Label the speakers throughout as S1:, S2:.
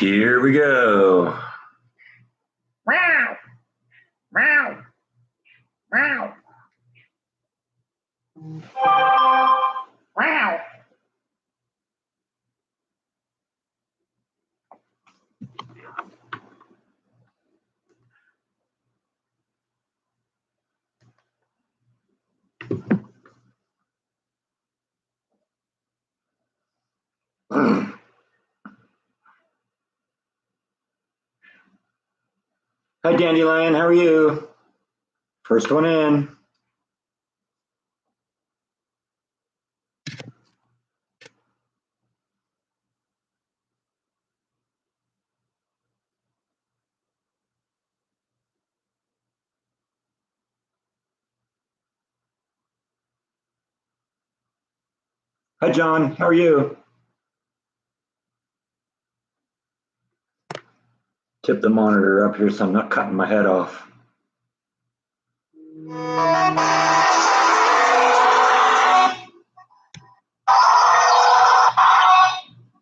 S1: Here we go.
S2: Meow, meow, meow, meow.
S1: Hi, Dandelion. How are you? First one in. Hi, John. How are you? Tip the monitor up here so I'm not cutting my head off.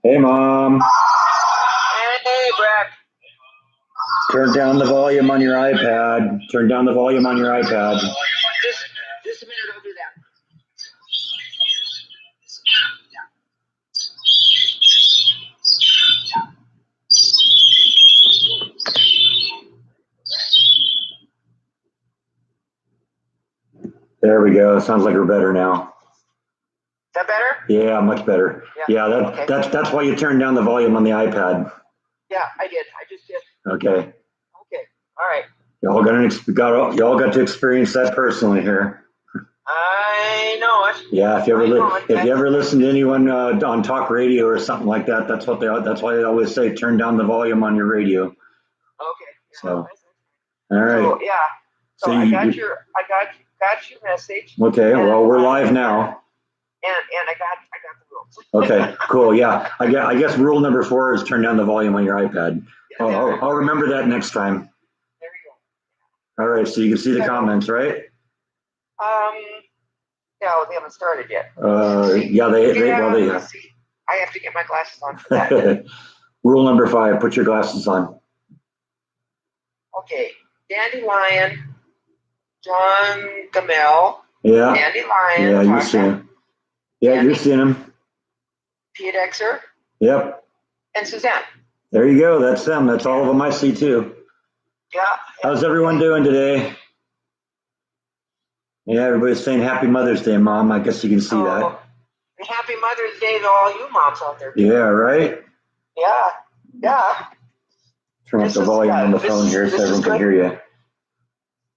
S1: Hey, Mom.
S2: Hey, Brad.
S1: Turn down the volume on your iPad. Turn down the volume on your iPad.
S2: Just a minute, I'll do that.
S1: There we go. Sounds like we're better now.
S2: Is that better?
S1: Yeah, much better. Yeah,
S2: Okay.
S1: that's why you turned down the volume on the iPad.
S2: Yeah, I did. I just did.
S1: Okay.
S2: Okay. All right.
S1: Y'all got to experience that personally here.
S2: I know it.
S1: Yeah, if you ever listen to anyone on talk radio or something like that, that's why they always say turn down the volume on your radio.
S2: Okay.
S1: So, all right.
S2: So, yeah. So I got your message.
S1: Okay. Well, we're live now.
S2: And I got the rules.
S1: Okay. Cool. Yeah. I guess rule number 4 is turn down the volume on your iPad. I'll remember that next time.
S2: There we go.
S1: All right. So you can see the comments, right?
S2: Yeah, well, they haven't started yet.
S1: Yeah. They
S2: Let's see. I have to get my glasses on for that.
S1: Rule number 5: put your glasses on.
S2: Okay. Dandelion, John Gamel.
S1: Yeah.
S2: Dandelion.
S1: Yeah, you see him. Yeah, you're seeing him.
S2: Pete Exer.
S1: Yep.
S2: And Suzanne.
S1: There you go. That's them. That's all of them I see too.
S2: Yeah.
S1: How's everyone doing today? Yeah, everybody's saying Happy Mother's Day, Mom. I guess you can see that.
S2: And Happy Mother's Day to all you moms out there.
S1: Yeah, right?
S2: Yeah. Yeah.
S1: Turn up the volume on the phone here so everyone can hear you.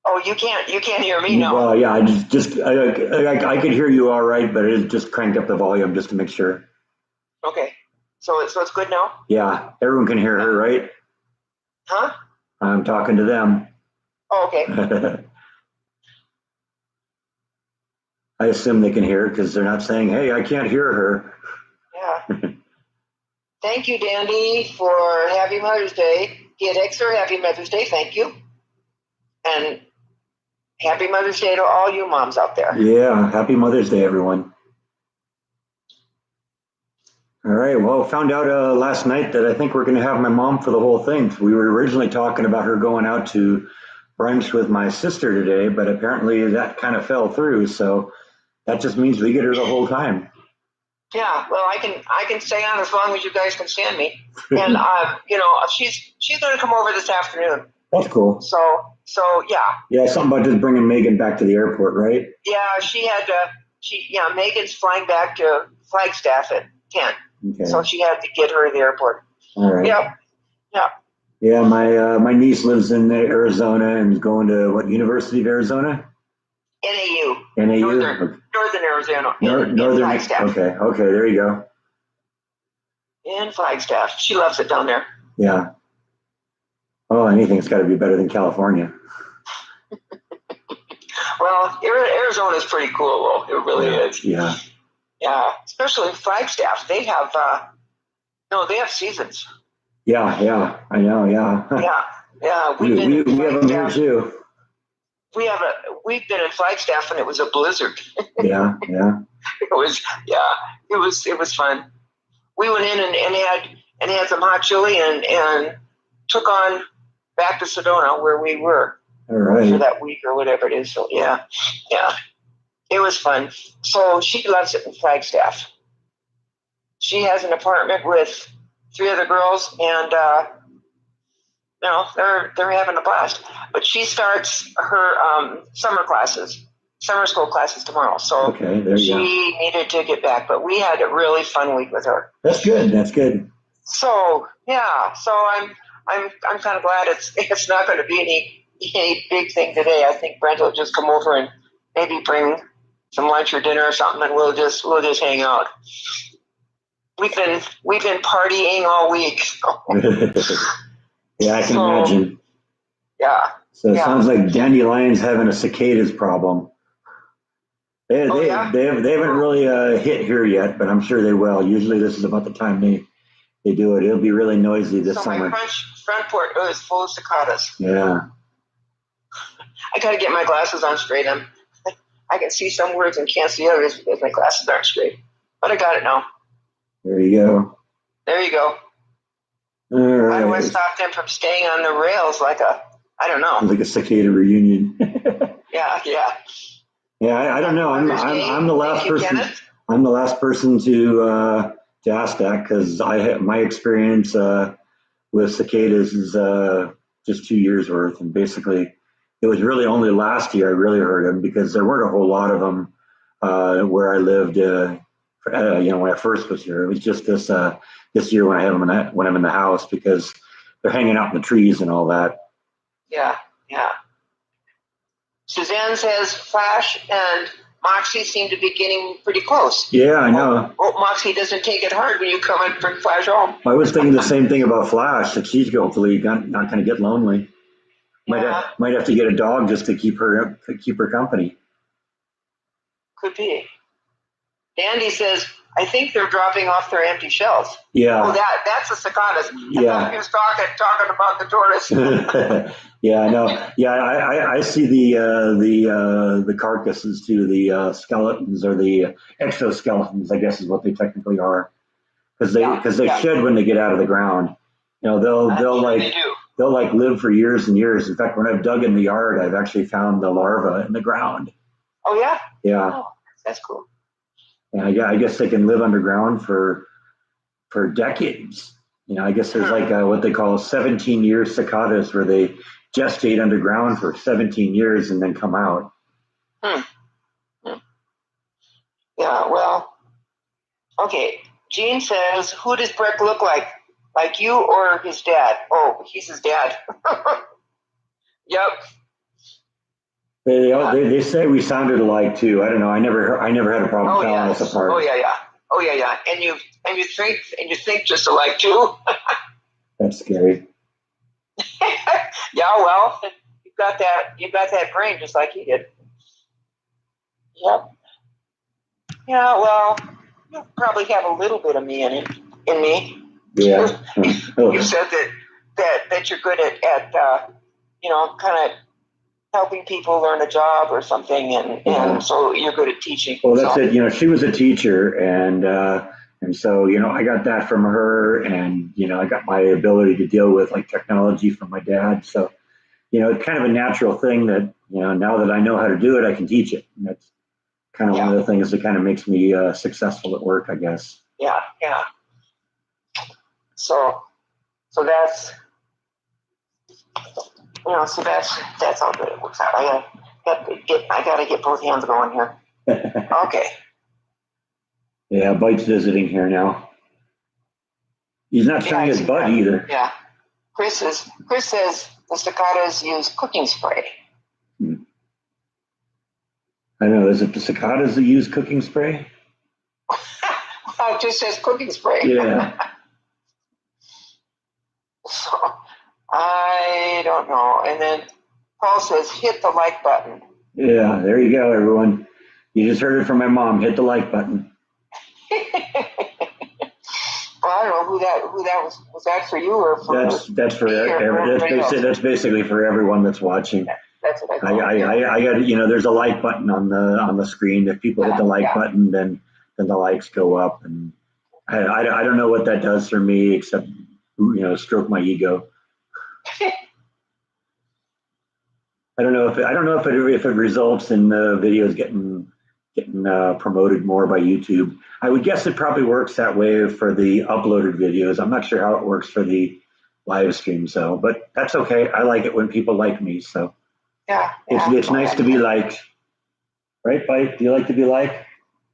S2: Oh, you can't hear me now.
S1: Well, yeah, I could hear you all right, but it just cranked up the volume just to make sure.
S2: Okay. So it's good now?
S1: Yeah, everyone can hear her, right?
S2: Huh?
S1: I'm talking to them.
S2: Oh, okay.
S1: I assume they can hear because they're not saying, hey, I can't hear her.
S2: Yeah. Thank you, Dandy, for Happy Mother's Day. Get Exer, Happy Mother's Day. Thank you. And Happy Mother's Day to all you moms out there.
S1: Yeah, Happy Mother's Day, everyone. All right, well, found out last night that I think we're going to have my mom for the whole thing. We were originally talking about her going out to brunch with my sister today, but apparently that kind of fell through, so that just means we get her the whole time.
S2: Yeah, well, I can stay on as long as you guys can stand me. And she's going to come over this afternoon.
S1: That's cool.
S2: So yeah.
S1: Yeah, something about just bringing Megan back to the airport, right?
S2: Yeah, Megan's flying back to Flagstaff at 10.
S1: Okay.
S2: So she had to get her to the airport.
S1: All right.
S2: Yep. Yeah.
S1: Yeah, my niece lives in Arizona and is going to what, University of Arizona?
S2: NAU.
S1: NAU.
S2: Northern Arizona.
S1: Northern.
S2: Flagstaff.
S1: Okay, there you go.
S2: In Flagstaff. She loves it down there.
S1: Yeah. Oh, anything's got to be better than California.
S2: Well, Arizona's pretty cool, though. It really is.
S1: Yeah.
S2: Yeah, especially Flagstaff. They have seasons.
S1: Yeah, I know,
S2: yeah.
S1: We have them here too.
S2: We've been in Flagstaff and it was a blizzard.
S1: Yeah.
S2: It was fun. We went in and and had some hot chili and took on back to Sedona where we were
S1: All right.
S2: for that week or whatever it is. So yeah, it was fun. So she loves it in Flagstaff. She has an apartment with 3 other girls, and they're having a blast. But she starts her summer school classes tomorrow. So
S1: okay, there you go.
S2: she needed to get back, but we had a really fun week with her.
S1: That's good. That's good.
S2: So yeah, so I'm kind of glad it's not going to be any big thing today. I think Brent will just come over and maybe bring some lunch or dinner or something, and we'll just hang out. We've been partying all week.
S1: Yeah, I can imagine.
S2: Yeah.
S1: So it sounds like Dandelion's having a cicadas problem. They haven't really hit here yet, but I'm sure they will. Usually this is about the time they do it. It'll be really noisy this summer.
S2: My front porch is full of cicadas.
S1: Yeah.
S2: I got to get my glasses on straight. I can see some words and can't see others because my glasses aren't straight. But I got it now.
S1: There you go.
S2: There you go.
S1: All right.
S2: How do I stop them from staying on the rails like a
S1: cicada reunion?
S2: Yeah.
S1: Yeah, I don't know. I'm the last person. I'm the last person to ask that because my experience with cicadas is just 2 years worth, and basically it was really only last year I really heard them because there weren't a whole lot of them where I lived. When I first was here, it was just this year when I have them when I'm in the house because they're hanging out in the trees and all that.
S2: Yeah. Suzanne says Flash and Moxie seem to be getting pretty close.
S1: Yeah, I know.
S2: Hope Moxie doesn't take it hard when you come and bring Flash home.
S1: I was thinking the same thing about Flash, that she's hopefully not going to get lonely. Might have to get a dog just to keep her company.
S2: Could be. Dandy says, I think they're dropping off their empty shells.
S1: Yeah.
S2: Oh, that's the cicadas. I thought he was talking about the tortoise.
S1: Yeah, I know. Yeah, I see the carcasses too, the skeletons or the exoskeletons, I guess is what they technically are, because they shed when they get out of the ground. They'll live for years and years. In fact, when I've dug in the yard, I've actually found the larva in the ground.
S2: Oh yeah.
S1: Yeah.
S2: Oh, that's cool.
S1: And I guess they can live underground for decades. I guess there's like what they call 17-year cicadas where they gestate underground for 17 years and then come out.
S2: Yeah, well, okay. Gene says, who does Breck look like? Like you or his dad? Oh, he's his dad. Yep.
S1: They say we sounded alike too. I don't know. I never had a problem telling us apart.
S2: Oh yeah. And you think just alike too.
S1: That's scary.
S2: Yeah, well, you got that brain just like he did. Yep. Yeah, well, you probably have a little bit of me in me.
S1: Yeah.
S2: You said that you're good at kind of helping people learn a job or something, and so you're good at teaching.
S1: Well, that's it. She was a teacher, and so I got that from her, and I got my ability to deal with like technology from my dad. So it's kind of a natural thing that now that I know how to do it, I can teach it. And that's kind of one of the things that kind of makes me successful at work, I guess.
S2: Yeah. So that's. So that's how good it works out. I gotta get both hands going here. Okay.
S1: Yeah, Bite's visiting here now. He's not showing his butt either.
S2: Yeah. Chris says the cicadas use cooking spray.
S1: I know. Is it the cicadas that use cooking spray?
S2: Well, it just says cooking spray.
S1: Yeah.
S2: So I don't know. And then Paul says, hit the like button.
S1: Yeah, there you go, everyone. You just heard it from my mom. Hit the like button.
S2: Well, I don't know who that was. Was that for you or for?
S1: That's for everyone. That's basically for everyone that's watching.
S2: That's what I
S1: got. There's a like button on the screen. If people hit the like button, then the likes go up, and I don't know what that does for me except, stroke my ego. I don't know if it results in the videos getting promoted more by YouTube. I would guess it probably works that way for the uploaded videos. I'm not sure how it works for the live stream, so but that's okay. I like it when people like me. So
S2: Yeah.
S1: it's nice to be liked, right, Bite? Do you like to be liked?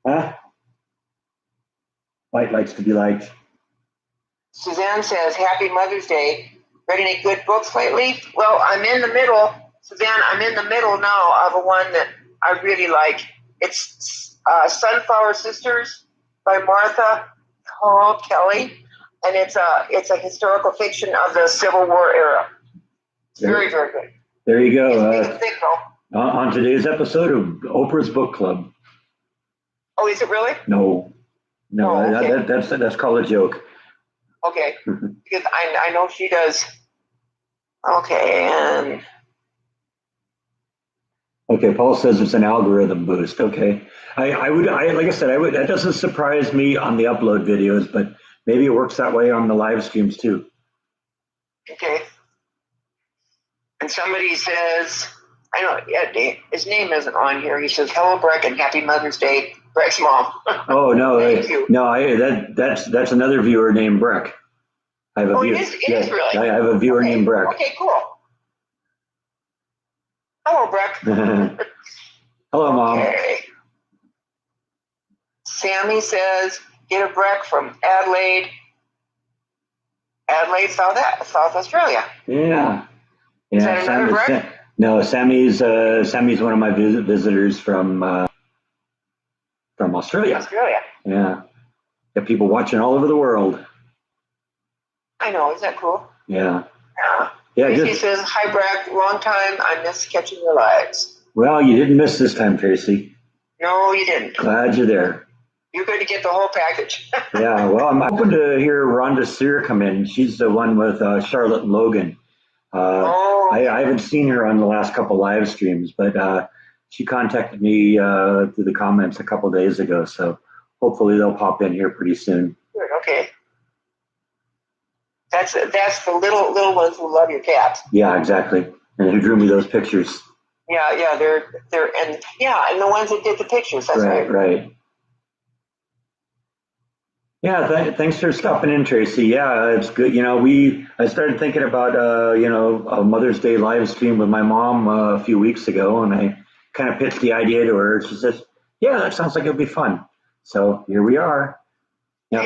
S1: Huh? Bite likes to be liked.
S2: Suzanne says, Happy Mother's Day. Read any good books lately? Well, I'm in the middle, Suzanne, I'm in the middle now of a one that I really like. It's Sunflower Sisters by Martha Hall Kelly, and it's a historical fiction of the Civil War era. It's very, very good.
S1: There you go.
S2: It's thick, though.
S1: On today's episode of Oprah's Book Club.
S2: Oh, is it really?
S1: No,
S2: okay.
S1: That's called a joke.
S2: Okay, because I know she does. Okay, and
S1: okay, Paul says it's an algorithm boost. Okay, I would like I said, I would. That doesn't surprise me on the upload videos, but maybe it works that way on the live streams too.
S2: Okay, and somebody says, I know, yeah, his name isn't on here. He says, "Hello, Breck, and Happy Mother's Day, Breck's mom."
S1: Oh no,
S2: Thank you.
S1: No, that's another viewer named Breck. I have a viewer.
S2: It is really.
S1: I have a viewer named Breck.
S2: Okay, cool. Hello, Breck.
S1: Hello, Mom.
S2: Okay. Sammy says, "Get a Breck from Adelaide, South Australia."
S1: Yeah.
S2: Is that another Breck?
S1: No, Sammy's one of my visitors from Australia. Yeah. Got people watching all over the world.
S2: I know. Is that cool?
S1: Yeah.
S2: Yeah. Tracy says, "Hi, Breck. Long time. I miss catching your lives."
S1: Well, you didn't miss this time, Tracy.
S2: No, you didn't.
S1: Glad you're there.
S2: You're going to get the whole package.
S1: Yeah. Well, I'm hoping to hear Rhonda Sear come in. She's the one with Charlotte and Logan. I haven't seen her on the last couple live streams, but she contacted me through the comments a couple days ago. So hopefully they'll pop in here pretty soon.
S2: Good. Okay. That's the little ones who love your cats.
S1: Yeah, exactly. And who drew me those pictures.
S2: Yeah, they're and the ones that did the pictures. That's right.
S1: Right. Yeah, thanks for stopping in, Tracy. Yeah, it's good. I started thinking about a Mother's Day live stream with my mom a few weeks ago, and I kind of pitched the idea to her. She says, "Yeah, that sounds like it'll be fun." So here we are.
S2: Yeah.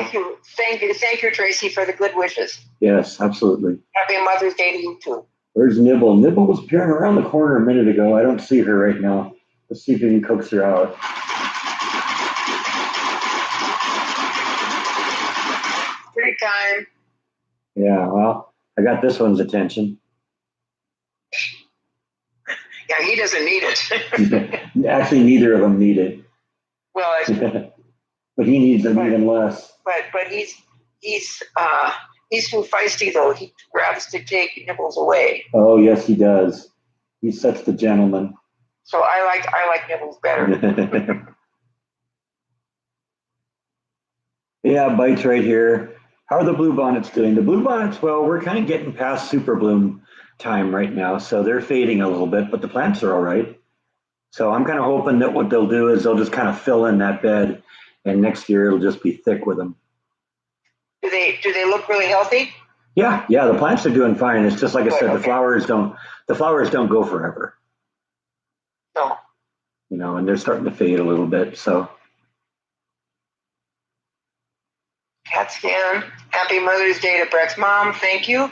S2: Thank you, Tracy, for the good wishes.
S1: Yes, absolutely.
S2: Happy Mother's Day to you too.
S1: Where's Nibble? Nibble was peering around the corner a minute ago. I don't see her right now. Let's see if we can coax her out.
S2: Free time.
S1: Yeah, well, I got this one's attention.
S2: Yeah, he doesn't need it.
S1: Actually, neither of them need it.
S2: Well,
S1: but he needs them even less.
S2: But he's too feisty though. He grabs to take Nibbles away.
S1: Oh yes, he does. He's such the gentleman.
S2: So I like Nibbles better.
S1: Yeah, Bite's right here. How are the bluebonnets doing? The bluebonnets, well, we're kind of getting past super bloom time right now, so they're fading a little bit, but the plants are all right. So I'm kind of hoping that what they'll do is they'll just kind of fill in that bed, and next year it'll just be thick with them.
S2: Do they look really healthy?
S1: Yeah, the plants are doing fine. It's just like I said, okay. The flowers don't go forever.
S2: No.
S1: And they're starting to fade a little bit, so.
S2: Cat scan. Happy Mother's Day to Breck's mom. Thank you.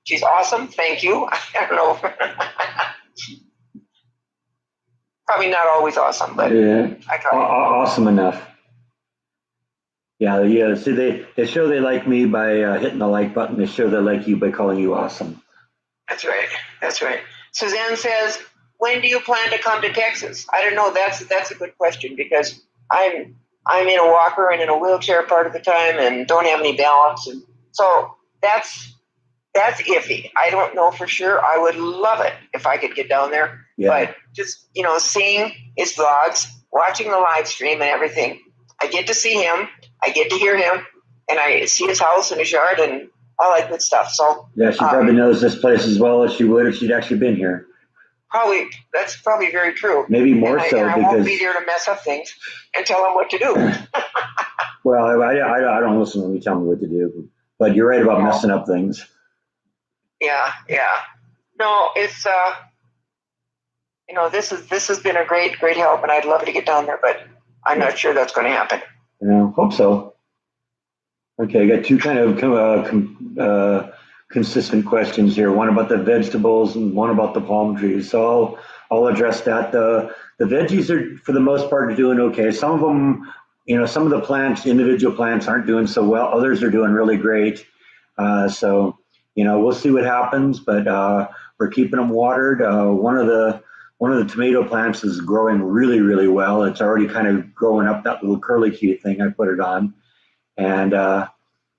S2: She's awesome. Thank you. I don't know. Probably not always awesome, but
S1: yeah,
S2: I try.
S1: Awesome enough. Yeah. See, they show they like me by hitting the like button. They show they like you by calling you awesome.
S2: That's right. Suzanne says, "When do you plan to come to Texas?" I don't know. That's a good question because I'm in a walker and in a wheelchair part of the time and don't have any balance, and so that's iffy. I don't know for sure. I would love it if I could get down there, but just seeing his vlogs, watching the live stream and everything. I get to see him. I get to hear him. and I see his house and his yard and all that good stuff. So
S1: Yeah, she probably knows this place as well as she would if she'd actually been here.
S2: probably that's probably very true.
S1: Maybe more
S2: and
S1: so
S2: I
S1: because
S2: won't be there to mess up things and tell him what to do.
S1: well, I don't listen when you tell me what to do, but you're right about messing up things.
S2: Yeah. No, it's this has been a great help, and I'd love to get down there, but I'm not sure that's going to happen.
S1: Yeah, hope so. Okay, I got two kind of consistent questions here. One about the vegetables and one about the palm trees. So I'll address that. The veggies are for the most part doing okay. Some of them, some of the plants, individual plants, aren't doing so well. Others are doing really great. So we'll see what happens. But we're keeping them watered. One of the tomato plants is growing really, really well. It's already kind of growing up that little curly cute thing I put it on. And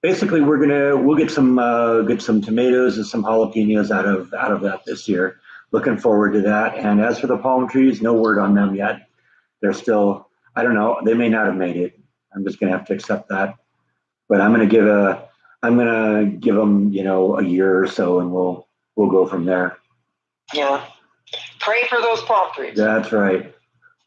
S1: basically, we'll get some tomatoes and some jalapenos out of that this year. Looking forward to that. And as for the palm trees, no word on them yet. They're still, I don't know. They may not have made it. I'm just gonna have to accept that. But I'm gonna give them a year or so, and we'll go from there.
S2: Yeah. Pray for those palm trees.
S1: That's right.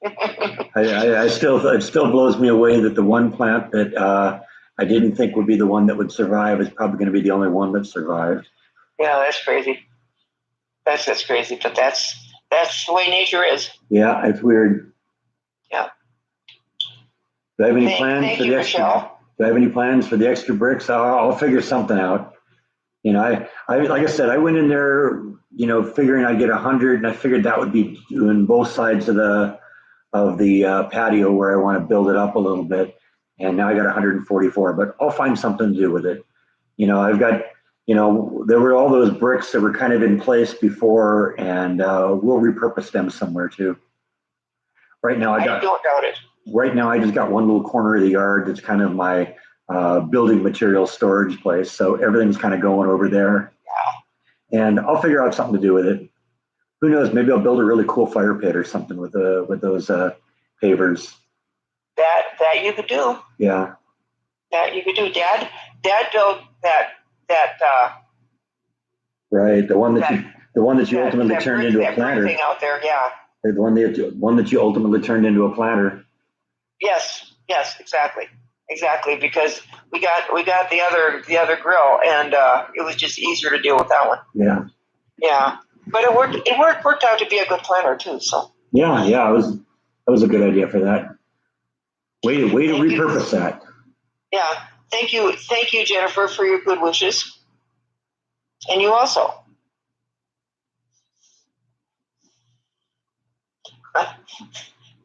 S1: It still blows me away that the one plant that I didn't think would be the one that would survive is probably going to be the only one that survived.
S2: Yeah, that's crazy. That's crazy, but that's the way nature is.
S1: Yeah, it's weird.
S2: Yeah.
S1: Do I have any plans for the extra?
S2: Michelle.
S1: Do I have any plans for the extra bricks? I'll figure something out. I like I said, I went in there, figuring I'd get 100, and I figured that would be doing both sides of the patio where I want to build it up a little bit. And now I got 144, but I'll find something to do with it. I've got, there were all those bricks that were kind of in place before, and we'll repurpose them somewhere too. Right now,
S2: I don't doubt it.
S1: Right now, I just got one little corner of the yard that's kind of my building material storage place. So everything's kind of going over there. Yeah. And I'll figure out something to do with it. Who knows? Maybe I'll build a really cool fire pit or something with those pavers.
S2: That you could do.
S1: Yeah.
S2: That you could do. Dad built that.
S1: Right, the one that you ultimately turned into a planter.
S2: Thing out there, yeah.
S1: The one that you ultimately turned into a planter.
S2: Yes, exactly, because we got the other grill, and it was just easier to deal with that one. Yeah, but it worked out to be a good planter too. So
S1: yeah, that was a good idea for that. Way to repurpose that.
S2: Yeah, thank you, Jennifer, for your good wishes, and you also.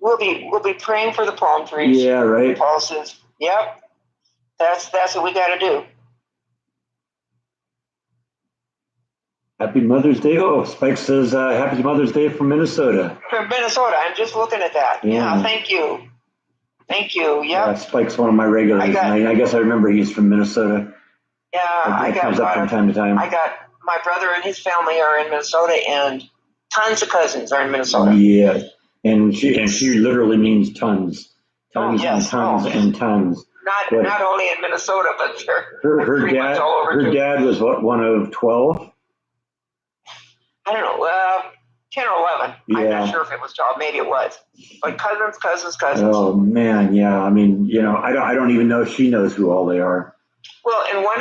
S2: We'll be praying for the palm trees.
S1: Yeah, right.
S2: Paul says, "Yep, that's what we got to do."
S1: Happy Mother's Day! Oh, Spike says, "Happy Mother's Day from Minnesota."
S2: From Minnesota, I'm just looking at that. Yeah, thank you. Yep.
S1: Yeah, Spike's one of my regulars. I guess I remember he's from Minnesota.
S2: Yeah,
S1: it comes up from time to time.
S2: I got my brother and his family are in Minnesota, and tons of cousins are in Minnesota.
S1: Yeah. And she literally means tons. Tons and tons.
S2: Not only in Minnesota, but they're pretty much all over.
S1: Her dad was one of 12?
S2: I don't know, 10 or 11.
S1: Yeah.
S2: I'm not sure if it was 12. Maybe it was. But cousins.
S1: Oh man, yeah. I mean, I don't even know if she knows who all they are.
S2: Well, and one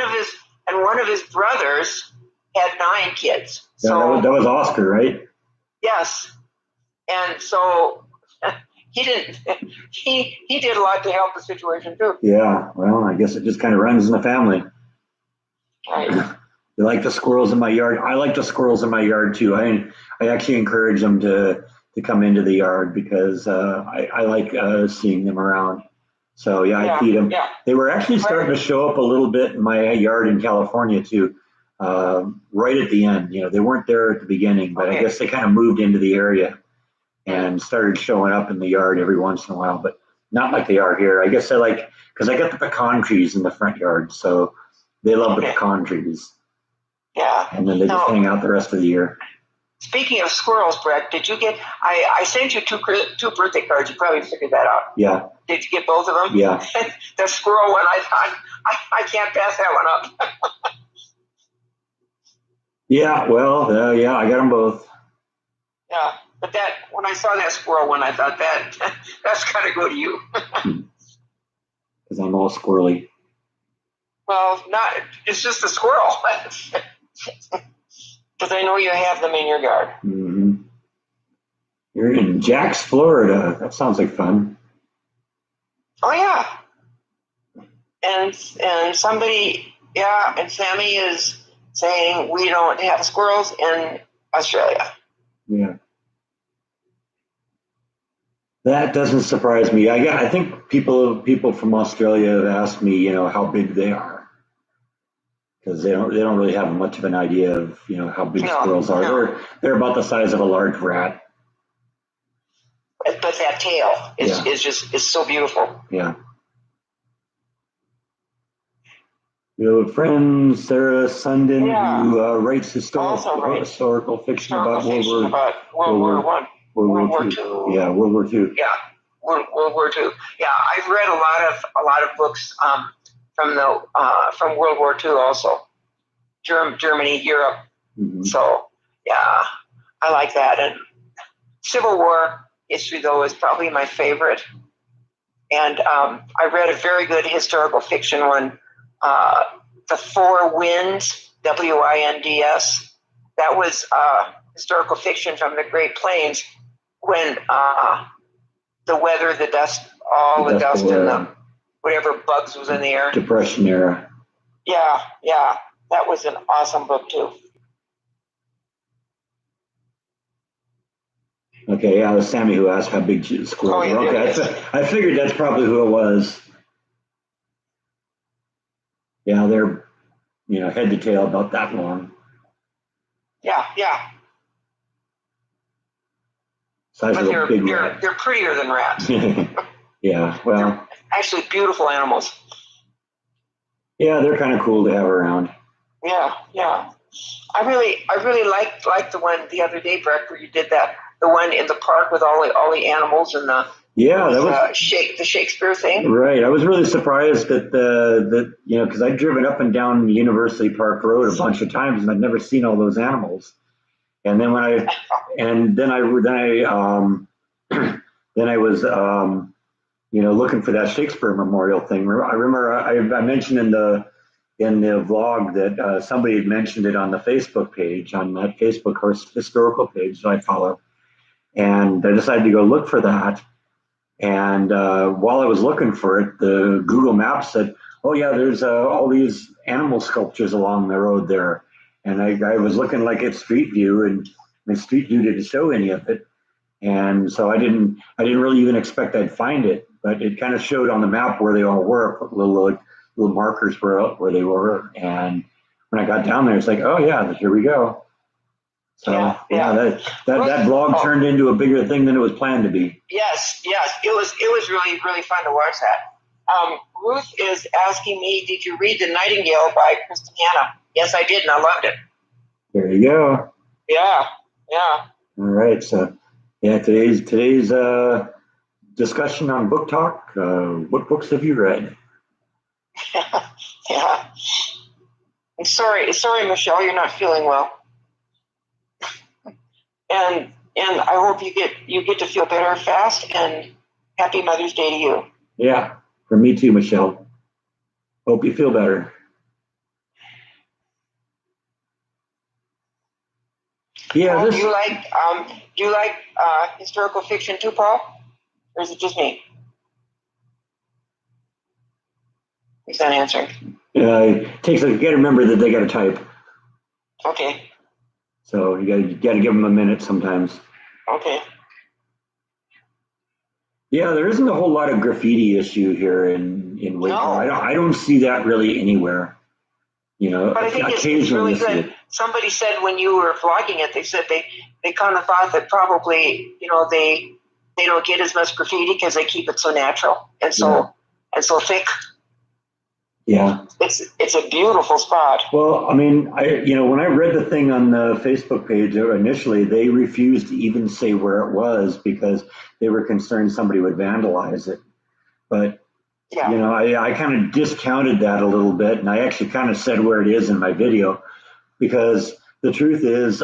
S2: of his brothers had 9 kids.
S1: Yeah,
S2: so
S1: that was Oscar, right?
S2: Yes. And so he did a lot to help the situation too.
S1: Yeah, well, I guess it just kind of runs in the family.
S2: Right.
S1: You like the squirrels in my yard? I like the squirrels in my yard too. I actually encourage them to come into the yard because I like seeing them around. So I feed them. Yeah. They were actually starting to show up a little bit in my yard in California too. Right at the end, they weren't there at the beginning, but I guess they kind of moved into the area and started showing up in the yard every once in a while, but not like they are here. I guess because I got the pecan trees in the front yard, so they love the pecan trees.
S2: Yeah.
S1: And then they just hang out the rest of the year.
S2: Speaking of squirrels, Brett, did you get? I sent you two birthday cards. You probably figured that out.
S1: Yeah.
S2: Did you get both of them?
S1: Yeah.
S2: The squirrel one, I thought I can't pass that one up.
S1: Yeah. Well, yeah, I got them both.
S2: Yeah, but that when I saw that squirrel one, I thought that's got to go to you.
S1: Because I'm all squirrely.
S2: Well, not. It's just a squirrel. Because I know you have them in your yard.
S1: Mm-hmm. You're in Jax, Florida. That sounds like fun.
S2: Oh yeah, and somebody, yeah, and Sammy is saying we don't have squirrels in Australia.
S1: Yeah. That doesn't surprise me. I think people from Australia have asked me, how big they are, because they don't really have much of an idea of how big squirrels are.
S2: No.
S1: They're about the size of a large rat.
S2: But that tail is so beautiful.
S1: Yeah. You have a friend, Sarah Sundin, who writes historical fiction about
S2: World War II.
S1: Yeah, World War II.
S2: Yeah, World War II. Yeah, I've read a lot of books from World War II also. Germany, Europe.
S1: Mm-hmm.
S2: So yeah, I like that. And Civil War history though is probably my favorite. And I read a very good historical fiction one. The Four Winds, Winds. That was historical fiction from the Great Plains when the weather, the dust, the dust and the whatever bugs was in the air.
S1: Depression era.
S2: Yeah. That was an awesome book too.
S1: Okay, yeah, it was Sammy who asked how big squirrels were. Okay, I figured that's probably who it was. Yeah, they're, head to tail about that long.
S2: Yeah.
S1: Size
S2: but
S1: of a big rat.
S2: They're prettier than rats.
S1: Yeah, well.
S2: They're actually beautiful animals.
S1: Yeah, they're kind of cool to have around.
S2: Yeah. I really liked the one the other day, Brett, where you did that. The one in the park with all the animals and the the Shakespeare thing.
S1: Right. I was really surprised that because I'd driven up and down University Park Road a bunch of times and I'd never seen all those animals. And then then I was looking for that Shakespeare memorial thing. I remember I mentioned in the vlog that somebody had mentioned it on the Facebook page, on that Facebook historical page that I follow. And I decided to go look for that. And while I was looking for it, the Google Maps said, oh, yeah, there's all these animal sculptures along the road there. And I was looking like at Street View, and Street View didn't show any of it. And so I didn't really even expect I'd find it. But it kind of showed on the map where they all were, little markers where they were. And when I got down there, it's like, oh, yeah, here we go. So that vlog turned into a bigger thing than it was planned to be.
S2: Yes, it was really really fun to watch that. Ruth is asking me, did you read The Nightingale by Kristen Hanna? Yes, I did, and I loved it.
S1: There you go.
S2: Yeah.
S1: All right, so today's discussion on Book Talk. What books have you read?
S2: Yeah. I'm sorry, Michelle, you're not feeling well. And I hope you get to feel better fast, and happy Mother's Day to you.
S1: Yeah, for me too, Michelle. Hope you feel better. Yeah.
S2: Do you like historical fiction too, Paul? Or is it just me? He's not answering. You got
S1: to remember that they got to type.
S2: Okay.
S1: So you got to give them a minute sometimes.
S2: Okay.
S1: Yeah, there isn't a whole lot of graffiti issue here in Waco.
S2: No.
S1: I don't see that really anywhere.
S2: But I think it's really good. Somebody said when you were vlogging it, they said they kind of thought that probably they don't get as much graffiti because they keep it so natural and so thick.
S1: Yeah.
S2: It's a beautiful spot.
S1: Well, I mean, when I read the thing on the Facebook page initially, they refused to even say where it was because they were concerned somebody would vandalize it. But
S2: Yeah.
S1: I kind of discounted that a little bit, and I actually kind of said where it is in my video because the truth is,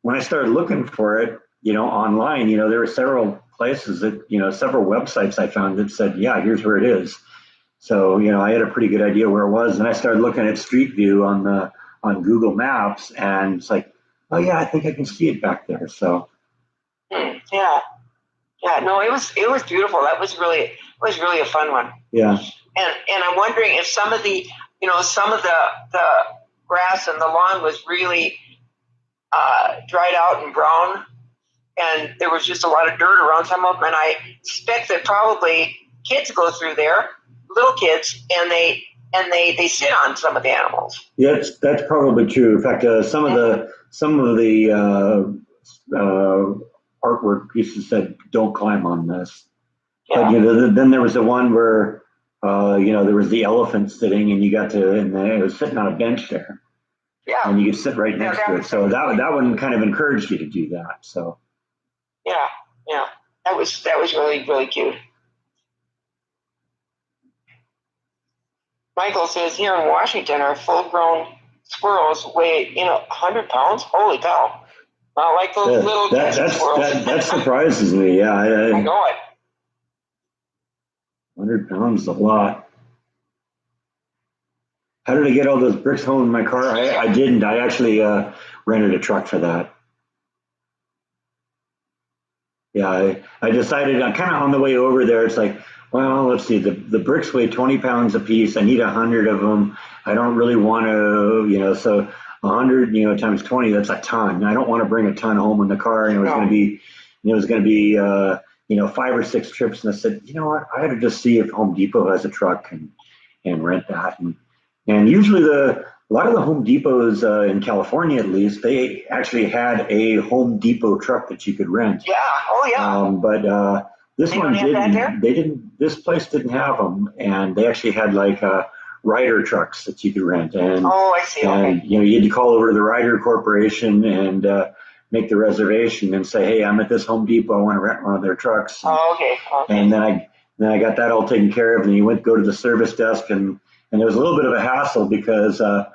S1: when I started looking for it, online, there were several places that, several websites I found that said, yeah, here's where it is. So, I had a pretty good idea where it was, and I started looking at Street View on Google Maps, and it's like, oh yeah, I think I can see it back there. So,
S2: yeah, yeah. No, it was beautiful. That was really a fun one.
S1: Yeah.
S2: And I'm wondering if some of the the grass and the lawn was really dried out and brown, and there was just a lot of dirt around some of them. And I suspect that probably kids go through there, little kids, and they sit on some of the animals.
S1: Yeah, that's probably true. In fact, some of the artwork pieces said, "Don't climb on this."
S2: Yeah.
S1: But then there was the one where there was the elephant sitting, and it was sitting on a bench there.
S2: Yeah.
S1: And you could sit right next to it. So that one kind of encouraged you to do that. So.
S2: Yeah, yeah, that was really, really cute. Michael says here in Washington, our full-grown squirrels weigh 100 pounds. Holy cow! Not like those little squirrels.
S1: That surprises me. Yeah,
S2: I know it.
S1: 100 pounds is a lot. How did I get all those bricks home in my car? I didn't. I actually rented a truck for that. Yeah, I decided kind of on the way over there. It's like, well, let's see. The bricks weigh 20 pounds a piece. I need 100 of them. I don't really want to, so 100, times 20, that's a ton. I don't want to bring a ton home in the car. And it was going to be, 5 or 6 trips. And I said, you know what? I had to just see if Home Depot has a truck and rent that. And usually a lot of the Home Depots in California, at least, they actually had a Home Depot truck that you could rent.
S2: Yeah. Oh, yeah.
S1: But this one didn't. They didn't. This place didn't have them, and they actually had like Ryder trucks that you could rent. And
S2: I see.
S1: And you had to call over to the Ryder Corporation and make the reservation and say, hey, I'm at this Home Depot. I want to rent one of their trucks.
S2: Okay.
S1: And then I got that all taken care of, and you go to the service desk and it was a little bit of a hassle because I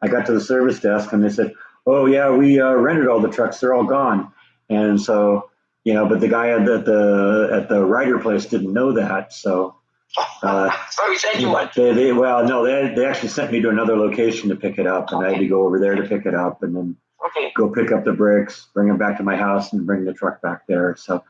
S1: got to the service desk and they said, oh, yeah, we rented all the trucks. They're all gone. And so, but the guy at the Ryder place didn't know that. So
S2: so he sent you one.
S1: They actually sent me to another location to pick it up. And I had to go over there to pick it up and then go pick up the bricks, bring them back to my house and bring the truck back there. So,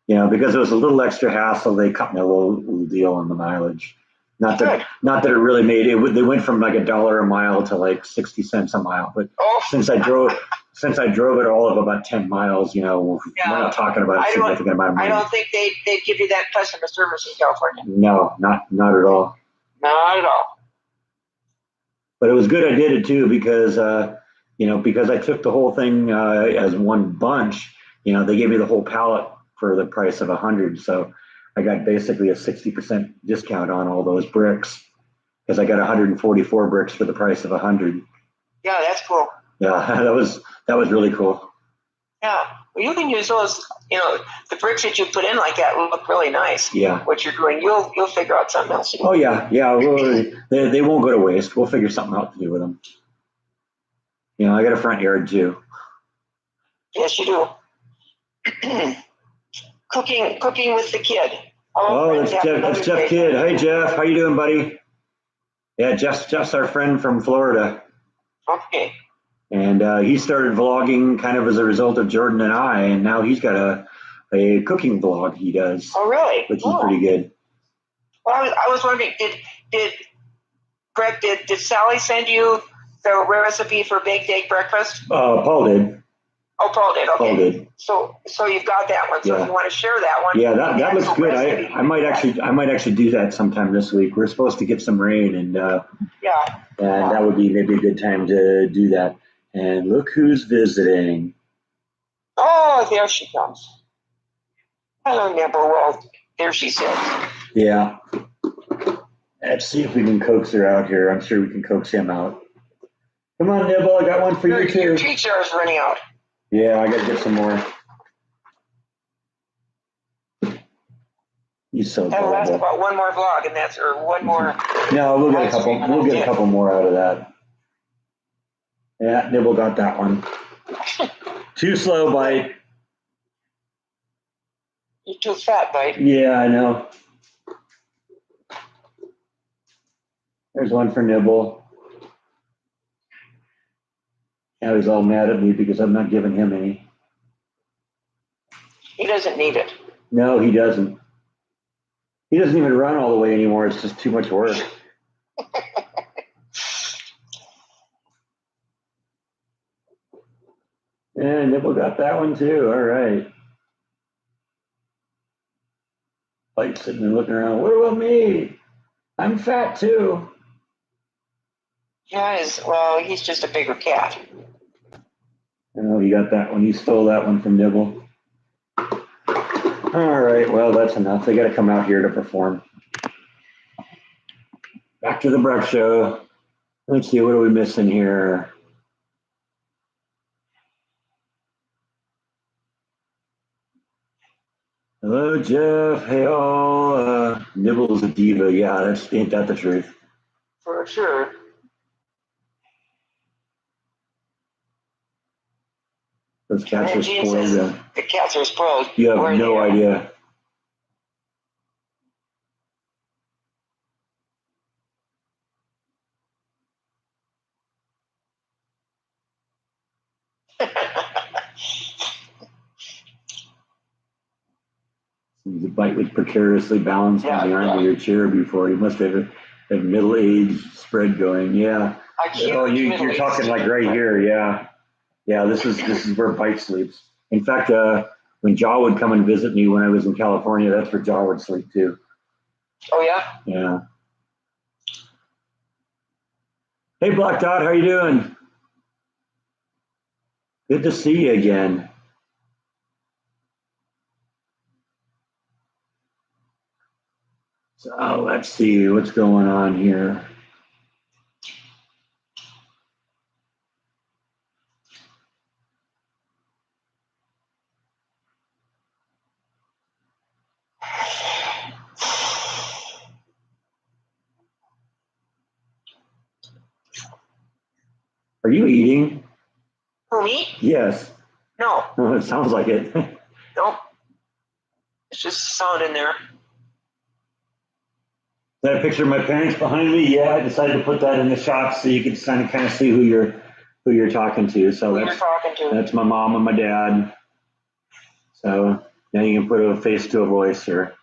S1: because it was a little extra hassle, they cut me a little deal on the mileage. Not that it really made it. They went from like $1 a mile to like 60 cents a mile. But since I drove it all of about 10 miles, we're not talking about a significant amount of money.
S2: I don't think they'd give you that customer service in California.
S1: No, not at all.
S2: Not at all.
S1: But it was good I did it too because because I took the whole thing as one bunch. They gave me the whole pallet for the price of 100. So I got basically a 60% discount on all those bricks because I got 144 bricks for the price of 100.
S2: Yeah, that's cool.
S1: Yeah, that was really cool.
S2: Yeah, well, you can use those. The bricks that you put in like that will look really nice.
S1: Yeah.
S2: What you're doing, you'll figure out something else to do.
S1: Oh yeah. They won't go to waste. We'll figure something out to do with them. I got a front yard too.
S2: Yes, you do. Cooking with the kid.
S1: That's Jeff Kidd. Hey Jeff, how you doing, buddy? Yeah, Jeff's our friend from Florida.
S2: Okay.
S1: And he started vlogging kind of as a result of Jordan and I, and now he's got a cooking vlog he does.
S2: Oh, really?
S1: Which is pretty good.
S2: Well, I was wondering, did Greg, did Sally send you the recipe for baked egg breakfast?
S1: Paul did.
S2: Oh, Paul did. Okay.
S1: Paul did.
S2: So you've got that one. So if you want to share that one.
S1: Yeah, that looks good. I might actually do that sometime this week. We're supposed to get some rain, and that would be maybe a good time to do that. And look who's visiting.
S2: Oh, there she comes. Hello, Nibble. Well, there she sits.
S1: Yeah. Let's see if we can coax her out here. I'm sure we can coax him out. Come on, Nibble. I got one for you, too.
S2: Your treat jar is running out.
S1: Yeah, I got to get some more. He's so
S2: That'll last
S1: gullible.
S2: about one more vlog, and that's or one more.
S1: No, we'll get a couple. We'll get a couple more out of that. Yeah, Nibble got that one. Too slow, Bite.
S2: You're too fat, Bite.
S1: Yeah, I know. There's one for Nibble. Now he's all mad at me because I'm not giving him any.
S2: He doesn't need it.
S1: No, he doesn't. He doesn't even run all the way anymore. It's just too much work. And Nibble got that one too. All right. Bite sitting there looking around. What about me? I'm fat too.
S2: Yeah, well, he's just a bigger cat.
S1: Oh, he got that one. He stole that one from Nibble. All right, well, that's enough. They got to come out here to perform. Back to the Breck Show. Let's see, what are we missing here? Hello, Jeff. Hey, all. Nibble's a diva. Yeah, ain't that the truth?
S2: For sure.
S1: Those cats are spoiled.
S2: The cats are spoiled.
S1: You have no idea. The Bite was precariously balanced on the arm of your chair before. You must have a middle-aged spread going. Yeah. Oh, you're talking like right here. Yeah. Yeah, this is where Bite sleeps. In fact, when Jaw would come and visit me when I was in California, that's where Jaw would sleep too.
S2: Oh yeah?
S1: Yeah. Hey, Black Dot, how you doing? Good to see you again. So let's see what's going on here. Are you eating?
S2: For me?
S1: Yes.
S2: No.
S1: Oh, it sounds like it.
S2: Nope. It's just sound in there.
S1: Is that a picture of my parents behind me? Yeah, I decided to put that in the shot so you can kind of see who you're talking to. So that's my mom and my dad. So now you can put a face to a voice here.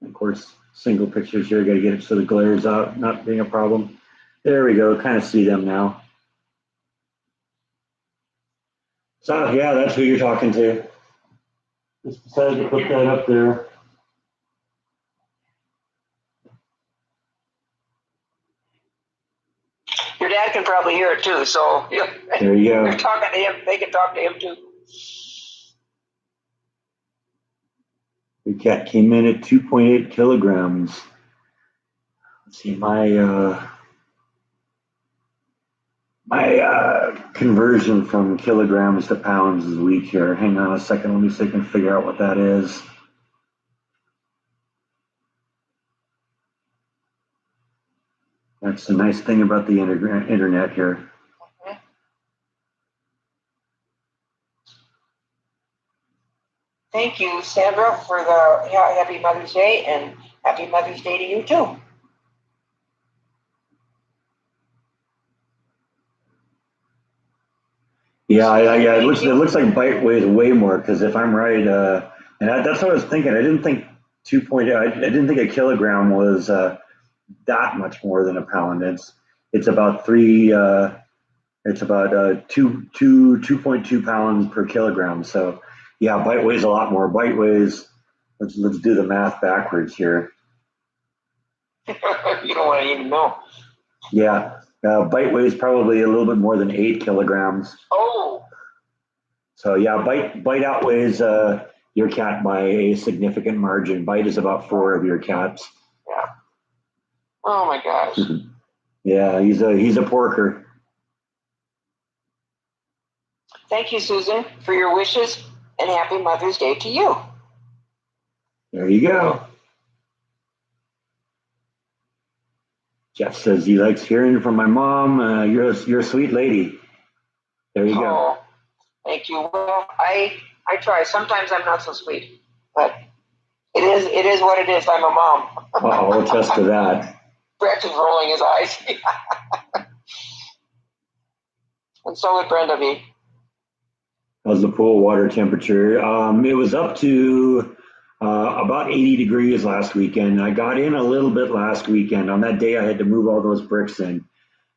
S1: Of course, single pictures here. Got to get it so the glare's out, not being a problem. There we go. Kind of see them now. So yeah, that's who you're talking to. Just decided to put that up there.
S2: Your dad can probably hear it too, so yeah.
S1: There you go.
S2: You're talking to him, they can talk to him too.
S1: The cat came in at 2.8 kilograms. Let's see, my conversion from kilograms to pounds is weak here. Hang on a second, let me see if I can figure out what that is. That's the nice thing about the internet here.
S2: Thank you, Sandra, for the Happy Mother's Day, and Happy Mother's Day to you too.
S1: Yeah, it looks like Bite weighs way more, because if I'm right, and that's what I was thinking. I didn't think 2.8. I didn't think a kilogram was that much more than a pound. It's about 2.2 pounds per kilogram. So yeah, Bite weighs a lot more. Bite weighs. Let's do the math backwards here.
S2: You don't want to even know.
S1: Yeah. Bite weighs probably a little bit more than 8 kilograms.
S2: Oh.
S1: So yeah, Bite outweighs your cat by a significant margin. Bite is about 4 of your cats.
S2: Yeah. Oh my gosh.
S1: Yeah, he's a porker.
S2: Thank you, Susan, for your wishes, and happy Mother's Day to you.
S1: There you go. Jeff says he likes hearing from my mom. You're a sweet lady. There you go.
S2: Oh, thank you. Well, I try. Sometimes I'm not so sweet, but it is what it is. I'm a mom.
S1: I'll attest to that.
S2: Brett is rolling his eyes. And so would Brenda be.
S1: How's the pool water temperature? It was up to about 80 degrees last weekend. I got in a little bit last weekend. On that day, I had to move all those bricks in.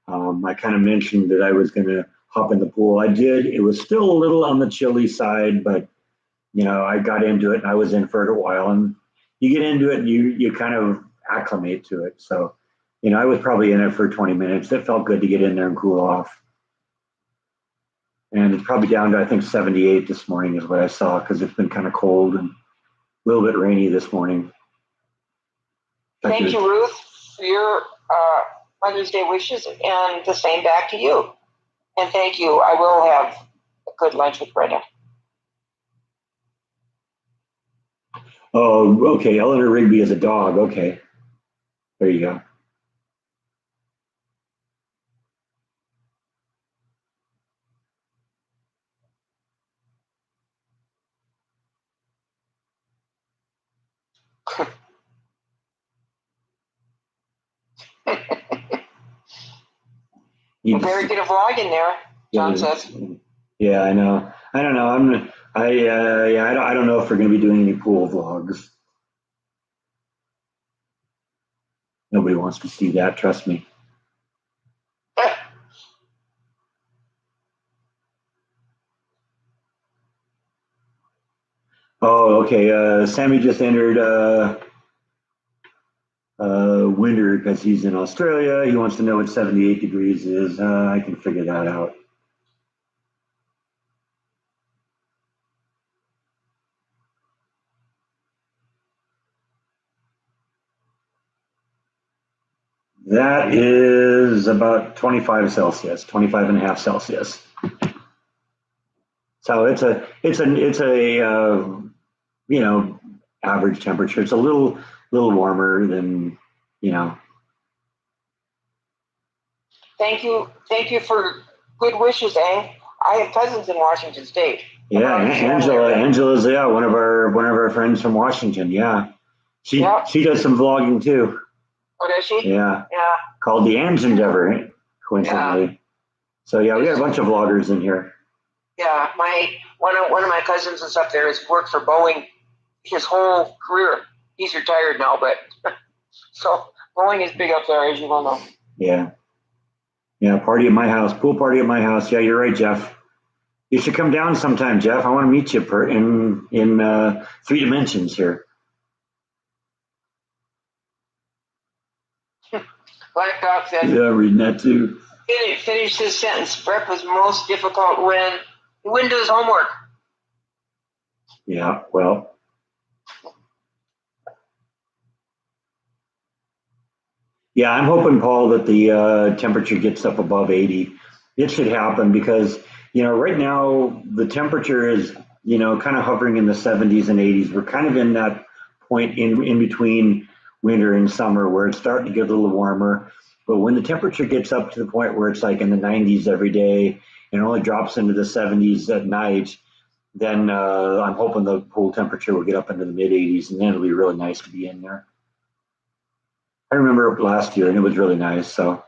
S1: I kind of mentioned that I was going to hop in the pool. I did. It was still a little on the chilly side, but I got into it and I was in for it a while. And you get into it and you kind of acclimate to it. So, I was probably in it for 20 minutes. It felt good to get in there and cool off. And it's probably down to, I think, 78 this morning is what I saw, because it's been kind of cold and a little bit rainy this morning.
S2: Thank you, Ruth, for your Mother's Day wishes, and the same back to you. And thank you. I will have a good lunch with Brenda.
S1: Oh, okay. Eleanor Rigby is a dog. Okay. There you go.
S2: You better get a vlog in there, John says.
S1: Yeah, I know. I don't know. I don't know if we're going to be doing any pool vlogs. Nobody wants to see that. Trust me. Oh, okay. Sammy just entered winter because he's in Australia. He wants to know what 78 degrees is. I can figure that out. That is about 25 Celsius, 25 and a half Celsius. So it's a average temperature. It's a little warmer than.
S2: Thank you for good wishes, Ang. I have cousins in Washington State.
S1: Yeah, Angela's one of our friends from Washington. Yeah, she does some vlogging too.
S2: Oh, does she?
S1: Yeah.
S2: Yeah.
S1: Called the Ange Endeavor, coincidentally. Yeah. So yeah, we got a bunch of vloggers in here.
S2: Yeah, one of my cousins is up there. Has worked for Boeing his whole career. He's retired now, but so Boeing is big up there, as you well know.
S1: Yeah. Yeah, party at my house, pool party at my house. Yeah, you're right, Jeff. You should come down sometime, Jeff. I want to meet you in 3 dimensions here.
S2: Black Dog said.
S1: Yeah, reading that too.
S2: Finish his sentence. Brett was most difficult when he wouldn't do his homework.
S1: Yeah, well. Yeah, I'm hoping, Paul, that the temperature gets up above 80. It should happen because, right now the temperature is, kind of hovering in the 70s and 80s. We're kind of in that point in between winter and summer where it's starting to get a little warmer. But when the temperature gets up to the point where it's like in the 90s every day and only drops into the 70s at night, then I'm hoping the pool temperature will get up into the mid 80s, and then it'll be really nice to be in there. I remember last year, and it was really nice. So,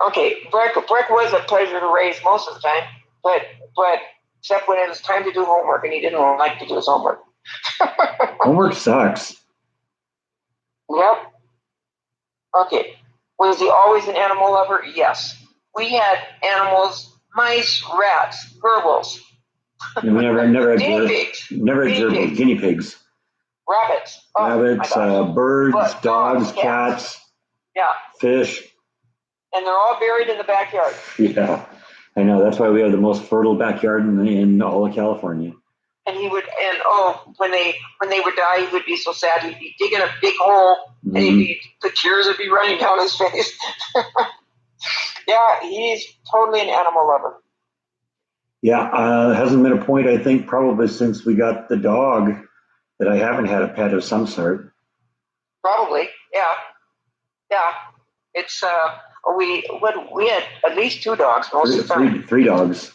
S2: okay, Breck was a pleasure to raise most of the time, but except when it was time to do homework, and he didn't like to do his homework.
S1: Homework sucks.
S2: Yep. Okay. Was he always an animal lover? Yes. We had animals: mice, rats, gerbils.
S1: Never had
S2: guinea pigs.
S1: Never had gerbils. Guinea pigs.
S2: Rabbits.
S1: Rabbits, birds, dogs, cats.
S2: Yeah.
S1: Fish.
S2: And they're all buried in the backyard.
S1: Yeah, I know. That's why we have the most fertile backyard in all of California.
S2: And he would, and when they would die, he would be so sad. He'd be digging a big hole, and the tears would be running down his face. Yeah, he's totally an animal lover.
S1: Yeah, hasn't been a point, I think, probably since we got the dog that I haven't had a pet of some sort.
S2: Probably, yeah. It's we had at least 2 dogs most of the time.
S1: Three dogs.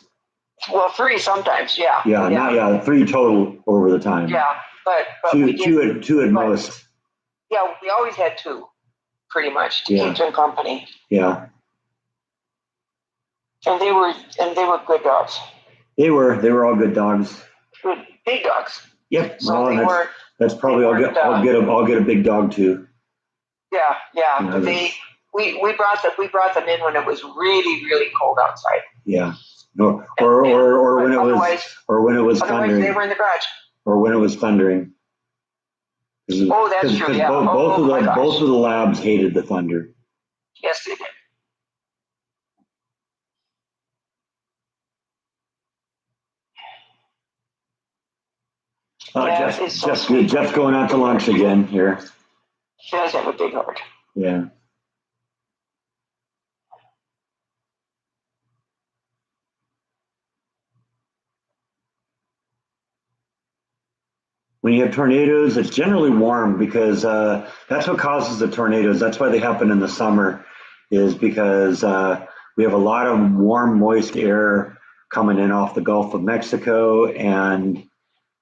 S2: Well, 3 sometimes, yeah.
S1: Yeah, 3 total over the time.
S2: Yeah, but
S1: two at most.
S2: Yeah, we always had 2, pretty much, to keep them company.
S1: Yeah.
S2: And they were good dogs.
S1: They were all good dogs.
S2: Good big dogs.
S1: Yep.
S2: So
S1: well, that's probably I'll get a big dog too.
S2: Yeah.
S1: You know,
S2: we brought them in when it was really, really cold outside.
S1: Yeah. Or when it was thundering.
S2: They were in the garage.
S1: Or when it was thundering.
S2: Oh, that's true. Yeah.
S1: Both of the labs hated the thunder.
S2: Yes, they did.
S1: Jeff's going out to lunch again here.
S2: She does have a big heart.
S1: Yeah. When you have tornadoes, it's generally warm because that's what causes the tornadoes. That's why they happen in the summer, is because we have a lot of warm, moist air coming in off the Gulf of Mexico, and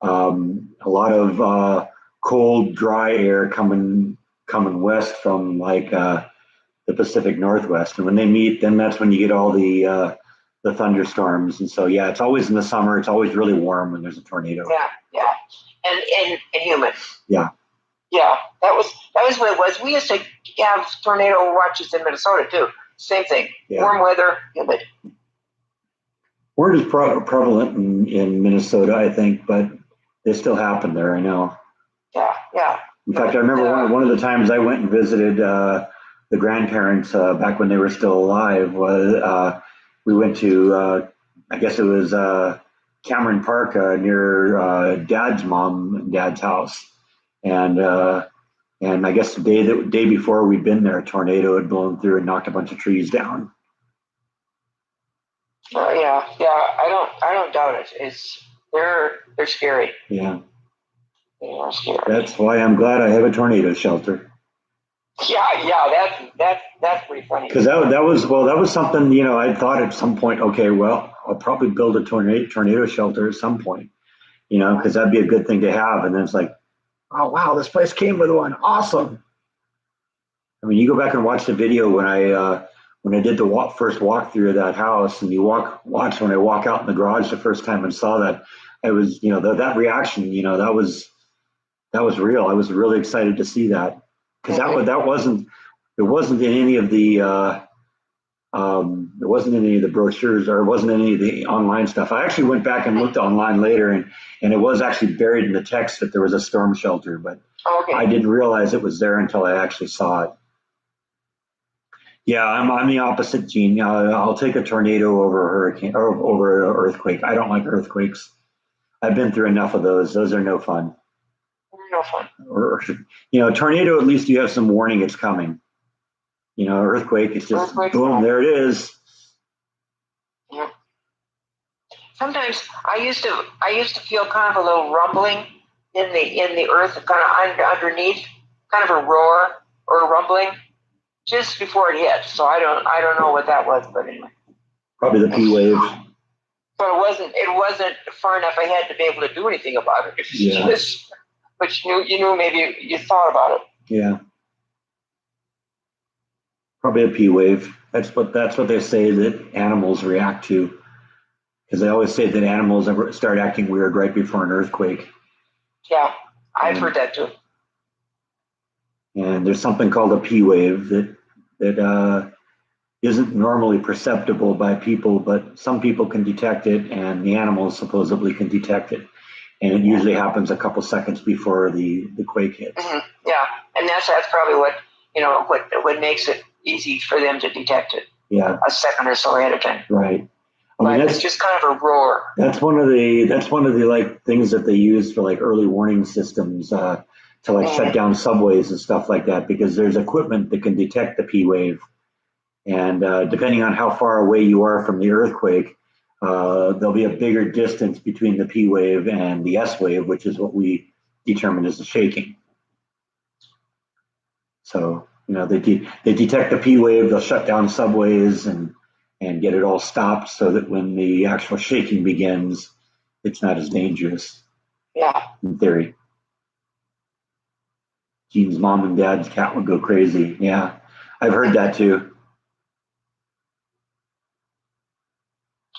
S1: a lot of cold, dry air coming west from like the Pacific Northwest. And when they meet, then that's when you get all the thunderstorms. And so, yeah, it's always in the summer. It's always really warm when there's a tornado.
S2: Yeah. And humid.
S1: Yeah.
S2: Yeah, that was what it was. We used to have tornado watches in Minnesota too. Same thing. Yeah. Warm weather, humid.
S1: Weren't as prevalent in Minnesota, I think, but they still happen there. I know.
S2: Yeah.
S1: In fact, I remember one of the times I went and visited the grandparents back when they were still alive. Was we went to I guess it was Cameron Park near Dad's mom and Dad's house, and I guess the day before we'd been there, a tornado had blown through and knocked a bunch of trees down.
S2: Yeah. I don't doubt it. They're scary.
S1: Yeah.
S2: They are scary.
S1: That's why I'm glad I have a tornado shelter.
S2: Yeah. That's pretty funny.
S1: Because that was something, I thought at some point. Okay, well, I'll probably build a tornado shelter at some point, because that'd be a good thing to have. And then it's like, oh wow, this place came with one. Awesome. I mean, you go back and watch the video when I did the first walkthrough of that house, and you watch when I walk out in the garage the first time and saw that, I was, that reaction, that was real. I was really excited to see that, because it wasn't in any of the brochures, or it wasn't any of the online stuff. I actually went back and looked online later, and it was actually buried in the text that there was a storm shelter, but I didn't realize it was there until I actually saw it. Yeah, I'm the opposite, Gene. I'll take a tornado over a hurricane or over an earthquake. I don't like earthquakes. I've been through enough of those. Those are no fun.
S2: No fun.
S1: Or, tornado, at least you have some warning it's coming. Earthquake, it's just boom, there it is.
S2: Yeah. Sometimes I used to feel kind of a little rumbling in the earth, kind of underneath, kind of a roar or a rumbling just before it hit. So I don't know what that was, but anyway.
S1: Probably the P wave.
S2: But it wasn't far enough ahead to be able to do anything about it.
S1: Yeah.
S2: But you knew, maybe you thought about it.
S1: Yeah. Probably a P wave. That's what they say that animals react to, because they always say that animals start acting weird right before an earthquake.
S2: Yeah, I've heard that too.
S1: And there's something called a P wave that isn't normally perceptible by people, but some people can detect it, and the animals supposedly can detect it. And it usually happens a couple seconds before the quake hits.
S2: Mm-hmm. Yeah, and that's probably what makes it easy for them to detect it.
S1: Yeah,
S2: a second or so ahead of time.
S1: Right. I mean,
S2: but it's just kind of a roar.
S1: That's one of the like things that they use for like early warning systems to like shut down subways and stuff like that, because there's equipment that can detect the P wave, and depending on how far away you are from the earthquake, there'll be a bigger distance between the P wave and the S wave, which is what we determine as the shaking. So they detect the P wave, they'll shut down subways and get it all stopped so that when the actual shaking begins, it's not as dangerous.
S2: Yeah.
S1: In theory. Gene's mom and dad's cat would go crazy. Yeah, I've heard that too.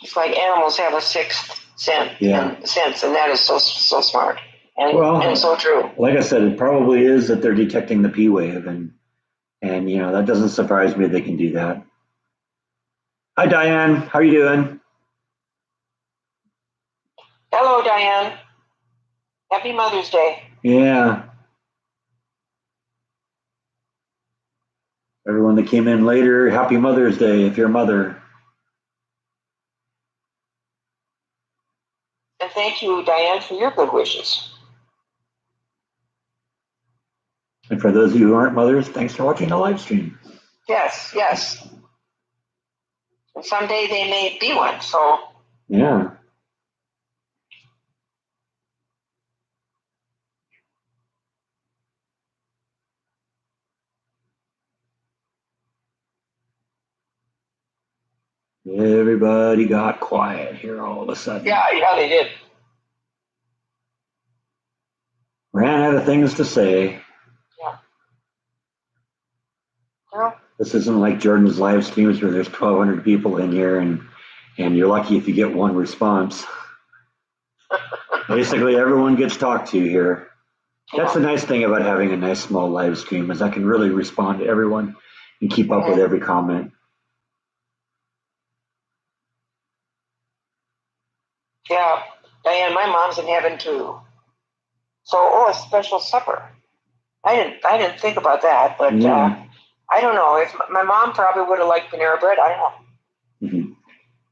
S2: It's like animals have a sixth sense, and that is so smart and so true.
S1: Like I said, it probably is that they're detecting the P wave, and that doesn't surprise me they can do that. Hi, Diane. How are you doing?
S2: Hello, Diane. Happy Mother's Day.
S1: Yeah. Everyone that came in later, happy Mother's Day if you're a mother.
S2: And thank you, Diane, for your good wishes.
S1: And for those of you who aren't mothers, thanks for watching the live stream.
S2: Yes, yes. And someday they may be one, so.
S1: Yeah. Everybody got quiet here all of a sudden.
S2: Yeah, they did.
S1: Ran out of things to say.
S2: Yeah. Well,
S1: this isn't like Jordan's live streams where there's 1,200 people in here and you're lucky if you get one response. Basically, everyone gets talked to here. That's the nice thing about having a nice small live stream, is I can really respond to everyone and keep up with every comment.
S2: Yeah, Diane, my mom's in heaven too. So, a special supper. I didn't think about that, but I don't know. If my mom probably would have liked Panera Bread, I don't know.
S1: Mm-hmm. Is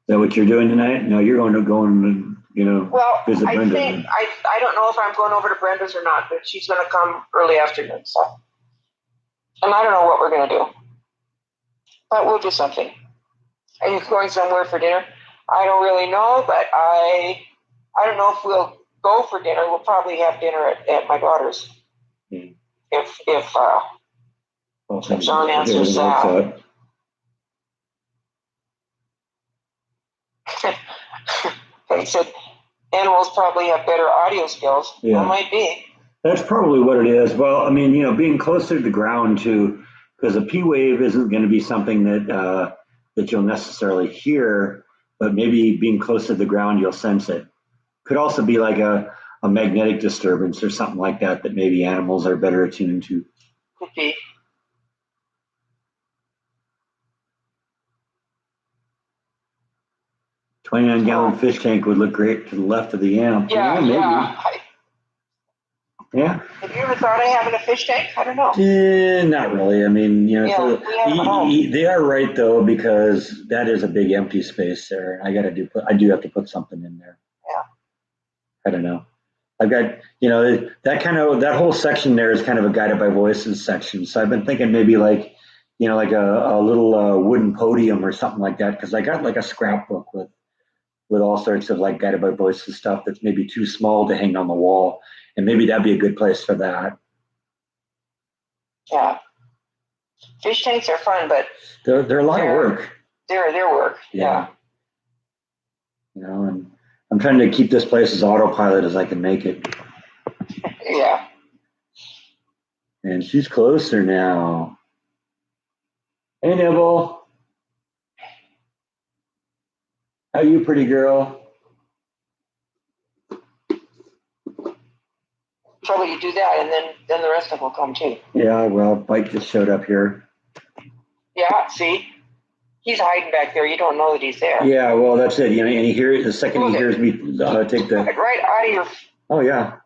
S1: that what you're doing tonight? No, you're going to
S2: well,
S1: visit Brenda.
S2: I don't know if I'm going over to Brenda's or not, but she's going to come early afternoon. So, and I don't know what we're going to do, but we'll do something. Are you going somewhere for dinner? I don't really know, but I don't know if we'll go for dinner. We'll probably have dinner at my daughter's. If John answers that. He said animals probably have better audio skills. Yeah. Well, might be.
S1: That's probably what it is. Well, I mean, being closer to the ground too, because a P wave isn't going to be something that you'll necessarily hear, but maybe being close to the ground, you'll sense it. Could also be like a magnetic disturbance or something like that maybe animals are better attuned to.
S2: Could be.
S1: 29-gallon fish tank would look great to the left of the amp.
S2: Yeah,
S1: maybe.
S2: Yeah. Have you ever thought of having a fish tank? I don't know.
S1: Not really. I mean, they are right though, because that is a big empty space there. I do have to put something in there.
S2: Yeah.
S1: I don't know. I've got, that whole section there is kind of a guided by voices section. So I've been thinking maybe like a little wooden podium or something like that, because I got like a scrapbook with all sorts of like guided by voices stuff that's maybe too small to hang on the wall, and maybe that'd be a good place for that.
S2: Yeah, fish tanks are fun, but
S1: they're a lot of work.
S2: They're work. Yeah.
S1: And I'm trying to keep this place as autopilot as I can make it.
S2: Yeah.
S1: And she's closer now. Hey, Nibble. How you, pretty girl?
S2: Probably you do that, and then the rest of them will come too.
S1: Yeah, well, Mike just showed up here.
S2: Yeah, see? He's hiding back there. You don't know that he's there.
S1: Yeah, well, that's it. And he hears, the second he hears me take the...
S2: Right out of your...
S1: Oh, yeah.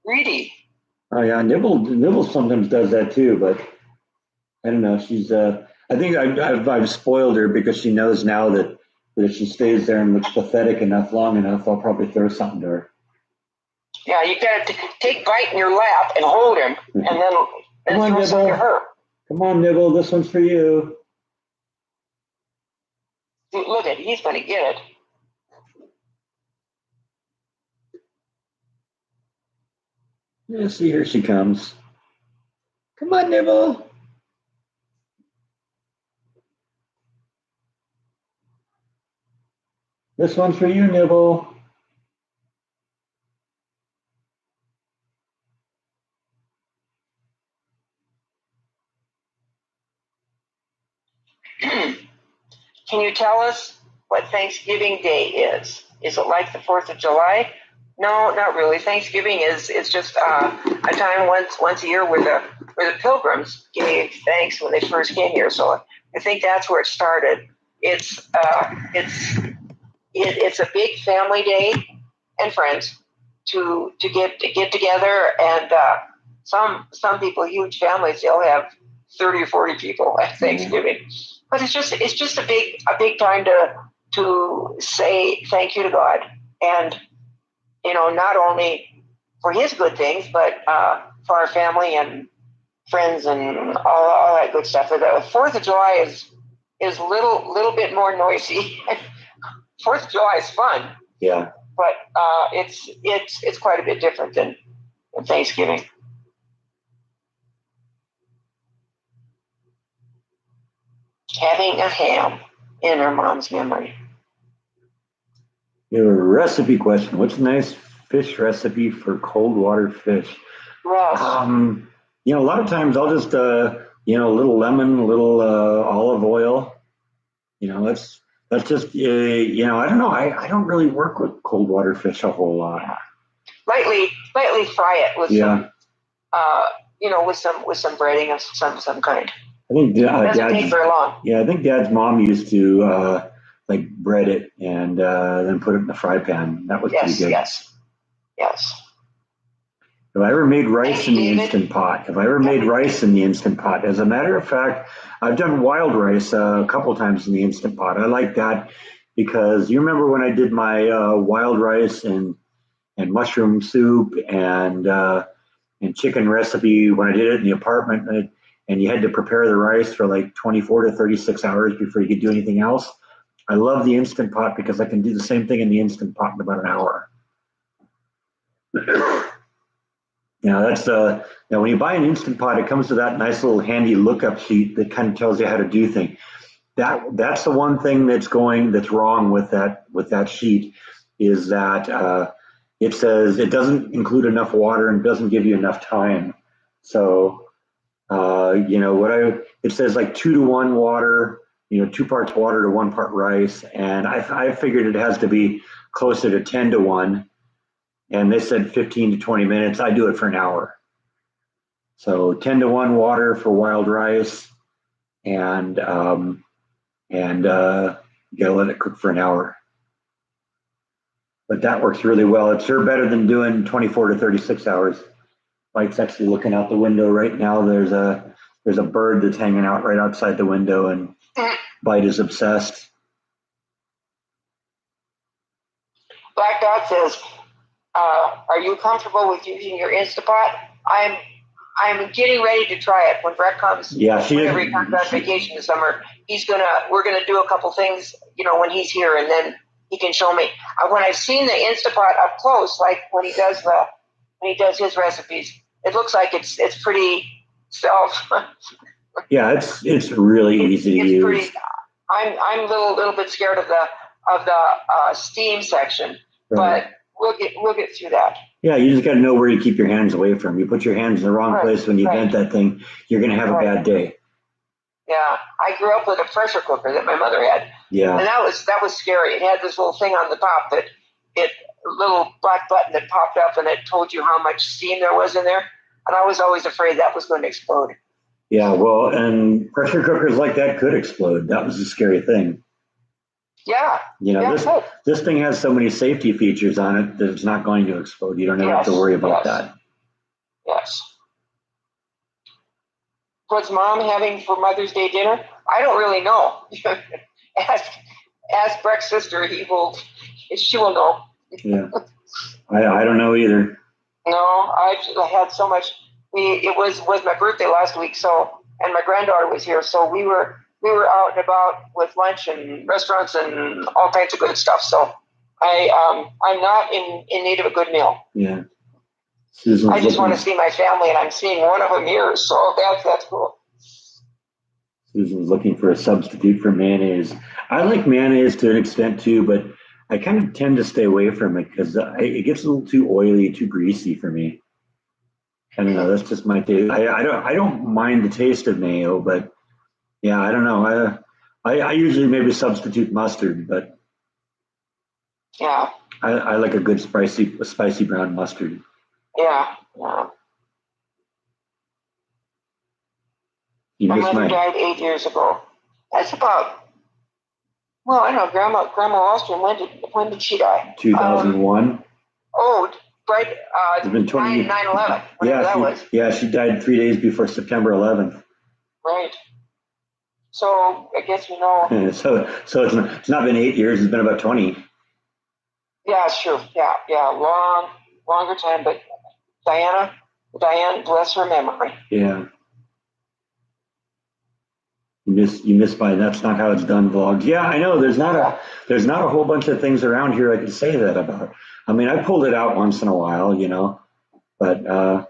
S2: Greedy.
S1: Oh, yeah. Nibble sometimes does that too, but I don't know. She's... I think I've spoiled her because she knows now that But if she stays there and looks pathetic enough long enough, I'll probably throw something to her.
S2: Yeah, you got to take Bite in your lap and hold him, and then
S1: Come on,
S2: throw something to
S1: Nibble.
S2: her.
S1: Come on, Nibble. This one's for you.
S2: Look at, he's going to get it.
S1: Yeah, see, here she comes. Come on, Nibble. This one's for you, Nibble.
S2: Can you tell us what Thanksgiving Day is? Is it like the 4th of July? No, not really. Thanksgiving is just a time once a year where the Pilgrims gave thanks when they first came here. So I think that's where it started. It's a big family day and friends to get together, and some people, huge families, they'll have 30 or 40 people at Thanksgiving. But it's just a big time to say thank you to God, and not only for His good things, but for our family and friends and all that good stuff. The 4th of July is little bit more noisy. 4th of July is fun.
S1: Yeah.
S2: But it's quite a bit different than Thanksgiving. Having a ham in her mom's memory.
S1: You have a recipe question. What's a nice fish recipe for cold water fish?
S2: Yes.
S1: A lot of times I'll just, a little lemon, a little olive oil. That's just, I don't know. I don't really work with cold water fish a whole lot.
S2: Lightly fry it with
S1: Yeah.
S2: some, with some breading of some kind.
S1: I think
S2: It doesn't take very long.
S1: Yeah, I think Dad's mom used to bread it and then put it in the fry pan. That was pretty good.
S2: Yes.
S1: Have I ever made rice in the Instant Pot? As a matter of fact, I've done wild rice a couple times in the Instant Pot. I like that because you remember when I did my wild rice and mushroom soup and chicken recipe when I did it in the apartment, and you had to prepare the rice for like 24 to 36 hours before you could do anything else. I love the Instant Pot because I can do the same thing in the Instant Pot in about an hour. That's when you buy an Instant Pot, it comes with that nice little handy lookup sheet that kind of tells you how to do things. That's the one thing that's wrong with that sheet is that it says it doesn't include enough water and doesn't give you enough time. So it says like 2-to-1 water, 2 parts water to 1 part rice, and I figured it has to be closer to 10-to-1. And they said 15 to 20 minutes. I do it for an hour. So 10-to-1 water for wild rice, and you gotta let it cook for an hour. But that works really well. It's sure better than doing 24 to 36 hours. Mike's actually looking out the window right now. There's a bird that's hanging out right outside the window, and Bite is obsessed.
S2: Black Dot says, are you comfortable with using your Instapot? I'm getting ready to try it when Brett comes.
S1: Yeah,
S2: whenever he comes on vacation this summer, we're gonna do a couple things, when he's here, and then he can show me. When I've seen the Instapot up close, like when he does his recipes, it looks like it's pretty self.
S1: Yeah, it's really easy to use.
S2: Pretty. I'm a little bit scared of the steam section,
S1: right.
S2: But we'll get through that.
S1: Yeah, you just got to know where you keep your hands away from. You put your hands in the wrong place when you vent that thing, you're going to have a bad day.
S2: Yeah, I grew up with a pressure cooker that my mother had.
S1: Yeah,
S2: and that was scary. It had this little thing on the top a little black button that popped up, and it told you how much steam there was in there. And I was always afraid that was going to explode.
S1: Yeah, well, and pressure cookers like that could explode. That was a scary thing.
S2: Yeah.
S1: This thing has so many safety features on it that it's not going to explode. You don't have to worry about that.
S2: Yes. What's Mom having for Mother's Day dinner? I don't really know. ask Breck's sister. She will know.
S1: Yeah. I don't know either.
S2: No, I had so much. It was my birthday last week, and my granddaughter was here, so we were out and about with lunch and restaurants and all kinds of good stuff. So I'm not in need of a good meal.
S1: Yeah.
S2: I just want to see my family, and I'm seeing one of them here, so that's cool.
S1: Susan's looking for a substitute for mayonnaise. I like mayonnaise to an extent too, but I kind of tend to stay away from it because it gets a little too oily, too greasy for me. I don't know. That's just my taste. I don't mind the taste of mayo, but yeah, I don't know. I usually maybe substitute mustard, but
S2: yeah,
S1: I like a good spicy brown mustard.
S2: Yeah. My mother died 8 years ago. That's about. Well, I don't know. Grandma Ostrom. When did she die?
S1: 2001.
S2: Right.
S1: It's been 20 years.
S2: 9/11.
S1: Yeah, she died 3 days before September 11th.
S2: Right. So I guess you know.
S1: So it's not been 8 years. It's been about 20.
S2: Yeah, it's true. Yeah. Longer time. But Diane, bless her memory.
S1: Yeah. You miss my "That's Not How It's Done" vlogs. Yeah, I know. There's not a whole bunch of things around here I could say that about. I mean, I pulled it out once in a while, but I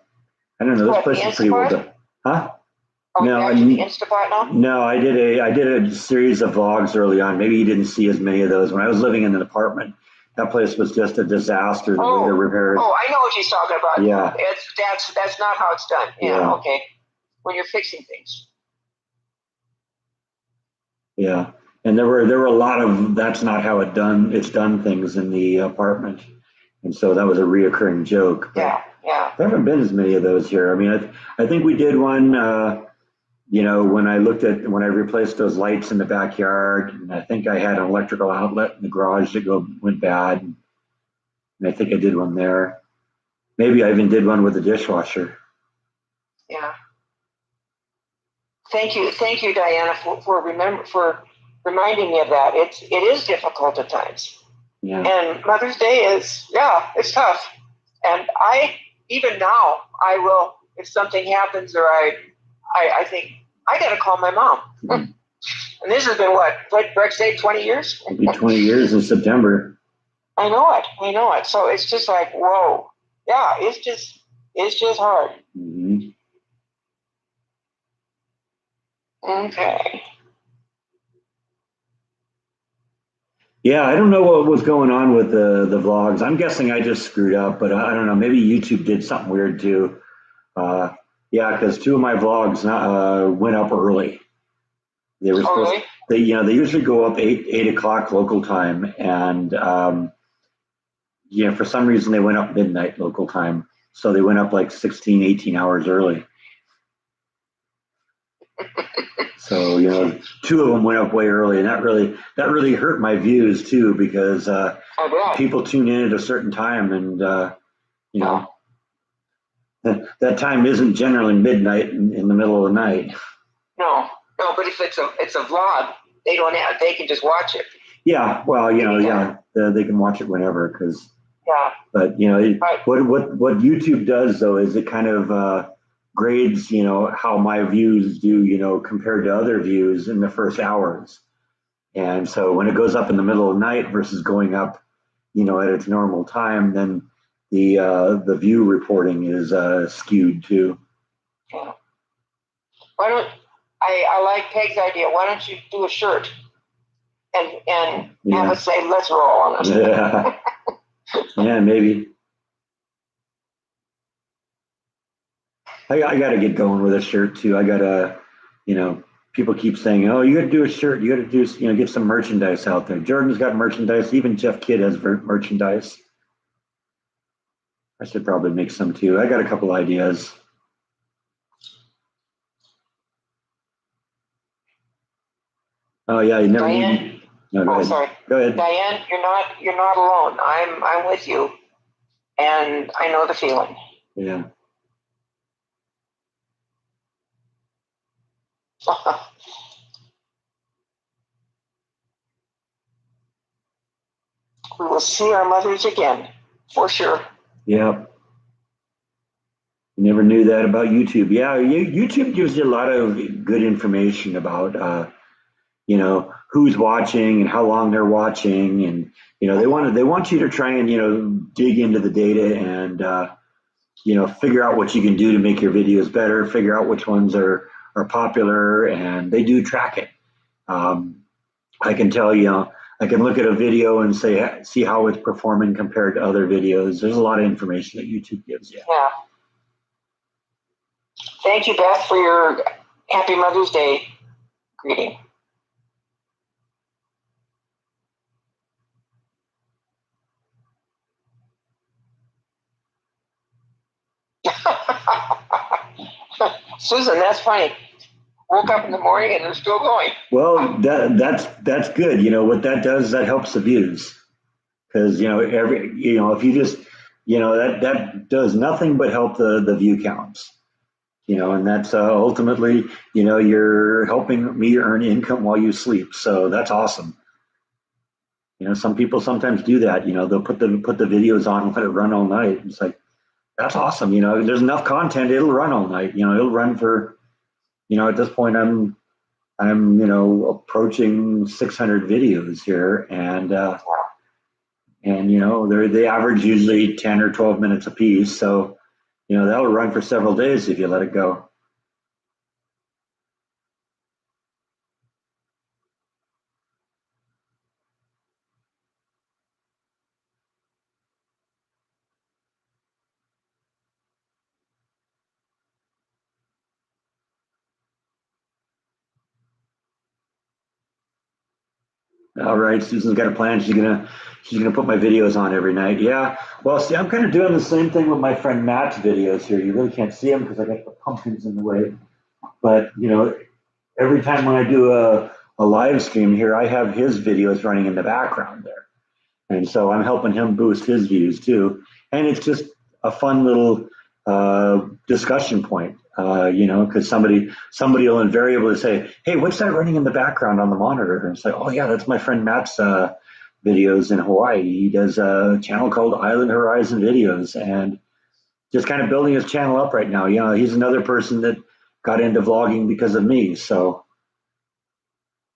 S1: don't know. This place is pretty well done. Huh?
S2: No, I did the Instapot now.
S1: No, I did a series of vlogs early on. Maybe you didn't see as many of those. When I was living in an apartment, that place was just a disaster. The way they repaired.
S2: Oh, I know what she's talking about.
S1: Yeah.
S2: That's not how it's done. Yeah. Okay. When you're fixing things.
S1: Yeah, and there were a lot of "that's not how it's done" things in the apartment, and so that was a reoccurring joke.
S2: But yeah.
S1: There haven't been as many of those here. I mean, I think we did one. When I replaced those lights in the backyard, and I think I had an electrical outlet in the garage that went bad, and I think I did one there. Maybe I even did one with the dishwasher.
S2: Yeah. Thank you, Diana, for reminding me of that. It is difficult at times.
S1: Yeah.
S2: And Mother's Day it's tough. And even now I will, if something happens or I think I got to call my mom. Mm-hmm. And this has been what Breck's Day, 20 years.
S1: It'll be 20 years in September.
S2: I know it. So it's just like, whoa, yeah, it's just hard.
S1: Mm-hmm.
S2: Okay.
S1: Yeah, I don't know what was going on with the vlogs. I'm guessing I just screwed up, but I don't know. Maybe YouTube did something weird too. Because 2 of my vlogs went up early. They were supposed. They usually go up 8 o'clock local time, and for some reason they went up midnight local time, so they went up like 16, 18 hours early. So 2 of them went up way early, and that really hurt my views too, because people tune in at a certain time, and that time isn't generally midnight in the middle of the night.
S2: No, but if it's a vlog, they can just watch it.
S1: Yeah, well, they can watch it whenever, because.
S2: Yeah.
S1: But what YouTube does though is it kind of grades how my views do compared to other views in the first hours, and so when it goes up in the middle of the night versus going up at its normal time, then the view reporting is skewed too.
S2: Yeah. Why don't I like Peg's idea? Why don't you do a shirt and have us say "Let's roll" on it?
S1: Yeah. Yeah, maybe. I got to get going with a shirt too. I got to, people keep saying, "Oh, you got to do a shirt. You got to do, get some merchandise out there." Jordan's got merchandise. Even Jeff Kidd has merchandise. I should probably make some too. I got a couple ideas. Oh yeah, you never.
S2: Diane,
S1: No, go ahead.
S2: Sorry.
S1: Go ahead.
S2: Diane, you're not alone. I'm with you, and I know the feeling.
S1: Yeah.
S2: we will see our mothers again, for sure.
S1: Yeah. Never knew that about YouTube. Yeah, YouTube gives you a lot of good information about, who's watching and how long they're watching, and they want you to try and dig into the data and figure out what you can do to make your videos better, figure out which ones are popular, and they do track it. I can tell I can look at a video and see how it's performing compared to other videos. There's a lot of information that YouTube gives you.
S2: Yeah. Thank you, Beth, for your Happy Mother's Day greeting. Susan, that's funny. Woke up in the morning and they're still going.
S1: Well, that's good. What that does, that helps the views, because if you just that does nothing but help the view counts. And that's ultimately you're helping me earn income while you sleep. So that's awesome. Some people sometimes do that. They'll put the videos on and let it run all night. It's like, that's awesome. There's enough content, it'll run all night. It'll run for at this point I'm approaching 600 videos here, and they average usually 10 or 12 minutes a piece. So that'll run for several days if you let it go. All right, Susan's got a plan. She's gonna put my videos on every night. Yeah. Well, see, I'm kind of doing the same thing with my friend Matt's videos here. You really can't see them because I got the pumpkins in the way. But every time when I do a live stream here, I have his videos running in the background there, and so I'm helping him boost his views too. And it's just a fun little discussion point, because somebody will invariably say, "Hey, what's that running in the background on the monitor?" And it's like, "Oh yeah, that's my friend Matt's videos in Hawaii. He does a channel called Island Horizon Videos, and just kind of building his channel up right now. He's another person that got into vlogging because of me. So,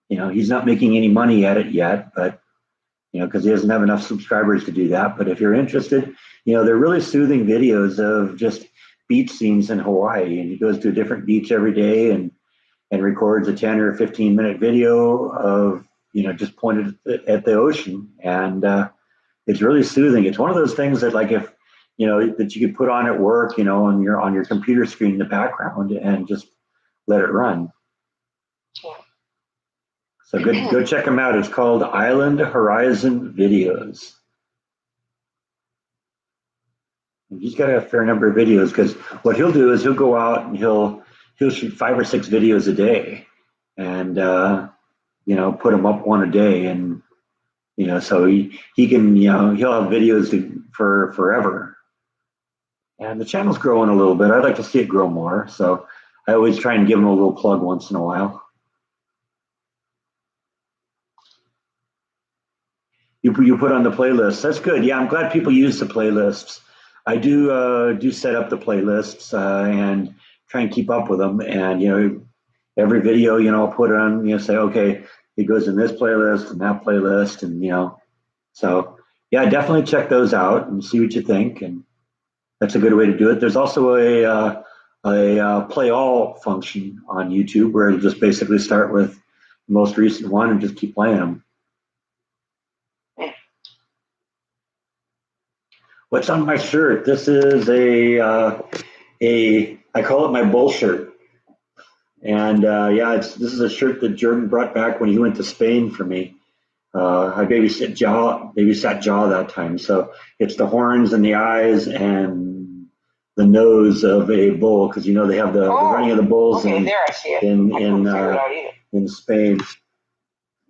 S1: he's not making any money at it yet, but because he doesn't have enough subscribers to do that. But if you're interested, they're really soothing videos of just beach scenes in Hawaii. And he goes to a different beach every day and records a 10 or 15-minute video of, just pointed at the ocean. And it's really soothing. It's one of those things that, like, if, that you could put on at work, on your computer screen in the background and just let it run. So go check them out. It's called Island Horizon Videos. And he's got a fair number of videos, because what he'll do is he'll go out and he'll shoot 5 or 6 videos a day, and put them up one a day, and so he can he'll have videos for forever. And the channel's growing a little bit. I'd like to see it grow more, so I always try and give him a little plug once in a while. You put on the playlists. That's good. Yeah, I'm glad people use the playlists. I do set up the playlists and try and keep up with them. And every video, I'll put on, say, okay, it goes in this playlist and that playlist, and so yeah, definitely check those out and see what you think. And that's a good way to do it. There's also a play all function on YouTube where it'll just basically start with the most recent one and just keep playing them. What's on my shirt? This is I call it my bull shirt. And this is a shirt that Jordan brought back when he went to Spain for me. I babysat Jaw that time. So it's the horns and the eyes and the nose of a bull, because they have the running of the bulls in Spain.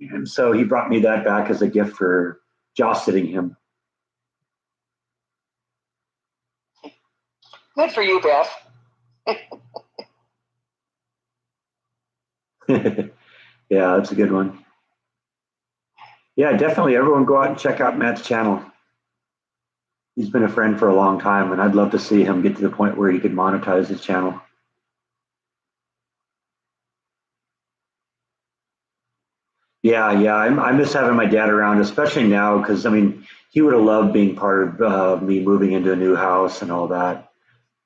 S1: And so he brought me that back as a gift for Jaw sitting him.
S2: Good for you, Beth.
S1: Yeah, that's a good one. Yeah, definitely. Everyone go out and check out Matt's channel. He's been a friend for a long time, and I'd love to see him get to the point where he could monetize his channel. Yeah, yeah, I miss having my dad around, especially now, because I mean, he would have loved being part of me moving into a new house and all that.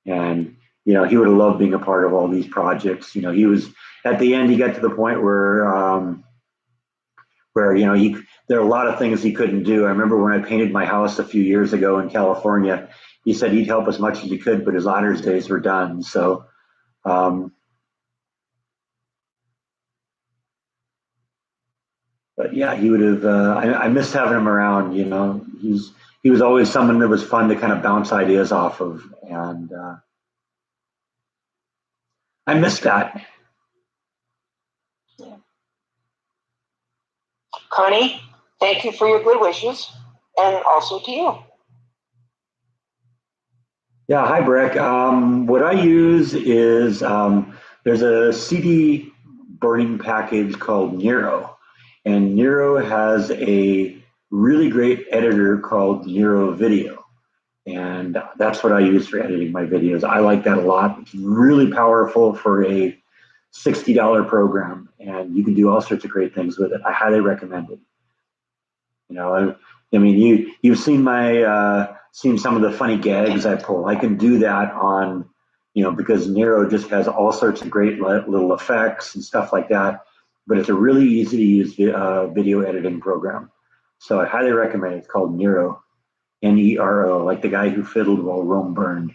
S1: And he would have loved being a part of all these projects. He was at the end. He got to the point where there are a lot of things he couldn't do. I remember when I painted my house a few years ago in California. He said he'd help as much as he could, but his honors days were done. So, um, but yeah, he would have. I missed having him around. He was always someone that was fun to kind of bounce ideas off of, and I missed that.
S2: Connie, thank you for your good wishes, and also to you.
S1: Yeah, hi, Breck. What I use is there's a CD burning package called Nero, and Nero has a really great editor called Nero Video, and that's what I use for editing my videos. I like that a lot. It's really powerful for a $60 program, and you can do all sorts of great things with it. I highly recommend it. I mean, you've seen my seen some of the funny gags I pull. I can do that on, because Nero just has all sorts of great little effects and stuff like that. But it's a really easy to use video editing program. So I highly recommend it. It's called Nero, Nero, like the guy who fiddled while Rome burned.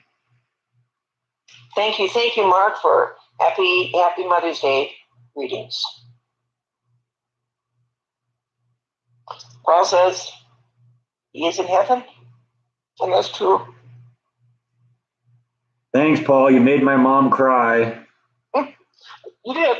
S2: Thank you, Mark, for happy Mother's Day greetings. Paul says he is in heaven, and that's true.
S1: Thanks, Paul. You made my mom cry.
S2: You did.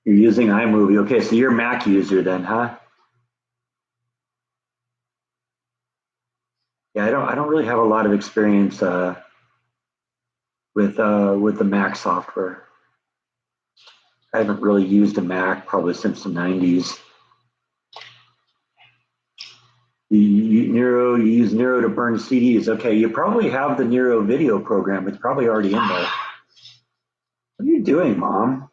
S1: You're using iMovie. Okay, so you're a Mac user then, huh? Yeah, I don't really have a lot of experience with the Mac software. I haven't really used a Mac probably since the 90s. You use Nero to burn CDs. Okay, you probably have the Nero video program. It's probably already in there. What are you doing, Mom?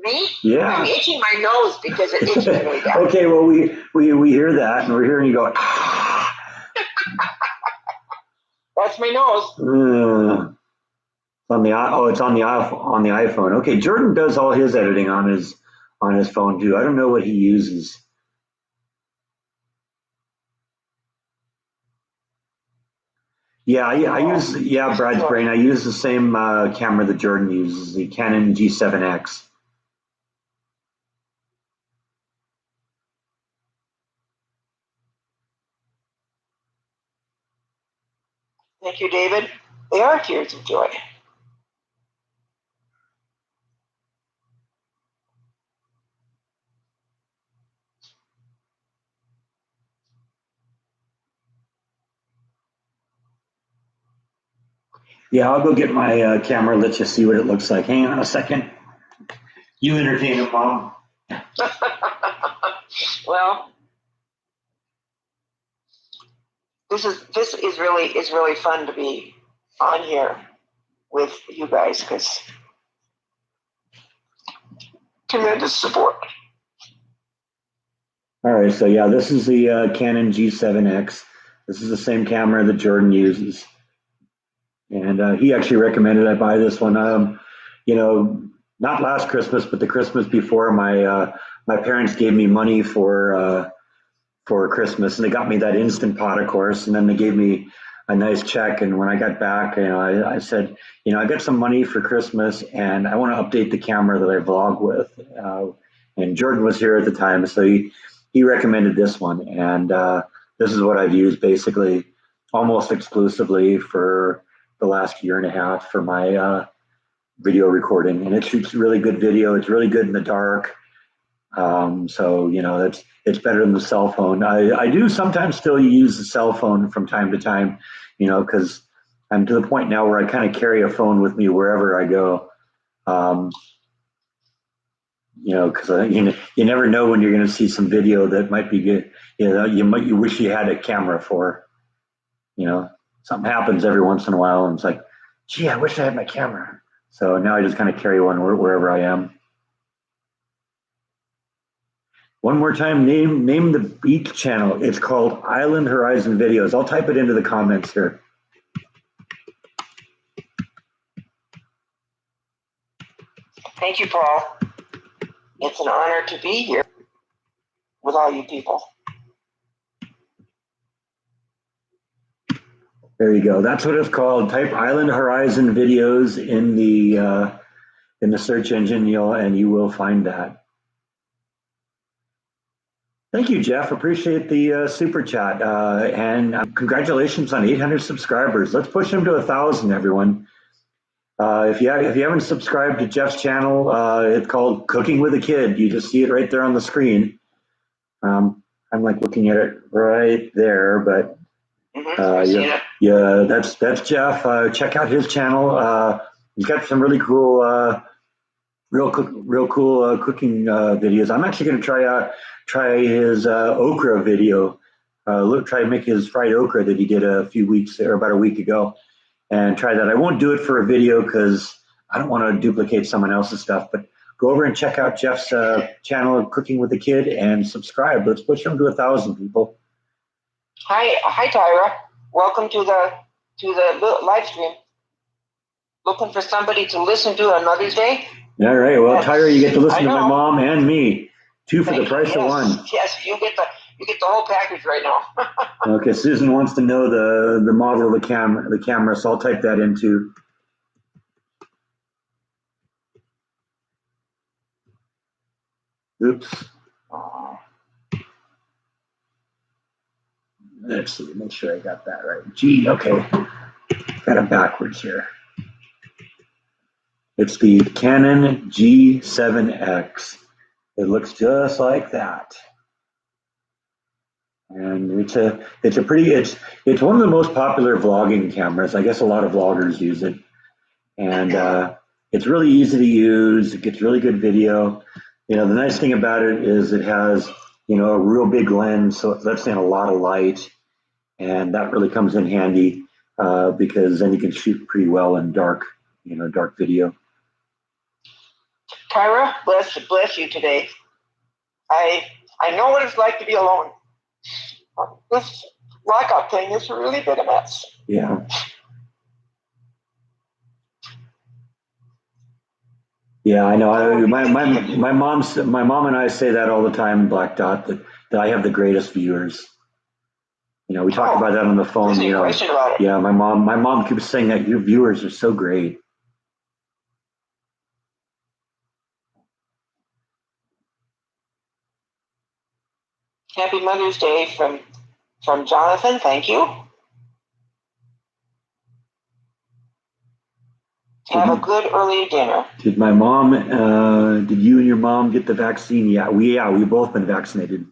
S2: Me?
S1: Yeah.
S2: I'm itching my nose because it itches really bad.
S1: Okay, well we hear that, and we're hearing you go. Ah.
S2: That's my nose.
S1: It's on the iPhone. Okay, Jordan does all his editing on his phone too. I don't know what he uses. Yeah, I use Brad's brain. I use the same camera that Jordan uses, the Canon G7X.
S2: Thank you, David. They are tears of joy.
S1: Yeah, I'll go get my camera. Let you see what it looks like. Hang on a second. You entertain him, Mom.
S2: Well, this is really fun to be on here with you guys because tremendous support.
S1: All right, so yeah, this is the Canon G7X. This is the same camera that Jordan uses, and he actually recommended I buy this one. Not last Christmas, but the Christmas before, my parents gave me money for Christmas, and they got me that Instant Pot, of course, and then they gave me a nice check. And when I got back, I said, I got some money for Christmas, and I want to update the camera that I vlog with. And Jordan was here at the time, so he recommended this one, and this is what I've used basically almost exclusively for the last year and a half for my video recording, and it shoots really good video. It's really good in the dark. So, it's better than the cell phone. I do sometimes still use the cell phone from time to time, because I'm to the point now where I kind of carry a phone with me wherever I go. Um, because you never know when you're going to see some video that might be good. You wish you had a camera for. Something happens every once in a while, and it's like, gee, I wish I had my camera. So now I just kind of carry one wherever I am. One more time, name the beach channel. It's called Island Horizon Videos. I'll type it into the comments here.
S2: Thank you, Paul. It's an honor to be here with all you people.
S1: There you go. That's what it's called. Type Island Horizon Videos in the search engine, and you will find that. Thank you, Jeff. Appreciate the super chat, and congratulations on 800 subscribers. Let's push them to 1,000, everyone. If you haven't subscribed to Jeff's channel, it's called Cooking with a Kid. You just see it right there on the screen. I'm like looking at it right there, but that's Jeff. Check out his channel. He's got some really cool, real cool cooking videos. I'm actually going to try his okra video. Try to make his fried okra that he did a few weeks or about a week ago, and try that. I won't do it for a video because I don't want to duplicate someone else's stuff. But go over and check out Jeff's channel, Cooking with a Kid, and subscribe. Let's push him to 1,000 people.
S2: Hi, Tyra. Welcome to the live stream. Looking for somebody to listen to on Mother's Day?
S1: All right. Well, Tyra, you get to listen to my mom and me. Two for the price of one.
S2: Yes, you get the whole package right now.
S1: Okay, Susan wants to know the model of the camera, so I'll type that into. Oops. Let's see, make sure I got that right. Gee, okay. Got it backwards here. It's the Canon G7X. It looks just like that. And it's one of the most popular vlogging cameras. I guess a lot of vloggers use it. And it's really easy to use. It gets really good video. The nice thing about it is it has, a real big lens, so it lets in a lot of light. And that really comes in handy because then you can shoot pretty well in dark video.
S2: Tyra, bless you today. I know what it's like to be alone. This lockout thing is really been a mess.
S1: Yeah. Yeah, I know. My mom and I say that all the time, Black Dot, that I have the greatest viewers. We talk about that on the phone. Yeah, my mom keeps saying that your viewers are so great.
S2: Happy Mother's Day from Jonathan. Thank you. Have a good early dinner.
S1: Did you and your mom get the vaccine? Yeah, we both been vaccinated.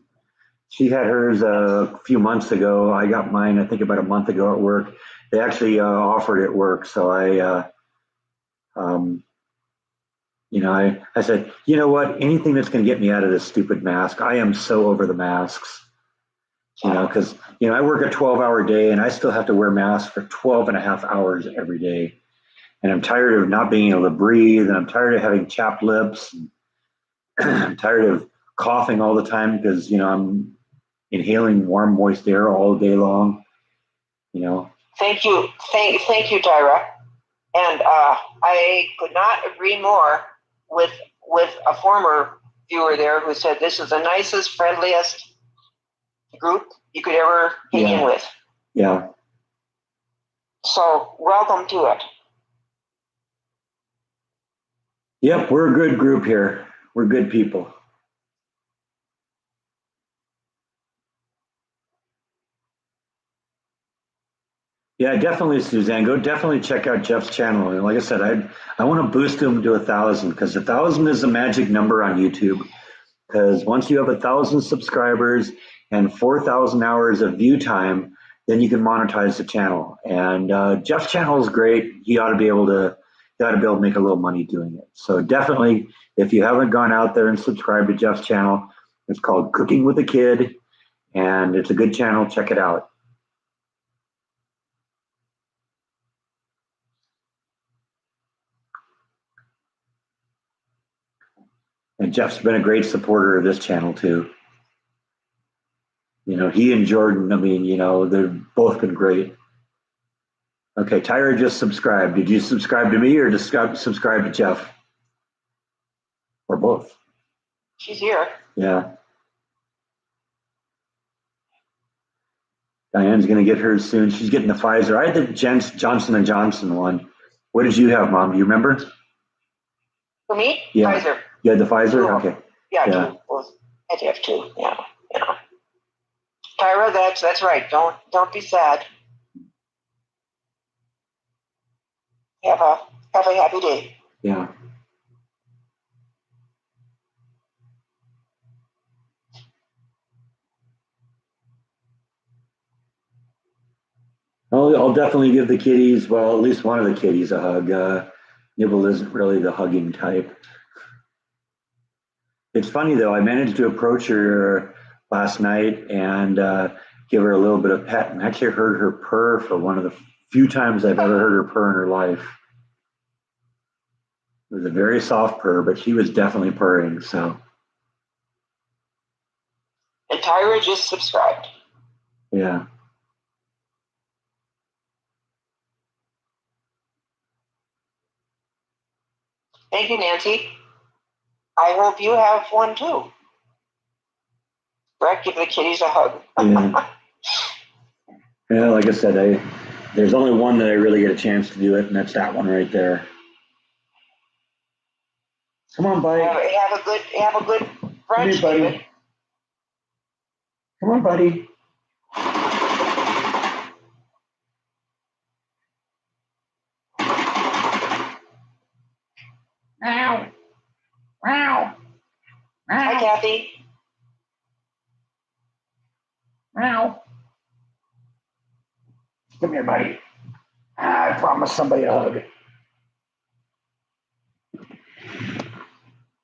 S1: She had hers a few months ago. I got mine, I think, about a month ago at work. They actually offered it at work, so I said, you know what? Anything that's going to get me out of this stupid mask. I am so over the masks. Because I work a 12-hour day and I still have to wear masks for 12 and a half hours every day. And I'm tired of not being able to breathe, and I'm tired of having chapped lips. And I'm tired of coughing all the time because, I'm inhaling warm, moist air all day long.
S2: Thank you. Thank you, Tyra. And I could not agree more with a former viewer there who said this is the nicest, friendliest group you could ever hang in with.
S1: Yeah.
S2: So welcome to it.
S1: Yep, we're a good group here. We're good people. Yeah, definitely, Suzanne. Go definitely check out Jeff's channel. And like I said, I want to boost him to 1,000 because 1,000 is the magic number on YouTube. because once you have 1,000 subscribers and 4,000 hours of view time, then you can monetize the channel. And Jeff's channel is great. He ought to be able to make a little money doing it. So definitely, if you haven't gone out there and subscribed to Jeff's channel, it's called Cooking with a Kid, and it's a good channel. Check it out. And Jeff's been a great supporter of this channel too. You know, he and Jordan, I mean, you know, they've both been great. Okay, Tyra just subscribed. Did you subscribe to me or just subscribe to Jeff? Or both?
S2: She's here.
S1: Yeah. Diane's going to get hers soon. She's getting the Pfizer. I had the Johnson & Johnson one. What did you have, Mom? Do you remember?
S2: For me?
S1: Yeah.
S2: Pfizer.
S1: You had the Pfizer?
S2: Two.
S1: Okay.
S2: Yeah,
S1: Yeah.
S2: two. Both. I had to have two. Yeah. Tyra, that's right. Don't be sad. Have a happy day.
S1: Yeah. I'll definitely give the kitties, well, at least one of the kitties a hug. Nibble isn't really the hugging type. It's funny though, I managed to approach her last night and give her a little bit of pet, and actually heard her purr for one of the few times I've ever heard her purr in her life. It was a very soft purr, but she was definitely purring, so.
S2: And Tyra just subscribed.
S1: Yeah.
S2: Thank you, Nancy. I hope you have one too. Brett, give the kitties a hug.
S1: Yeah. Yeah, like I said, there's only one that I really get a chance to do it, and that's that one right there. Come on, buddy.
S2: Have a good brunch,
S1: buddy.
S2: David.
S1: Come on, buddy.
S3: Meow. Meow.
S2: Hi,
S3: Meow.
S2: Kathy.
S3: Meow.
S1: Come here, buddy. I promised somebody a hug.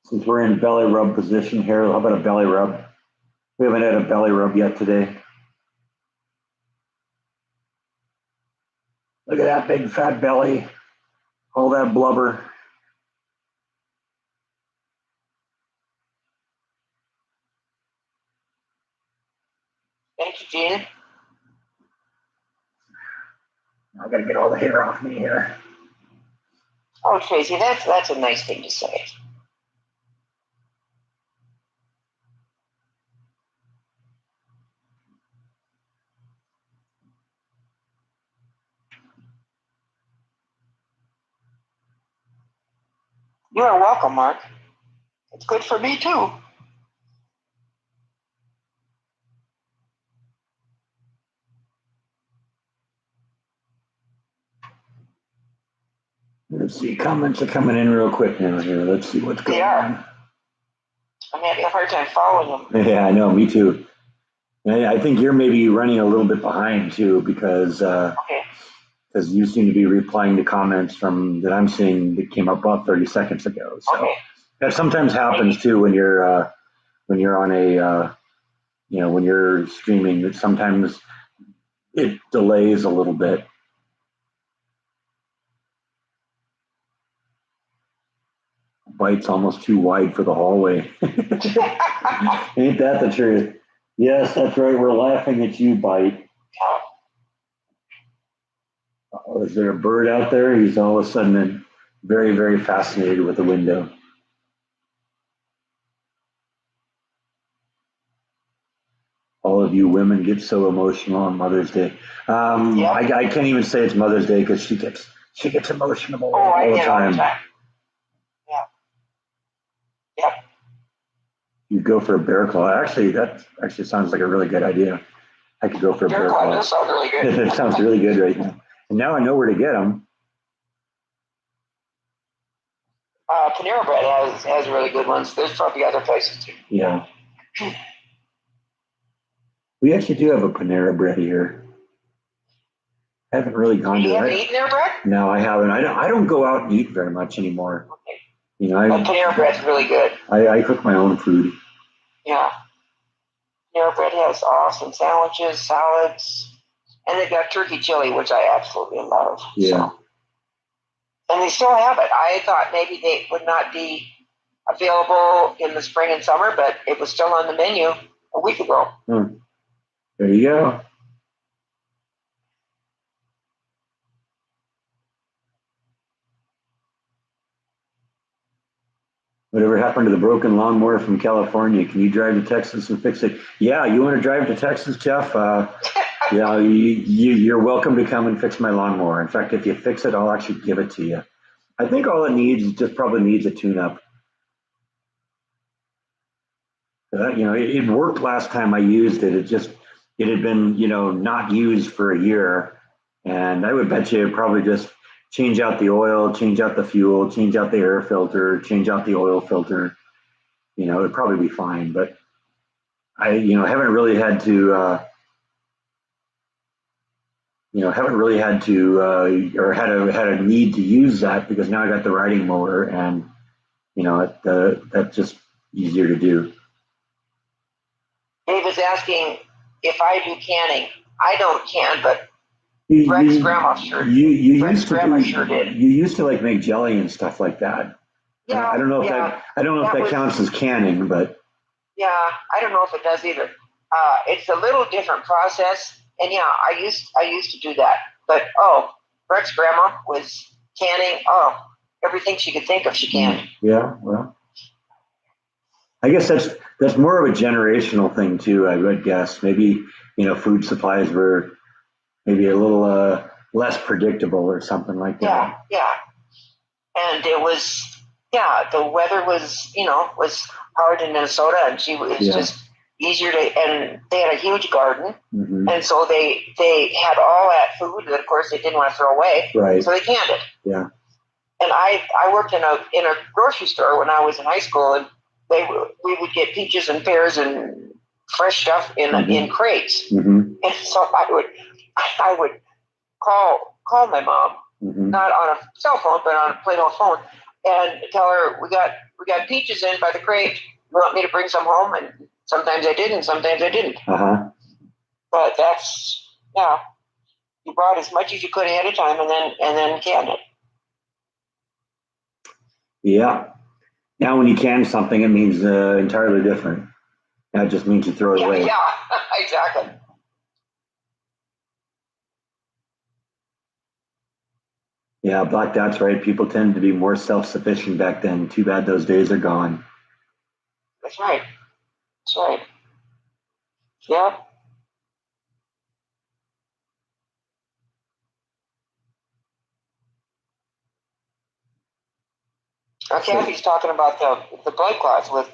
S1: Since we're in belly rub position here, how about a belly rub? We haven't had a belly rub yet today. Look at that big fat belly. All that blubber.
S2: Thank you, Jean.
S1: I gotta get all the hair off me here.
S2: Oh, Tracy, that's a nice thing to say. You are welcome, Mark. It's good for me too.
S1: Let's see, comments are coming in real quick now here. Let's see what's going
S2: They are.
S1: on.
S2: I'm having a hard time following them.
S1: Yeah, I know, me too. I think you're maybe running a little bit behind too, because
S2: Okay.
S1: you seem to be replying to comments that I'm seeing that came up about 30 seconds ago. So
S2: Okay.
S1: that sometimes happens too when you're on a when you're streaming. That sometimes it delays a little bit. Bite's almost too wide for the hallway. Ain't that the truth? Yes, that's right. We're laughing at you, Bite. Oh, is there a bird out there? He's all of a sudden very, very fascinated with the window. All of you women get so emotional on Mother's Day.
S2: Yeah.
S1: I can't even say it's Mother's Day because she gets emotional
S2: Oh, I
S1: all the
S2: get all the
S1: time.
S2: time. Yeah. Yeah.
S1: You go for a bear claw. Actually, that actually sounds like a really good idea. I could go for a bear
S2: Claw
S1: claw.
S2: does sound really good.
S1: It sounds really good right now. And now I know where to get them.
S2: Panera Bread has really good ones. There's probably other places too.
S1: Yeah. We actually do have a Panera Bread here. I haven't really gone to
S2: You haven't
S1: it.
S2: eaten their bread?
S1: No, I haven't. I don't go out and eat very much anymore.
S2: Okay.
S1: You know,
S2: But Panera Bread's really good.
S1: I cook my own food.
S2: Yeah. Panera Bread has awesome sandwiches, salads, and they've got turkey chili, which I absolutely love.
S1: Yeah.
S2: So. And they still have it. I thought maybe they would not be available in the spring and summer, but it was still on the menu a week ago.
S1: There you go. Whatever happened to the broken lawnmower from California? Can you drive to Texas and fix it? Yeah, you want to drive to Texas, Jeff? Yeah, you're welcome to come and fix my lawnmower. In fact, if you fix it, I'll actually give it to you. I think all it needs is just probably needs a tune-up. It worked last time I used it. It had been, not used for a year. And I would bet you probably just change out the oil, change out the fuel, change out the air filter, change out the oil filter. It'd probably be fine. But I, haven't really had to, or had a need to use that because now I got the riding mower and, that's just easier to do.
S2: Dave was asking if I do canning. I don't can, but Greg's grandma sure did. Greg's grandma sure did.
S1: You used to like make jelly and stuff like that.
S2: Yeah,
S1: I don't know if that counts as canning, but
S2: yeah, I don't know if it does either. It's a little different process, and yeah, I used to do that. But Greg's grandma was canning. Everything she could think of, she canned.
S1: Yeah, well, I guess that's more of a generational thing too. I would guess maybe food supplies were maybe a little less predictable or something like that.
S2: Yeah, and it was the weather was was hard in Minnesota, and she was just easier to. And they had a huge garden, and so they had all that food that of course they didn't want to throw away,
S1: right?
S2: So they canned it.
S1: Yeah.
S2: And I worked in a grocery store when I was in high school, and we would get peaches and pears and fresh stuff in crates, and so I would call my mom, not on a cell phone, but on a plain old phone, and tell her we got peaches in by the crate. You want me to bring some home? And sometimes I did, and sometimes I didn't. But that's you brought as much as you could ahead of time, and then canned it.
S1: Yeah. Now, when you can something, it means entirely different. That just means you throw it away.
S2: Yeah, exactly.
S1: Yeah, Black Dot's right. People tend to be more self-sufficient back then. Too bad those days are gone.
S2: That's right. That's right. Yeah. Kathy's talking about the blood clots with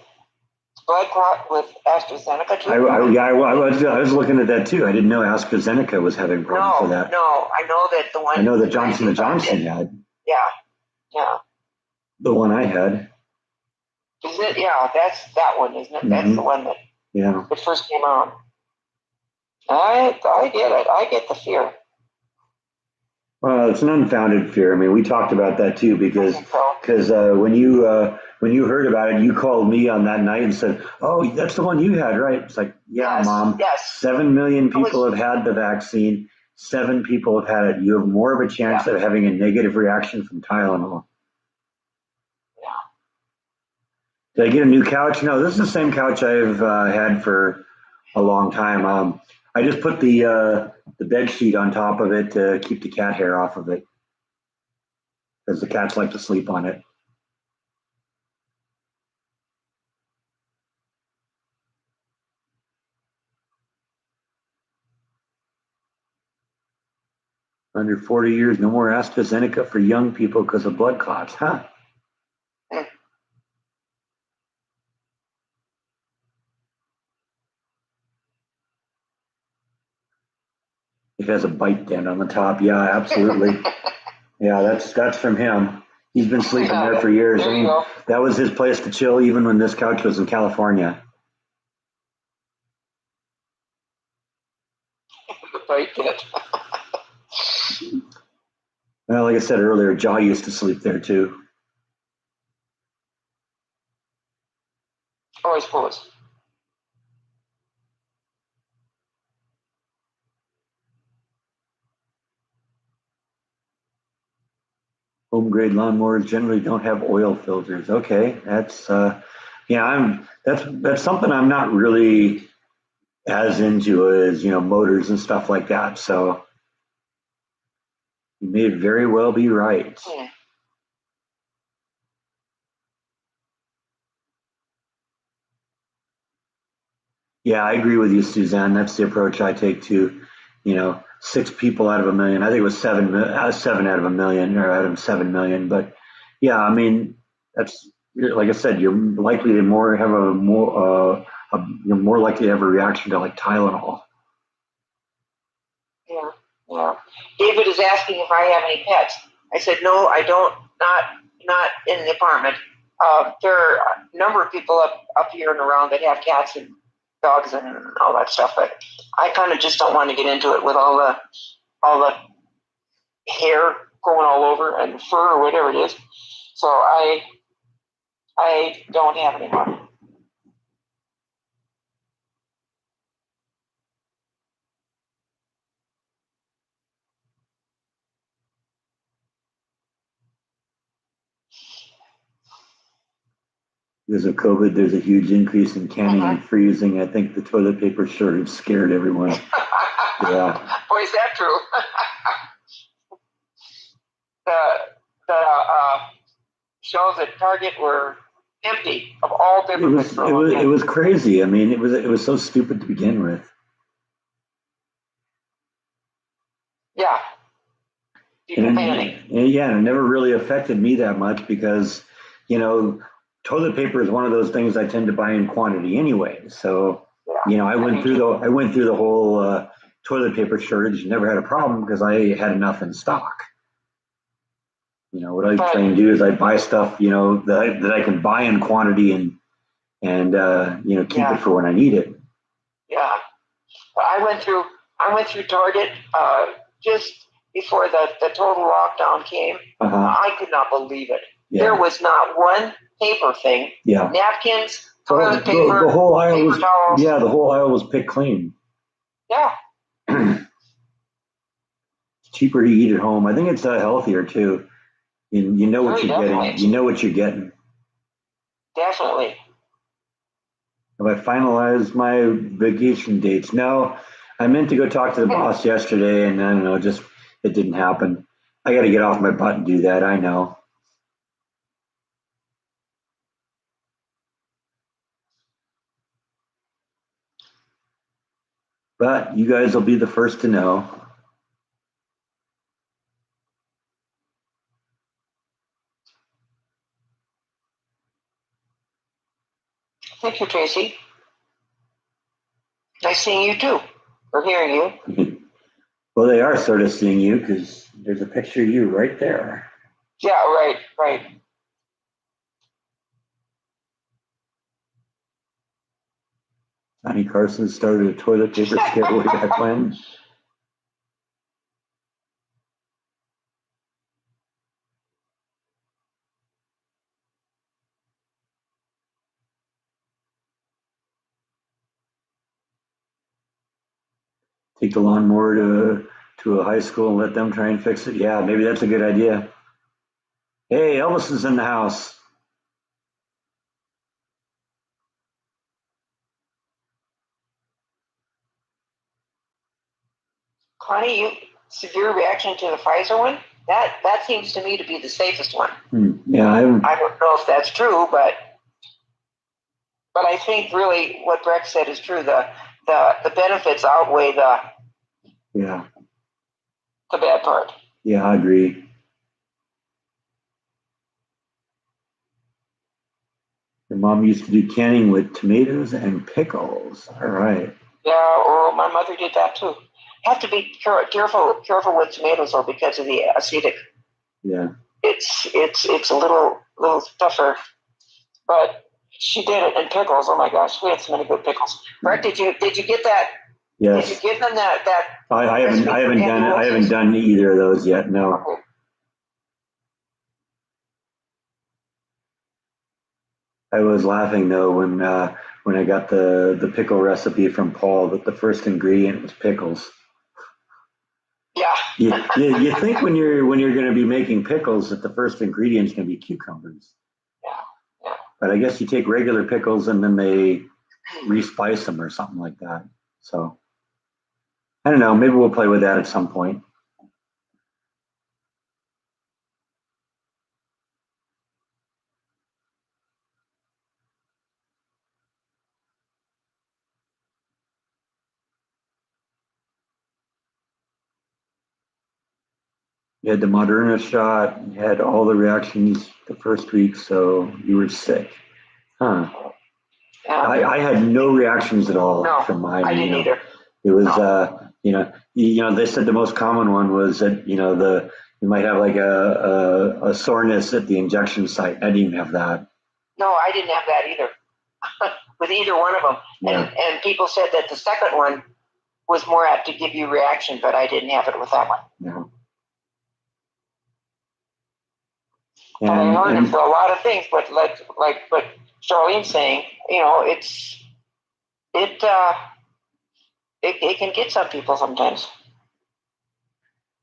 S2: AstraZeneca too.
S1: I was looking at that too. I didn't know AstraZeneca was having problems with that.
S2: No, I know that the one.
S1: I know that Johnson & Johnson had.
S2: Yeah.
S1: The one I had.
S2: Is it? Yeah, that's that one, isn't it? That's the one that first came out. I get it. I get the fear.
S1: Well, it's an unfounded fear. I mean, we talked about that too because when you heard about it, you called me on that night and said, "Oh, that's the one you had, right?" It's like, yeah,
S2: yes,
S1: Mom.
S2: Yes.
S1: 7 million people have had the vaccine. 7 people have had it. You have more of a chance of having a negative reaction from Tylenol.
S2: Yeah.
S1: Did I get a new couch? No, this is the same couch I've had for a long time. I just put the bed sheet on top of it to keep the cat hair off of it because the cats like to sleep on it. Under 40 years, no more AstraZeneca for young people because of blood clots, huh? It has a bite dent on the top. Yeah, absolutely. Yeah, that's from him. He's been sleeping there for years.
S2: There
S1: I
S2: you
S1: mean,
S2: go.
S1: that was his place to chill, even when this couch was in California.
S2: The bite pit.
S1: Well, like I said earlier, Jaw used to sleep there too.
S2: Oh, I suppose.
S1: Home grade lawnmowers generally don't have oil filters. Okay, yeah, that's something I'm not really as into is, motors and stuff like that. So you may very well be right.
S2: Hmm.
S1: Yeah, I agree with you, Suzanne. That's the approach I take too. 6 people out of a million. I think it was seven out of a million, or out of 7 million. But yeah, I mean, that's like I said. You're likely to more have a more you're more likely to have a reaction to like Tylenol.
S2: Yeah. Yeah. David is asking if I have any pets. I said no, I don't. Not in the apartment. There are a number of people up here and around that have cats and dogs and all that stuff, but I kind of just don't want to get into it with all the hair going all over and fur or whatever it is. So I don't have any more.
S1: Because of COVID, there's a huge increase in canning
S2: Uh-huh.
S1: and freezing. I think the toilet paper shortage scared everyone. Yeah.
S2: Boy, is that true? The shelves at Target were empty of all
S1: It
S2: different
S1: was
S2: bits for
S1: it
S2: a long
S1: was it
S2: time.
S1: was crazy. I mean, it was so stupid to begin with.
S2: Yeah,
S1: And,
S2: people panic.
S1: yeah, it never really affected me that much because, you know, toilet paper is one of those things I tend to buy in quantity anyway. So,
S2: Yeah,
S1: I went through the whole toilet paper shortage, never had a problem because I had enough in stock. What I
S2: but
S1: try and do is I buy stuff, that I can buy in quantity and keep it
S2: yeah,
S1: for when I need it.
S2: yeah. But I went through Target just before the total lockdown came.
S1: Uh-huh.
S2: I could not believe it.
S1: Yeah.
S2: There was not one paper thing.
S1: Yeah.
S2: Napkins,
S1: Well,
S2: toilet paper,
S1: the whole aisle
S2: paper
S1: was,
S2: towels.
S1: yeah, the whole aisle was picked clean.
S2: Yeah,
S1: It's cheaper to eat at home. I think it's healthier too. You know what
S2: very
S1: you're getting.
S2: definitely,
S1: You know what you're getting.
S2: definitely.
S1: Have I finalized my vacation dates? No, I meant to go talk to the boss yesterday, and I don't know, just it didn't happen. I got to get off my butt and do that. I know, but you guys will be the first to know.
S2: Thank you, Tracy. Nice seeing you too, or hearing you.
S1: Well, they are sort of seeing you because there's a picture of you right there.
S2: Yeah, right, right.
S1: Johnny Carson started a toilet paper scare way back when. Take the lawnmower to a high school and let them try and fix it. Yeah, maybe that's a good idea. Hey, Elvis is in the house.
S2: Connie, you severe reaction to the Pfizer one? That seems to me to be the safest one.
S1: Yeah,
S2: I don't know if that's true, but I think really what Breck said is true. The benefits outweigh
S1: yeah,
S2: the bad part.
S1: yeah, I agree. Your mom used to do canning with tomatoes and pickles. All right.
S2: Yeah, or my mother did that too. Have to be careful with tomatoes though because of the acidic.
S1: Yeah.
S2: it's a little tougher, but she did it. And pickles, oh my gosh, we had so many good pickles. Brett, did you get that?
S1: Yes.
S2: Did you give them that?
S1: I haven't done either of those yet. No.
S2: Okay.
S1: I was laughing though when I got the pickle recipe from Paul that the first ingredient was pickles.
S2: Yeah.
S1: You think when you're going to be making pickles that the first ingredient's going to be cucumbers.
S2: Yeah.
S1: But I guess you take regular pickles and then they respice them or something like that. So I don't know. Maybe we'll play with that at some point. You had the Moderna shot, you had all the reactions the first week, so you were sick. Huh. I had no reactions at all from mine.
S2: I didn't either.
S1: It was, they said the most common one was that, you might have like a soreness at the injection site. I didn't even have that.
S2: No, I didn't have that either with either one of them.
S1: Yeah.
S2: And people said that the second one was more apt to give you reaction, but I didn't have it with that one.
S1: No.
S2: And I learned it for a lot of things, but like what Charlene's saying, it can get some people sometimes.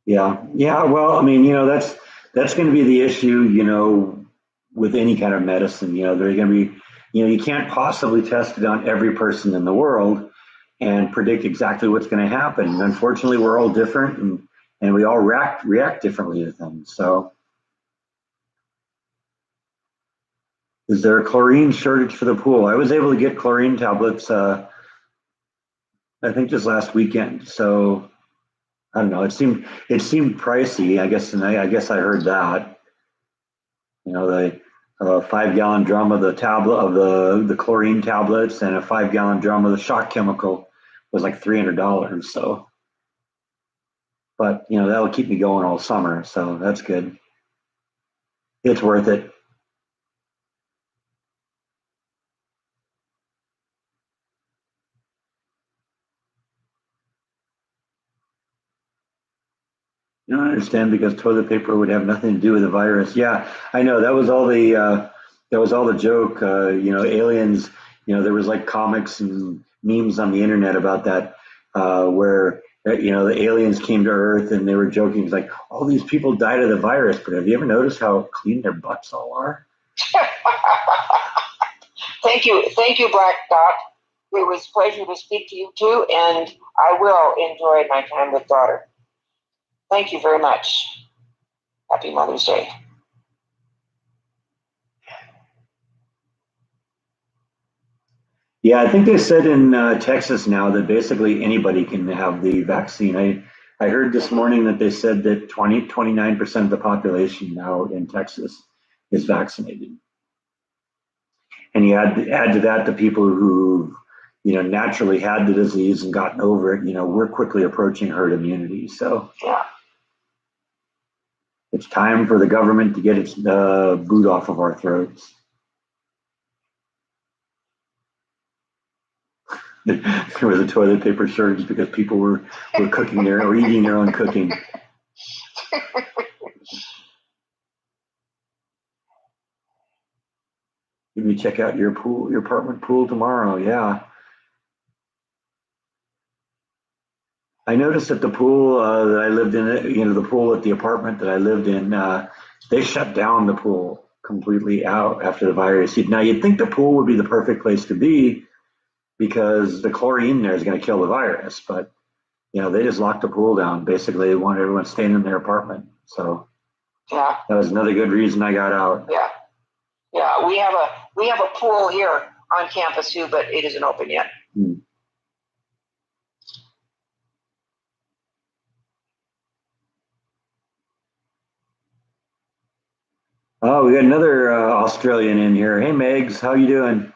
S1: Yeah. Well, I mean, that's going to be the issue, with any kind of medicine. There's going to be, you can't possibly test it on every person in the world and predict exactly what's going to happen. And unfortunately, we're all different, and we all react differently to things. So, is there a chlorine shortage for the pool? I was able to get chlorine tablets, I think just last weekend. So I don't know. It seemed pricey, I guess, and I guess I heard that. The 5-gallon drum of the tablet of the chlorine tablets and a 5-gallon drum of the shock chemical was like $300. So, but that'll keep me going all summer. So that's good. It's worth it. You don't understand because toilet paper would have nothing to do with the virus. Yeah, I know that was all the joke. Aliens. There was like comics and memes on the internet about that, where the aliens came to Earth and they were joking. It's like all these people died of the virus, but have you ever noticed how clean their butts all are?
S2: Thank you, Black Dot. It was a pleasure to speak to you too, and I will enjoy my time with daughter. Thank you very much. Happy Mother's Day.
S1: Yeah, I think they said in Texas now that basically anybody can have the vaccine. I heard this morning that they said that 29% of the population now in Texas is vaccinated. And you add to that the people who, naturally had the disease and gotten over it, we're quickly approaching herd immunity. So
S2: yeah.
S1: It's time for the government to get its boot off of our throats. There was a toilet paper shortage because people were cooking or eating their own cooking. Maybe check out your apartment pool tomorrow. Yeah. I noticed that the pool that I lived in, the pool at the apartment that I lived in, they shut down the pool completely out after the virus. Now, you'd think the pool would be the perfect place to be because the chlorine there is going to kill the virus, but they just locked the pool down. Basically, they wanted everyone staying in their apartment. So
S2: yeah,
S1: that was another good reason I got out.
S2: Yeah. We have a pool here on campus too, but it isn't open yet.
S1: Oh, we got another Australian in here. Hey, Megs, how you doing?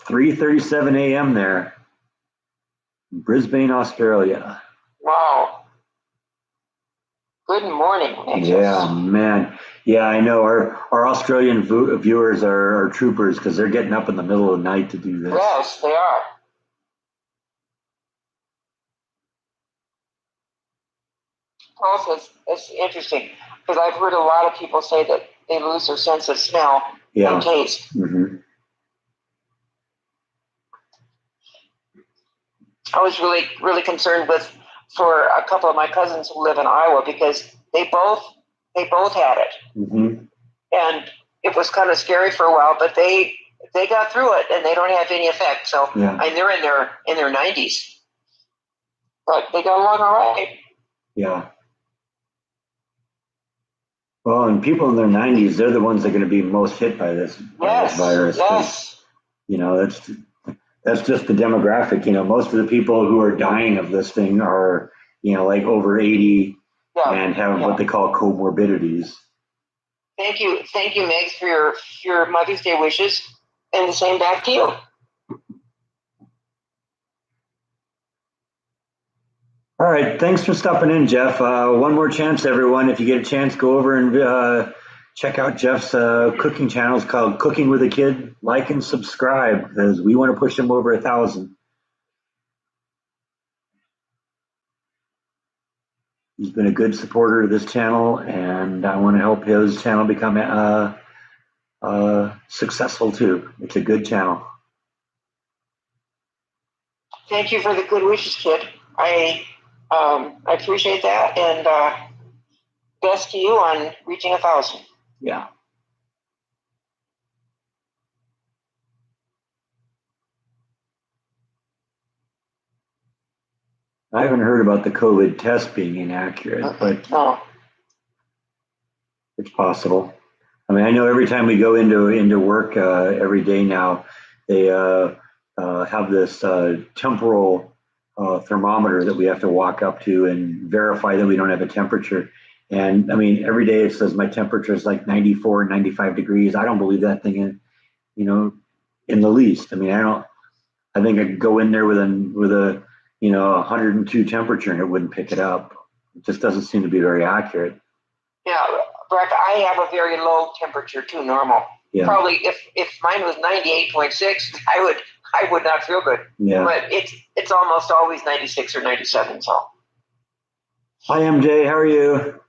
S1: 3:37 a.m. there, Brisbane, Australia.
S2: Wow. Good morning, Nicholas.
S1: Yeah, man. Yeah, I know. Our Australian viewers are troopers because they're getting up in the middle of the night to do this.
S2: Yes, they are. Also, it's interesting because I've heard a lot of people say that they lose their sense of smell and taste.
S1: Mm-hmm.
S2: I was really concerned for a couple of my cousins who live in Iowa because they both had it,
S1: Mm-hmm.
S2: and it was kind of scary for a while, but they got through it and they don't have any effect. So and they're in their 90s, but they got along all right.
S1: Yeah. Well, and people in their 90s, they're the ones that are going to be most hit by this virus.
S2: Yes.
S1: You know, that's just the demographic. You know, most of the people who are dying of this thing are, you know, like over 80 and have what they call comorbidities.
S2: Thank you, Megs, for your Mother's Day wishes, and the same back to you.
S1: All right, thanks for stopping in, Jeff. One more chance, everyone. If you get a chance, go over and check out Jeff's cooking channel. It's called Cooking with a Kid. Like and subscribe because we want to push him over 1,000. He's been a good supporter of this channel, and I want to help his channel become successful too. It's a good channel.
S2: Thank you for the good wishes, kid. I appreciate that, and best to you on reaching 1,000.
S1: Yeah. I haven't heard about the COVID test being inaccurate, but it's possible. I mean, I know every time we go into work every day now, they have this temporal thermometer that we have to walk up to and verify that we don't have a temperature. And I mean, every day it says my temperature is like 94, 95 degrees. I don't believe that thing in the least. I mean, I think I could go in there with a 102 temperature and it wouldn't pick it up. It just doesn't seem to be very accurate.
S2: Yeah, Brett, I have a very low temperature too, normal. Yeah. Probably if mine was 98.6, I would not feel good.
S1: Yeah.
S2: But it's almost always 96 or 97, so.
S1: Hi MJ, how are you?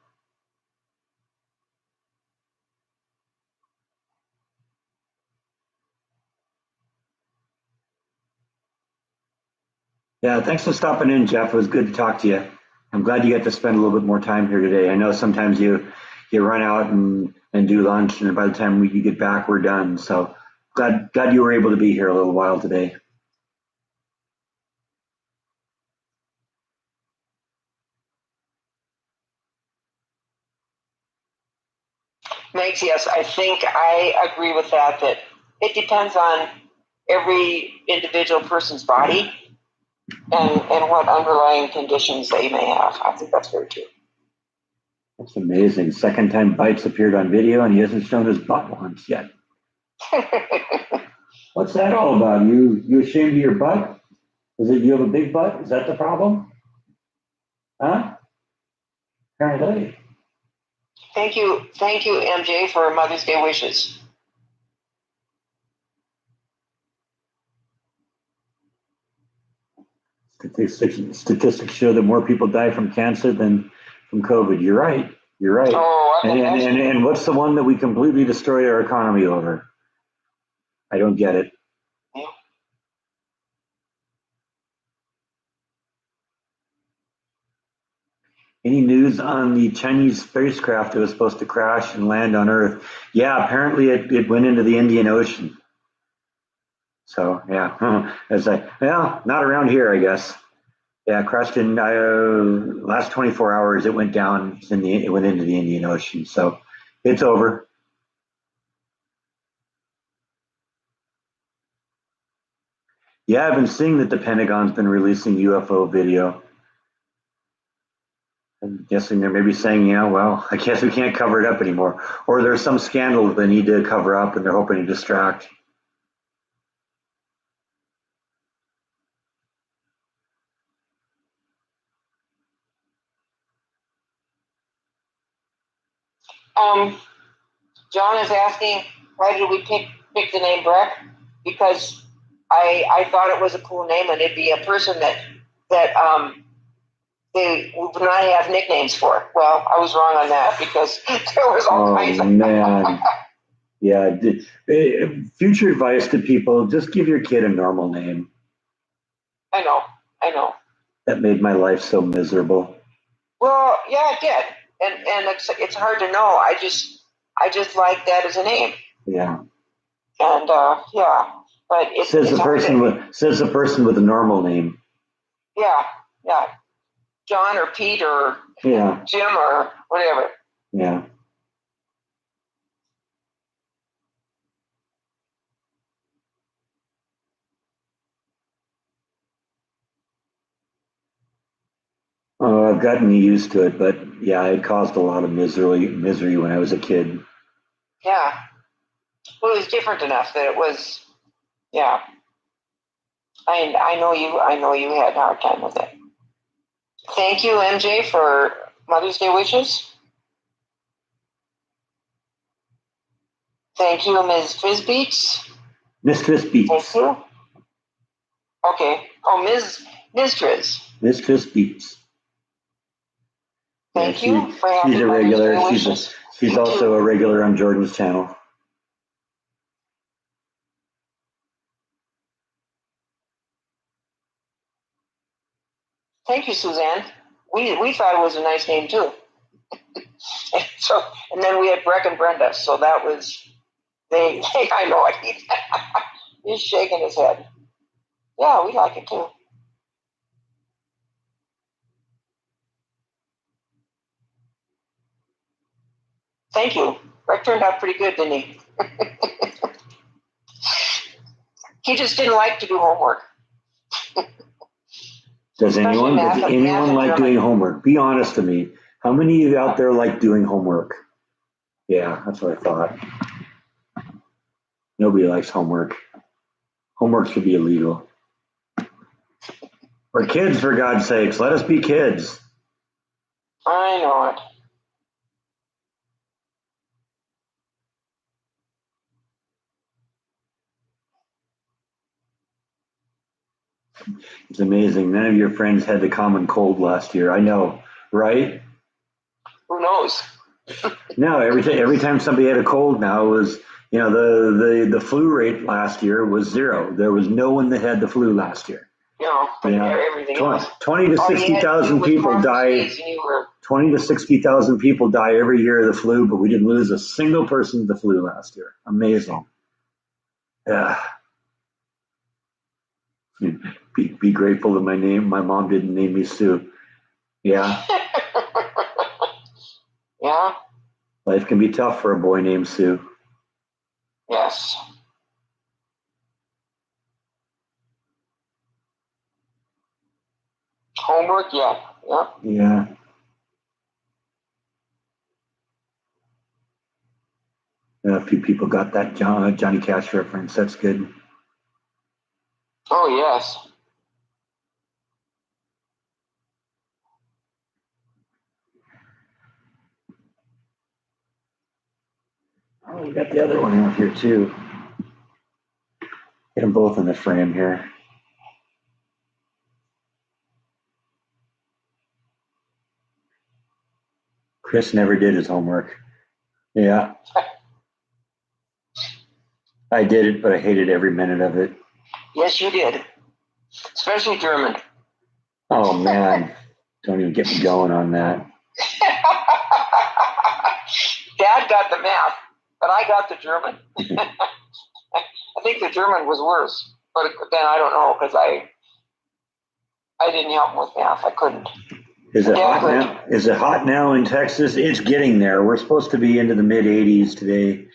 S1: Yeah, thanks for stopping in, Jeff. It was good to talk to you. I'm glad you got to spend a little bit more time here today. I know sometimes you run out and do lunch, and by the time you get back, we're done. So glad you were able to be here a little while today.
S2: Megs, yes, I think I agree with that it depends on every individual person's body and what underlying conditions they may have. I think that's very true.
S1: That's amazing. Second time Bites appeared on video, and he hasn't shown his butt once yet. What's that all about? You ashamed of your butt? Is it you have a big butt? Is that the problem? Huh? Apparently.
S2: Thank you, MJ, for Mother's Day wishes.
S1: Statistics show that more people die from cancer than from COVID. You're right.
S2: Oh,
S1: and what's the one that we completely destroyed our economy over? I don't get it.
S2: Yeah.
S1: Any news on the Chinese spacecraft that was supposed to crash and land on Earth? Yeah, apparently it went into the Indian Ocean. So yeah, not around here, I guess. Yeah, crashed in last 24 hours. It went down. It went into the Indian Ocean. So it's over. Yeah, I've been seeing that the Pentagon's been releasing UFO video. I'm guessing they're maybe saying, yeah, well, I guess we can't cover it up anymore. Or there's some scandal they need to cover up and they're hoping to distract.
S2: John is asking, why did we pick the name Breck? Because I thought it was a cool name, and it'd be a person that they would not have nicknames for. Well, I was wrong on that because there was all kinds of.
S1: Oh man, yeah. Future advice to people: just give your kid a normal name.
S2: I know.
S1: That made my life so miserable.
S2: Well, yeah, it did, and it's hard to know. I just like that as a name,
S1: Yeah.
S2: and yeah, but it's
S1: Says the
S2: hard
S1: person with a normal name.
S2: yeah, John or Pete or
S1: Yeah.
S2: Jim or whatever.
S1: Yeah. Oh, I've gotten used to it, but yeah, it caused a lot of misery when I was a kid.
S2: Yeah, well, it was different enough that it was. Yeah, I know you had a hard time with it. Thank you, MJ, for Mother's Day wishes. Thank you, Ms. Trisbeats.
S1: Mistress Beats.
S2: Thank you. Okay. Oh, Mistress.
S1: Mistress Beats.
S2: Thank
S1: Yeah,
S2: you for having
S1: she's a
S2: Mother's
S1: regular.
S2: Day wishes.
S1: She's also a regular on Jordan's channel.
S2: Thank you, Suzanne. We thought it was a nice name too. And then we had Breck and Brenda. So that was they. I know it. He's shaking his head. Yeah, we like it too. Thank you. Breck turned out pretty good, didn't he? He just didn't like to do homework.
S1: Does anyone like doing homework? Be honest to me. How many of you out there like doing homework? Yeah, that's what I thought. Nobody likes homework. Homework should be illegal. We're kids, for God's sakes. Let us be kids.
S2: I know it.
S1: It's amazing. None of your friends had the common cold last year. I know, right?
S2: Who knows?
S1: No, every time somebody had a cold now, it was, the flu rate last year was 0. There was no one that had the flu last year.
S2: Everything else.
S1: 20 to 60,000 people die. 20 to 60,000 people die every year of the flu, but we didn't lose a single person to the flu last year. Amazing. Yeah. Be grateful that my mom didn't name me Sue. Yeah.
S2: Yeah.
S1: Life can be tough for a boy named Sue.
S2: Yes. Homework, yeah.
S1: Yeah. A few people got that Johnny Cash reference. That's good.
S2: Oh, yes.
S1: Oh, we got the other one out here too. Get them both in the frame here. Chris never did his homework. Yeah. I did it, but I hated every minute of it.
S2: Yes, you did. Especially German.
S1: Oh, man. Don't even get me going on that.
S2: Dad got the math, but I got the German. I think the German was worse, but then I don't know because I didn't help him with math. I couldn't.
S1: Is it hot now? Is it hot now in Texas? It's getting there. We're supposed to be into the mid 80s today.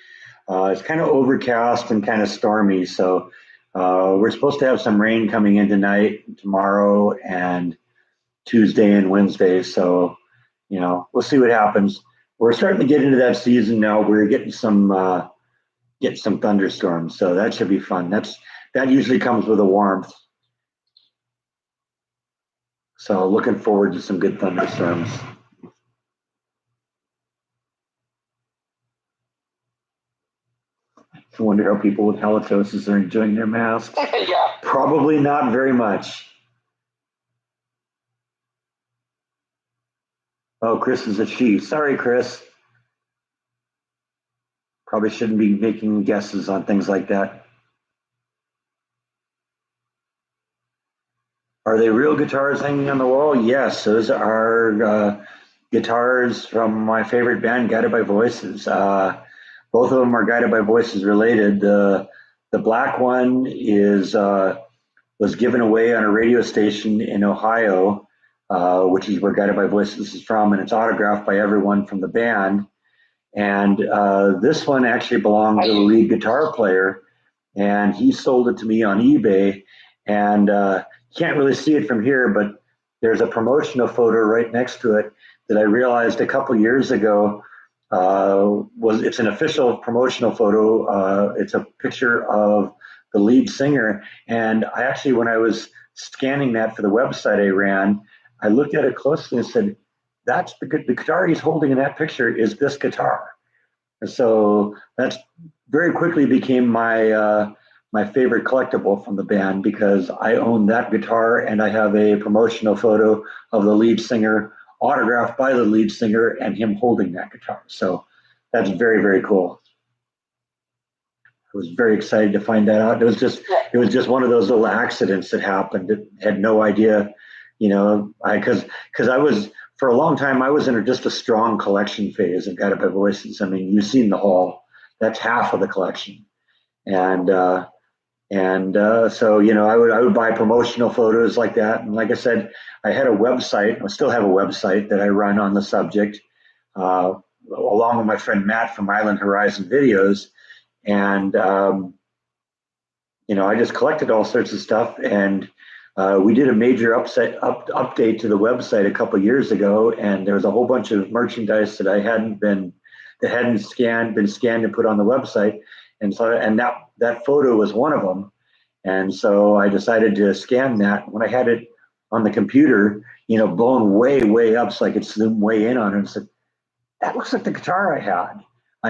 S1: It's kind of overcast and kind of stormy, so we're supposed to have some rain coming in tonight, tomorrow, and Tuesday and Wednesday. So, we'll see what happens. We're starting to get into that season now. We're getting some thunderstorms, so that should be fun. That usually comes with a warmth. So, looking forward to some good thunderstorms. I wonder how people with halitosis are enjoying their masks.
S2: Yeah.
S1: Probably not very much. Oh, Chris is a she. Sorry, Chris. Probably shouldn't be making guesses on things like that. Are they real guitars hanging on the wall? Yes, those are guitars from my favorite band, Guided by Voices. Both of them are Guided by Voices related. The black one is was given away on a radio station in Ohio, which is where Guided by Voices is from, and it's autographed by everyone from the band. And this one actually belonged to the lead guitar player, and he sold it to me on eBay. And you can't really see it from here, but there's a promotional photo right next to it that I realized a couple years ago it's an official promotional photo. It's a picture of the lead singer. And I actually, when I was scanning that for the website I ran, I looked at it closely and said, that's the guitar he's holding in that picture is this guitar. And so that's very quickly became my favorite collectible from the band because I own that guitar and I have a promotional photo of the lead singer autographed by the lead singer and him holding that guitar. So that's very, very cool. I was very excited to find that out. It was just one of those little accidents that happened. I had no idea, because I was, for a long time, I was in just a strong collection phase and Guided by Voices. I mean, you've seen the haul. That's half of the collection. And so, I would buy promotional photos like that. And like I said, I had a website, I still have a website that I run on the subject, along with my friend Matt from Island Horizon Videos. And, I just collected all sorts of stuff. And we did a major update to the website a couple of years ago. And there was a whole bunch of merchandise that hadn't been scanned and put on the website. And so, that photo was one of them. And so I decided to scan that. When I had it on the computer, blown way, way up so I could zoom way in on it and said, that looks like the guitar I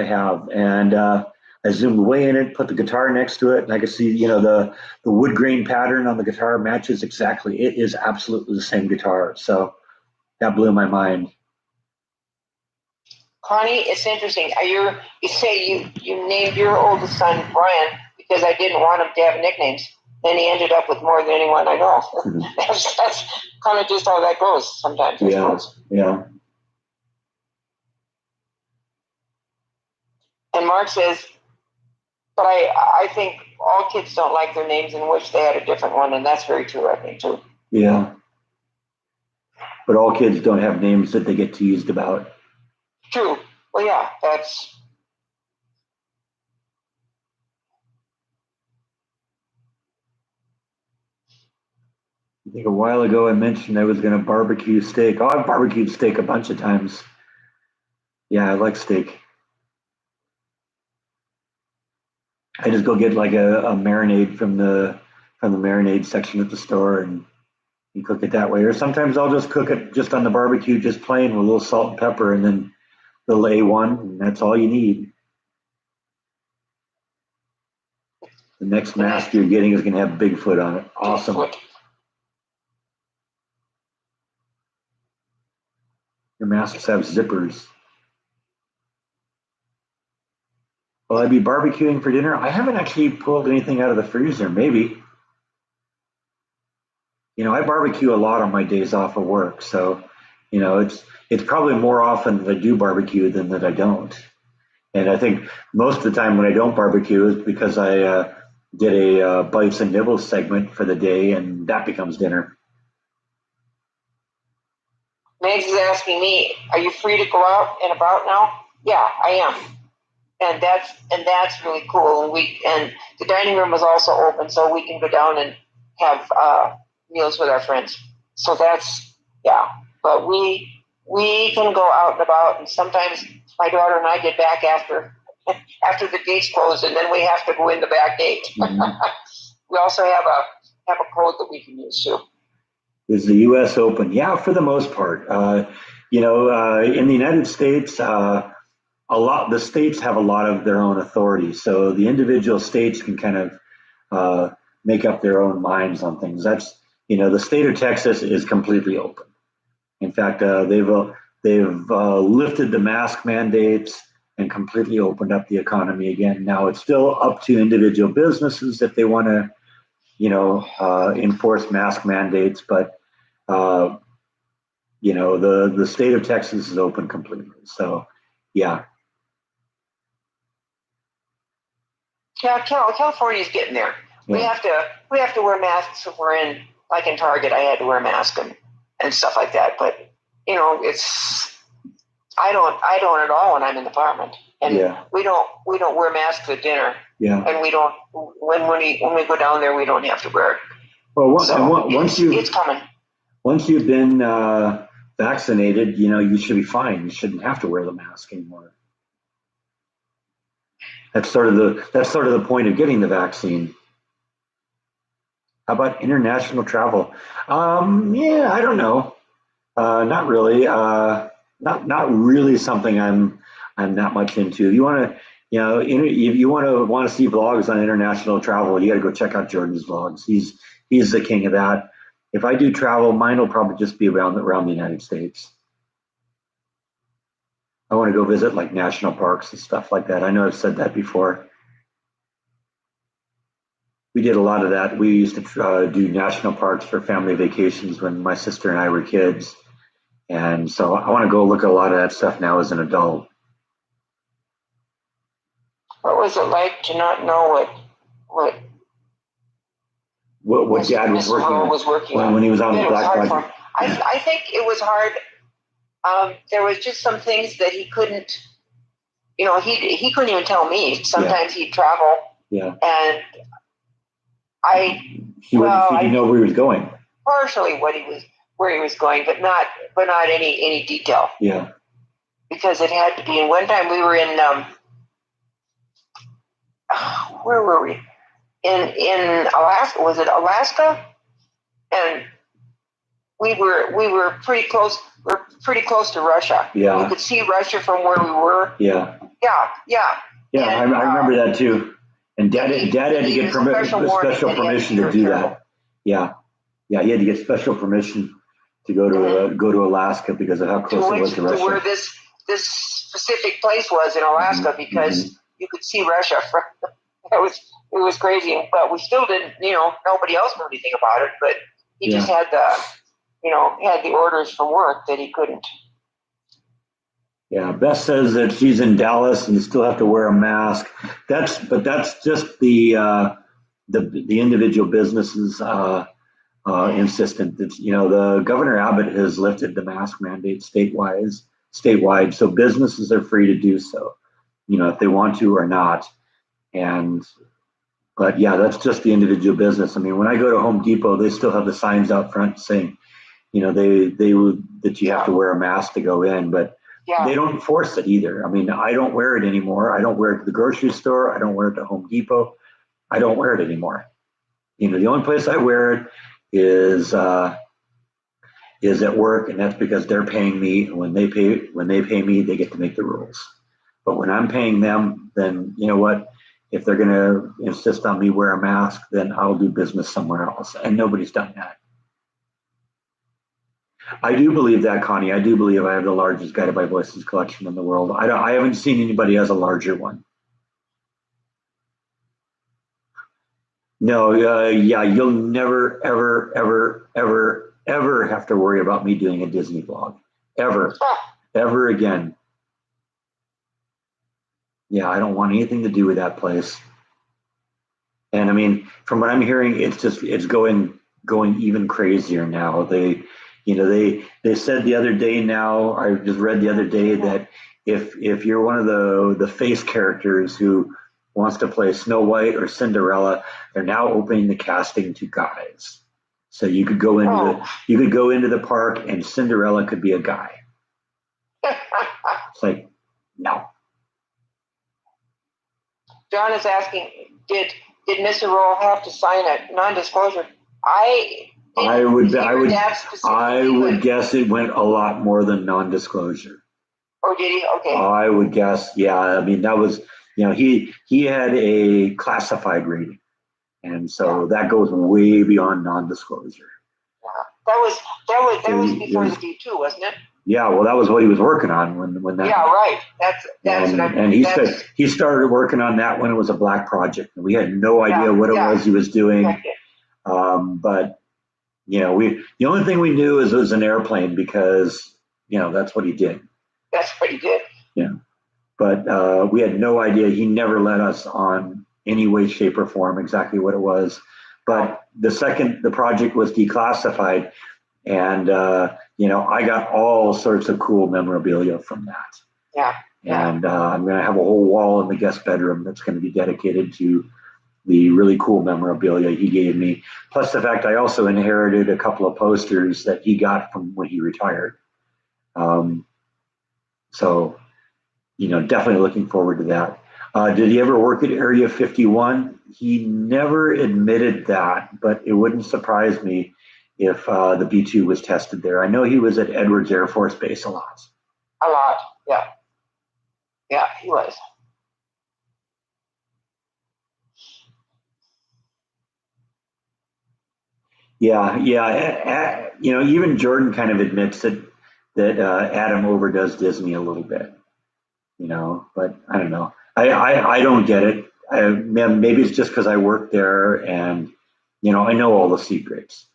S1: have. And I zoomed way in it, put the guitar next to it, and I could see, the wood grain pattern on the guitar matches exactly. It is absolutely the same guitar. So that blew my mind.
S2: Connie, it's interesting. You say you named your oldest son Brian because I didn't want him to have nicknames. Then he ended up with more than anyone I know. Mm-hmm. that's kind of just how that goes sometimes.
S1: Yeah.
S2: And Mark says, but I think all kids don't like their names and wish they had a different one, and that's very true, I think, too.
S1: Yeah. But all kids don't have names that they get teased about.
S2: True. Well, yeah, that's...
S1: I think a while ago I mentioned I was going to barbecue steak. Oh, I've barbecued steak a bunch of times. Yeah, I like steak. I just go get like a marinade from the marinade section at the store and cook it that way. Or sometimes I'll just cook it just on the barbecue, just plain with a little salt and pepper and then the A1, and that's all you need. The next mask you're getting is going to have Bigfoot on it. Awesome. Your masks have zippers. Will I be barbecuing for dinner? I haven't actually pulled anything out of the freezer. Maybe. I barbecue a lot on my days off of work, so it's probably more often that I do barbecue than that I don't. And I think most of the time when I don't barbecue is because I did a bites and nibbles segment for the day, and that becomes dinner.
S2: Max is asking me, are you free to go out and about now? Yeah, I am. And that's really cool. And the dining room is also open, so we can go down and have meals with our friends. So that's, yeah. But we can go out and about, and sometimes my daughter and I get back after the gates close, and then we have to go in the back gate. Mm-hmm. We also have a code that we can use too.
S1: Is the U.S. open? Yeah, for the most part. In the United States, the states have a lot of their own authority, so the individual states can kind of make up their own minds on things. The state of Texas is completely open. In fact, they've lifted the mask mandates and completely opened up the economy again. Now it's still up to individual businesses if they want to, enforce mask mandates, but the state of Texas is open completely. So, yeah.
S2: Yeah, California's getting there.
S1: Yeah.
S2: We have to wear masks if we're in, like in Target. I had to wear a mask and stuff like that. But I don't at all when I'm in the apartment, and we don't wear masks at dinner.
S1: Yeah.
S2: And we don't when we go down there, we don't have to wear it.
S1: Well,
S2: it's coming.
S1: Once you've been vaccinated, you should be fine. You shouldn't have to wear the mask anymore. That's sort of the point of getting the vaccine. How about international travel? Yeah, I don't know. Not really. Not really something I'm not much into. If you want to, if you want to see vlogs on international travel, you got to go check out Jordan's vlogs. He's the king of that. If I do travel, mine will probably just be around the United States. I want to go visit like national parks and stuff like that. I know I've said that before. We did a lot of that. We used to do national parks for family vacations when my sister and I were kids. And so I want to go look at a lot of that stuff now as an adult.
S2: What was it like to not know
S1: what Dad was working on when he was on the Black Project?
S2: I think it was hard. There was just some things that he couldn't, he couldn't even tell me. Sometimes he'd travel.
S1: Yeah.
S2: And
S1: he didn't know where he was going.
S2: Partially where he was going, but not any detail.
S1: Yeah.
S2: Because it had to be. And one time we were in where were we? In Alaska. Was it Alaska? And we were pretty close. We're pretty close to Russia.
S1: Yeah.
S2: You could see Russia from where we were.
S1: Yeah.
S2: Yeah.
S1: Yeah, and, I remember that too. And Dad had to get special permission to do that. Yeah. Yeah, he had to get special permission to go to Alaska because of how close it was to Russia.
S2: To where this specific place was in Alaska, because you could see Russia from. It was crazy, but we still didn't. Nobody else knew anything about it, but he just had the orders from work that he couldn't.
S1: Yeah, Beth says that she's in Dallas and you still have to wear a mask. That's just the individual businesses insistent. The Governor Abbott has lifted the mask mandate statewide, so businesses are free to do so, if they want to or not. But yeah, that's just the individual business. I mean, when I go to Home Depot, they still have the signs out front saying, that you have to wear a mask to go in, but they don't enforce it either. I mean, I don't wear it anymore. I don't wear it to the grocery store. I don't wear it to Home Depot. I don't wear it anymore. The only place I wear it is at work, and that's because they're paying me. When they pay me, they get to make the rules. But when I'm paying them, then you know what? If they're going to insist on me wear a mask, then I'll do business somewhere else. And nobody's done that. I do believe that, Connie. I do believe I have the largest Guided by Voices collection in the world. I haven't seen anybody has a larger one. No, you'll never, ever, ever, ever, ever have to worry about me doing a Disney vlog. Ever again. Yeah, I don't want anything to do with that place. And I mean, from what I'm hearing, it's going even crazier now. They said the other day now, I just read the other day that if you're one of the face characters who wants to play Snow White or Cinderella, they're now opening the casting to guys. So you could go into the park and Cinderella could be a guy. It's like, no.
S2: John is asking, did Mr. Roll have to sign a non-disclosure? I would
S1: guess it went a lot more than non-disclosure.
S2: Or did he? Okay.
S1: I would guess, yeah. I mean, that was, he had a classified rating, and so that goes way beyond non-disclosure.
S2: Yeah. That was
S1: It
S2: before
S1: was,
S2: the D2, wasn't it?
S1: yeah. Well, that was what he was working on when that.
S2: Yeah, right. That's what
S1: And he
S2: that's
S1: said he started working on that when it was a black project, and we had no idea what it
S2: yeah.
S1: was he was doing.
S2: Correct it.
S1: But the only thing we knew is it was an airplane because that's what he did.
S2: That's what he did.
S1: Yeah. But we had no idea. He never let us on any way, shape, or form exactly what it was. But the second the project was declassified, and I got all sorts of cool memorabilia from that.
S2: Yeah.
S1: And I'm going to have a whole wall in the guest bedroom that's going to be dedicated to the really cool memorabilia he gave me. Plus the fact I also inherited a couple of posters that he got from when he retired. So definitely looking forward to that. Did he ever work at Area 51? He never admitted that, but it wouldn't surprise me if the B-2 was tested there. I know he was at Edwards Air Force Base a lot.
S2: A lot. Yeah. Yeah, he was.
S1: Yeah, yeah. Even Jordan kind of admits that Adam overdoes Disney a little bit. But I don't know. I don't get it. Maybe it's just because I work there, and I know all the secrets.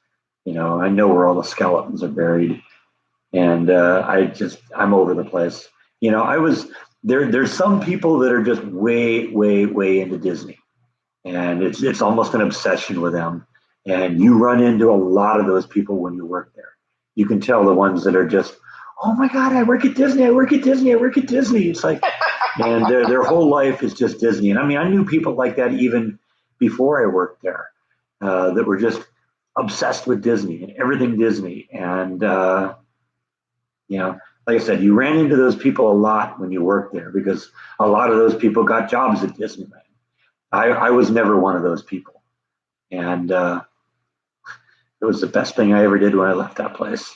S1: I know where all the skeletons are buried, and I'm over the place. I was there. There's some people that are just way, way, way into Disney, and it's almost an obsession with them. And you run into a lot of those people when you work there. You can tell the ones that are just, oh my God, I work at Disney, I work at Disney, I work at Disney. It's like, and their whole life is just Disney. And I mean, I knew people like that even before I worked there, that were just obsessed with Disney and everything Disney. And, like I said, you ran into those people a lot when you worked there because a lot of those people got jobs at Disneyland. I was never one of those people. And it was the best thing I ever did when I left that place.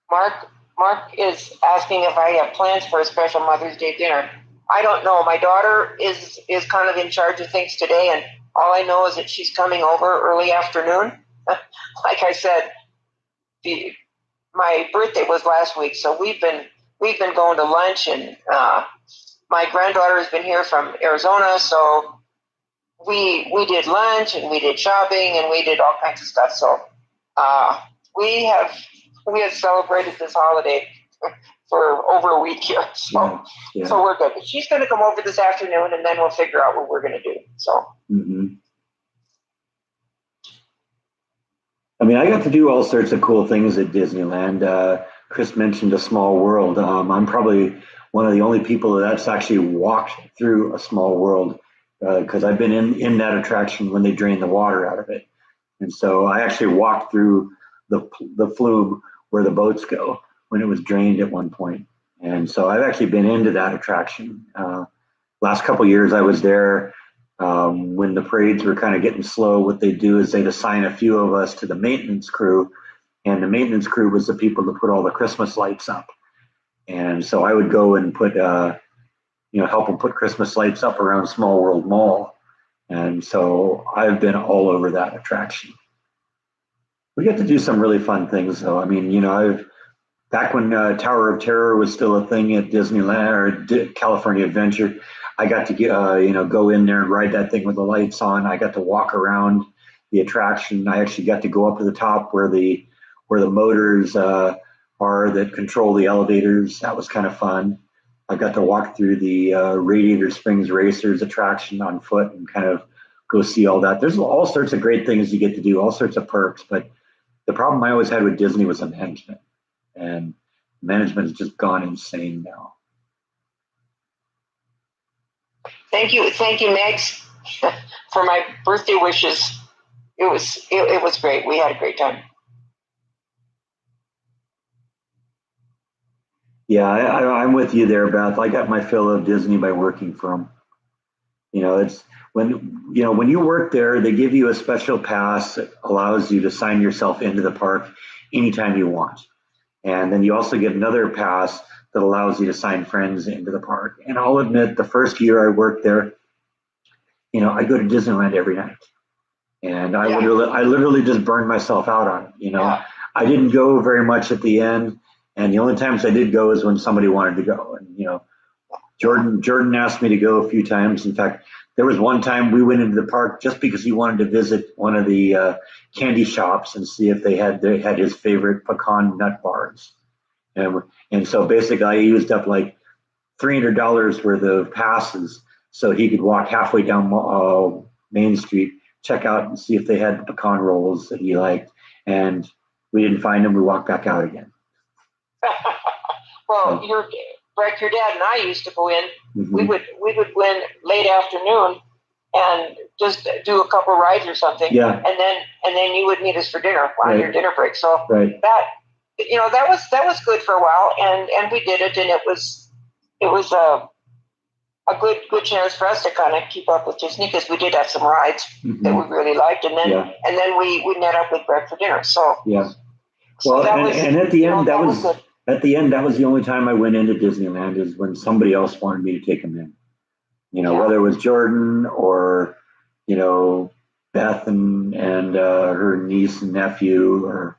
S2: Mark is asking if I have plans for a special Mother's Day dinner. I don't know. My daughter is kind of in charge of things today, and all I know is that she's coming over early afternoon. Like I said, my birthday was last week, so we've been going to lunch, and my granddaughter has been here from Arizona, so we did lunch and we did shopping and we did all kinds of stuff. So we have celebrated this holiday for over a week here. So so we're good. But she's going to come over this afternoon, and then we'll figure out what we're going to do. So.
S1: Mm-hmm. I mean, I got to do all sorts of cool things at Disneyland. Chris mentioned a small world. I'm probably one of the only people that's actually walked through a small world because I've been in that attraction when they drain the water out of it. And so I actually walked through the flume where the boats go when it was drained at one point. And so I've actually been into that attraction. Last couple of years I was there when the parades were kind of getting slow. What they do is they'd assign a few of us to the maintenance crew, and the maintenance crew was the people that put all the Christmas lights up. And so I would go and put, help them put Christmas lights up around Small World Mall. And so I've been all over that attraction. We got to do some really fun things, though. I mean, back when Tower of Terror was still a thing at Disneyland or California Adventure, I got to go in there and ride that thing with the lights on. I got to walk around the attraction. I actually got to go up to the top where the motors are that control the elevators. That was kind of fun. I got to walk through the Radiator Springs Racers attraction on foot and kind of go see all that. There's all sorts of great things you get to do, all sorts of perks. But the problem I always had with Disney was the management. And management has just gone insane now.
S2: Thank you, Max, for my birthday wishes. It was great. We had a great time.
S1: Yeah, I'm with you there, Beth. I got my fill of Disney by working for them. It's when you work there, they give you a special pass that allows you to sign yourself into the park anytime you want. And then you also get another pass that allows you to sign friends into the park. And I'll admit, the first year I worked there, I go to Disneyland every night. And I literally just burned myself out on it.
S2: Yeah.
S1: I didn't go very much at the end. And the only times I did go is when somebody wanted to go. And, Jordan asked me to go a few times. In fact, there was one time we went into the park just because he wanted to visit one of the candy shops and see if they had his favorite pecan nut bars. And so basically I used up like $300 worth of passes so he could walk halfway down Main Street, check out and see if they had the pecan rolls that he liked. And we didn't find them. We walked back out again.
S2: Well, Breck, your dad and I used to go in.
S1: Mm-hmm.
S2: We would go in late afternoon and just do a couple rides or something.
S1: Yeah.
S2: And then you would meet us for dinner on your dinner break. So
S1: right.
S2: that was good for a while, and we did it, and it was a good chance for us to kind of keep up with Disney, because we did have some rides
S1: mm-hmm.
S2: that we really liked, and then we met up with Breck for dinner. So
S1: yeah. Well, and at the end that was
S2: good.
S1: At the end, that was the only time I went into Disneyland, is when somebody else wanted me to take them in. Whether it was Jordan or, Beth and her niece and nephew or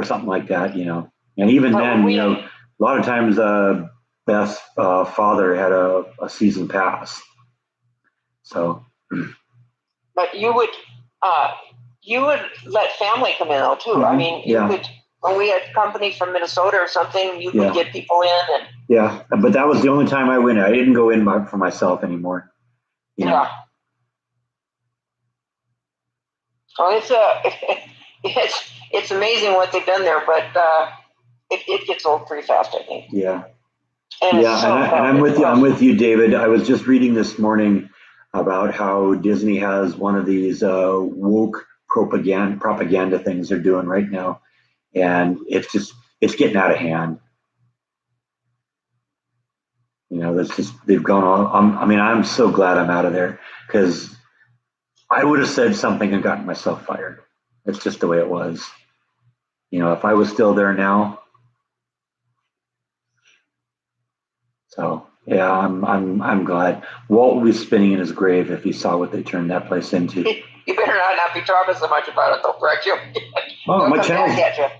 S1: something like that, And even then, a lot of times Beth's father had a season pass. So.
S2: But you would let family come in though too.
S1: Mm-hmm.
S2: I mean, you could. When we had company from Minnesota or something, you could get people in. And
S1: yeah, but that was the only time I went. I didn't go in for myself anymore.
S2: Yeah. Well, it's amazing what they've done there, but it gets old pretty fast, I think.
S1: Yeah.
S2: And
S1: I'm with you. I'm with you, David. I was just reading this morning about how Disney has one of these woke propaganda things they're doing right now. And it's getting out of hand. They've gone on. I'm so glad I'm out of there, because I would have said something and gotten myself fired. It's just the way it was. If I was still there now. So yeah, I'm glad. Walt will be spinning in his grave if he saw what they turned that place into.
S2: You better not be talking so much about it, though, Breck.
S1: Oh,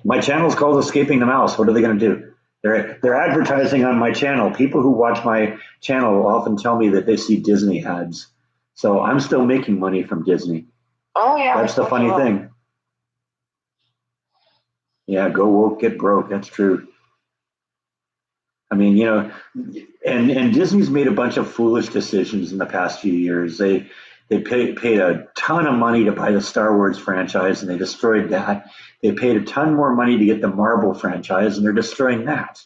S1: my channel's called Escaping the Mouse. What are they going to do? They're advertising on my channel. People who watch my channel often tell me that they see Disney ads. So I'm still making money from Disney.
S2: Oh yeah,
S1: that's the funny thing. Yeah, go woke, get broke. That's true. And Disney's made a bunch of foolish decisions in the past few years. They paid a ton of money to buy the Star Wars franchise, and they destroyed that. They paid a ton more money to get the Marvel franchise, and they're destroying that.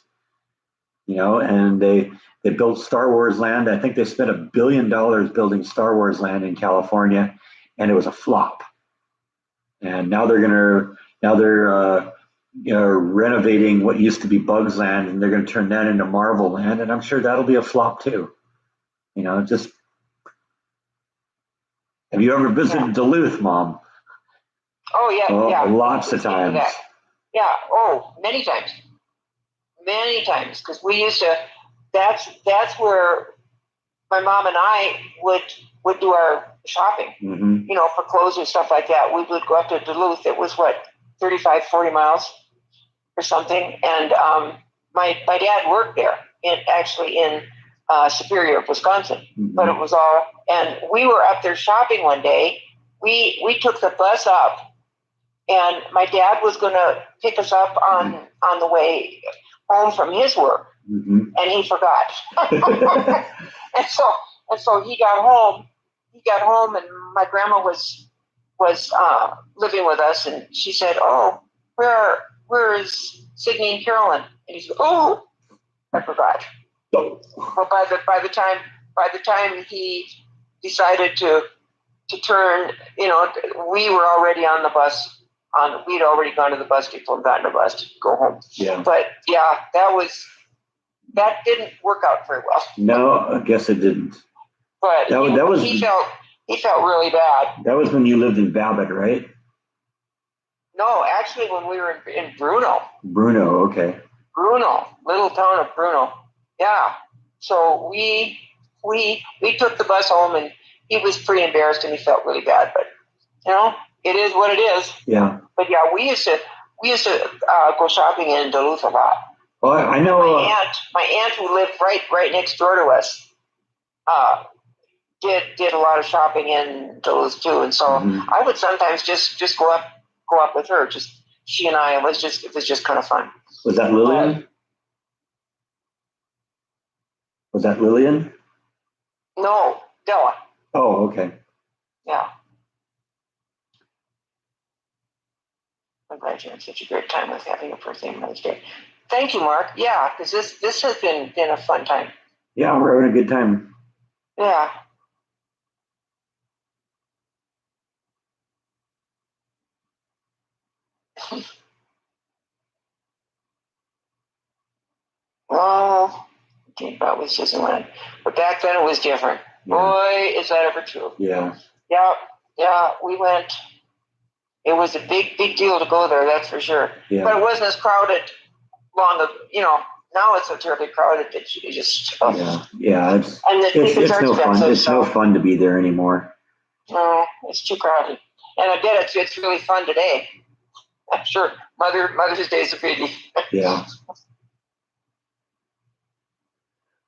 S1: And they built Star Wars Land. I think they spent $1 billion building Star Wars Land in California, and it was a flop. And now they're renovating what used to be Bugs Land, and they're going to turn that into Marvel Land, and I'm sure that'll be a flop too. Have you ever visited Duluth, Mom?
S2: Oh yeah, yeah.
S1: Lots of times.
S2: Yeah. Oh, many times. Because we used to. That's where my mom and I would do our shopping.
S1: Mm-hmm.
S2: For clothes and stuff like that. We would go up to Duluth. It was 35, 40 miles or something. And my dad worked there in Superior, Wisconsin.
S1: Mm-hmm.
S2: But it was all, and we were up there shopping one day. We took the bus up, and my dad was going to pick us up on the way home from his work,
S1: mm-hmm.
S2: and he forgot. and so he got home. And my grandma was living with us, and she said, "Oh, where is Sydney and Carolyn?" And he said, "Oh, I forgot." Well, by the time he decided to turn, we were already on the bus. We'd already gone to the bus depot and gotten a bus to go home.
S1: Yeah.
S2: But yeah, that didn't work out very well.
S1: No, I guess it didn't.
S2: But he felt really bad.
S1: That was when you lived in Babbitt, right?
S2: No, actually, when we were in Bruno.
S1: Bruno, okay.
S2: Bruno, little town of Bruno. Yeah. So we took the bus home, and he was pretty embarrassed and he felt really bad. But it is what it is.
S1: Yeah.
S2: But yeah, we used to go shopping in Duluth a lot.
S1: Well, I know
S2: My aunt who lived right next door to us, did a lot of shopping in Duluth too, and so I would sometimes just go up with her. Just she and I. It was just kind of fun.
S1: Was that Lillian? Was that Lillian?
S2: No, Della.
S1: Oh, okay.
S2: Yeah. I'm glad you had such a great time with having a birthday and Mother's Day. Thank you, Mark. Yeah, because this has been a fun time.
S1: Yeah, we're having a good time.
S2: Yeah. Oh, that was just one. But back then it was different. Yeah. Boy, is that ever true.
S1: Yeah.
S2: Yeah, we went. It was a big deal to go there, that's for sure.
S1: Yeah.
S2: But it wasn't as crowded now it's so terribly crowded that you just...
S1: Yeah. It's no fun. It's no fun to be there anymore.
S2: No, it's too crowded. And I bet it's really fun today. I'm sure Mother's Day is a biggie.
S1: Yeah.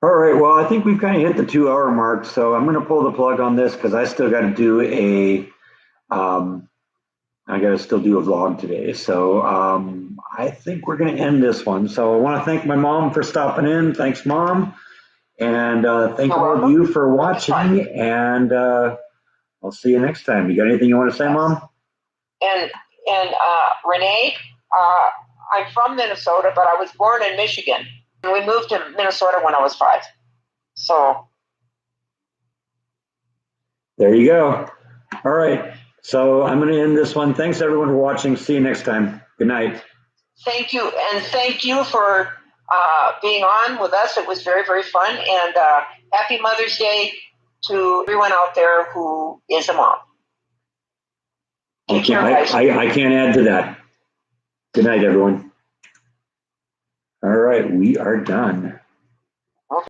S1: All right. Well, I think we've kind of hit the 2-hour mark, so I'm going to pull the plug on this because I still got to do I got to still do a vlog today. So I think we're going to end this one. So I want to thank my mom for stopping in. Thanks, Mom. And thank all of you for watching. And I'll see you next time. You got anything you want to say, Mom?
S2: And Renee, I'm from Minnesota, but I was born in Michigan. We moved to Minnesota when I was 5. So
S1: there you go. All right. So I'm going to end this one. Thanks, everyone, for watching. See you next time. Good night.
S2: Thank you. And thank you for being on with us. It was very, very fun. And happy Mother's Day to everyone out there who is a mom.
S1: Take care, guys. I can't add to that. Good night, everyone. All right. We are done.